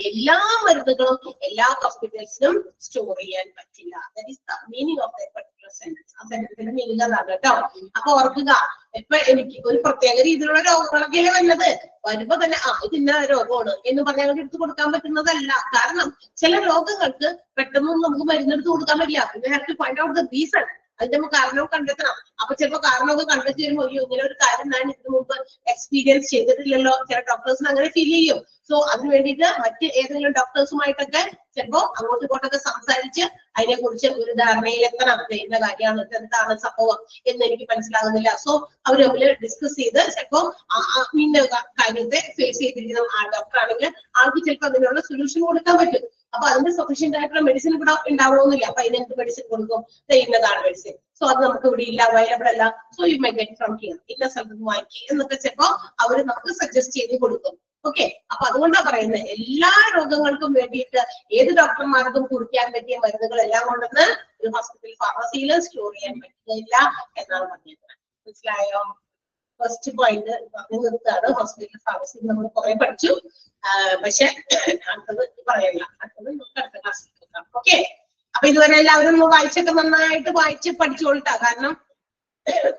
എല്ലാ മരുന്നുകളും എല്ലാ ഹോസ്പിറ്റൽസിലും സ്റ്റോർ ചെയ്യാൻ പറ്റില്ല. That is the meaning of the particular sentence. ആ സെന്റൻസിന്റെ മീനിങ് അതാണ് കേട്ടോ. അപ്പൊ ഓർക്കുക, ഇപ്പൊ എനിക്ക് ഒരു പ്രത്യേക രീതിയിലുള്ള രോഗങ്ങളൊക്കെ വരുമ്പോ തന്നെ ഇത് ഇന്ന രോഗമാണ് എന്ന് പറഞ്ഞാൽ എടുത്തു കൊടുക്കാൻ പറ്റുന്നതല്ല. കാരണം ചില രോഗങ്ങൾക്ക് പെട്ടെന്ന് നമുക്ക് മരുന്നെടുത്ത് കൊടുക്കാൻ പറ്റില്ല. We have to find out the reason. അതിന്റെ കാരണം കണ്ടെത്തണം. അപ്പൊ ചിലപ്പോൾ കാരണമൊക്കെ കണ്ടെത്തി വരുമ്പോൾ ഇങ്ങനെ ഒരു കാര്യം ഞാൻ ഇതിനു മുമ്പ് എക്സ്പീരിയൻസ് ചെയ്തിട്ടില്ലല്ലോ, ചില ഡോക്ടേഴ്സിന് അങ്ങനെ ഫീൽ ചെയ്യും. സോ അതിന് വേണ്ടിയിട്ട് മറ്റ് ഏതെങ്കിലും ഡോക്ടേഴ്സുമായിട്ടൊക്കെ ചിലപ്പോ അങ്ങോട്ടും ഇങ്ങോട്ടൊക്കെ സംസാരിച്ച് അതിനെ കുറിച്ച് ഒരു ധാരണയിലെത്തണം. ഇന്ന കാര്യമാണ്, എന്താണ് സംഭവം എന്ന് എനിക്ക് മനസ്സിലാകുന്നില്ല. സോ അവർ തമ്മിൽ ഡിസ്കസ് ചെയ്ത് ചിലപ്പോ ഇന്ന കാര്യത്തെ ഫേസ് ചെയ്തിരിക്കുന്ന ആ ഡോക്ടർ ആണെങ്കിൽ ആൾക്ക് ചിലപ്പോൾ അതിനുള്ള സൊല്യൂഷൻ കൊടുക്കാൻ പറ്റും. അപ്പൊ അതിന് സഫീഷ്യന്റ് ആയിട്ടുള്ള മെഡിസിൻ ഇവിടെ ഉണ്ടാവണമെന്നില്ല. അപ്പൊ അതിനെന്ത് മെഡിസിൻ കൊടുക്കും, ഇന്നതാണ് മെഡിസിൻ. സോ അത് നമുക്ക് ഇവിടെ ഇല്ല, അവൈലബിൾ അല്ല. So you my get from here, ഇന്ന സ്ഥലത്ത് വാങ്ങിക്കുക എന്നൊക്കെ ചിലപ്പോ അവര് നമുക്ക് സജസ്റ്റ് ചെയ്ത് കൊടുക്കും. ഓക്കെ, അപ്പൊ അതുകൊണ്ടാണ് പറയുന്നത് എല്ലാ രോഗങ്ങൾക്കും വേണ്ടിയിട്ട് ഏത് ഡോക്ടർമാർക്കും കുറിക്കാൻ പറ്റിയ മരുന്നുകൾ എല്ലാം കൊണ്ടുവന്ന് ഒരു ഹോസ്പിറ്റൽ ഫാർമസിയിൽ സ്റ്റോർ ചെയ്യാൻ പറ്റുന്നില്ല എന്നാണ് പറഞ്ഞത്. മനസ്സിലായോ? ഫസ്റ്റ് പോയിന്റ് പറഞ്ഞു നിർത്താണ്. ഹോസ്പിറ്റൽ ഫാർമസി നമ്മൾ കുറെ പഠിച്ചു, പക്ഷെ അടുത്തത് പറയല്ല, അടുത്തത് നമുക്ക് അടുത്ത ക്ലാസ്സിൽ നോക്കാം. ഓക്കെ, അപ്പൊ ഇതുവരെ എല്ലാവരും വായിച്ചൊക്കെ നന്നായിട്ട് വായിച്ച് പഠിച്ചോളിട്ടാ. കാരണം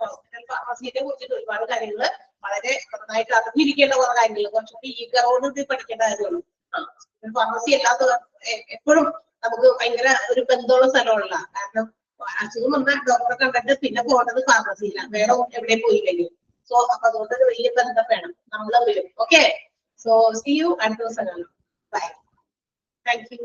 ഹോസ്പിറ്റൽ ഫാർമസിയെ കുറിച്ചിട്ട് ഒരുപാട് കാര്യങ്ങൾ വളരെ നന്നായിട്ട് അറിഞ്ഞിരിക്കേണ്ട കുറെ കാര്യങ്ങൾ, കുറച്ചുകൂടി ഈഗറോട് ഇത് പഠിക്കേണ്ട കാര്യമാണ്. ഹോസ്പിറ്റൽ ഫാർമസി അല്ലാത്ത എപ്പോഴും നമുക്ക് ഭയങ്കര ഒരു ബന്ധമുള്ള സ്ഥലമുള്ള, കാരണം അസുഖം വന്നാൽ ഡോക്ടറെ കണ്ടിട്ട് പിന്നെ പോകേണ്ടത് ഫാർമസിയിലാണ്, വേറെ എവിടെയും പോയില്ലെങ്കിൽ. സോ അപ്പൊ അതുകൊണ്ട് ഒരു വലിയ ബന്ധം വേണം നമ്മൾ വരും. ഓക്കെ, സോ സീ യു അടുത്ത ദിവസം കാണാം. Bye, thank U.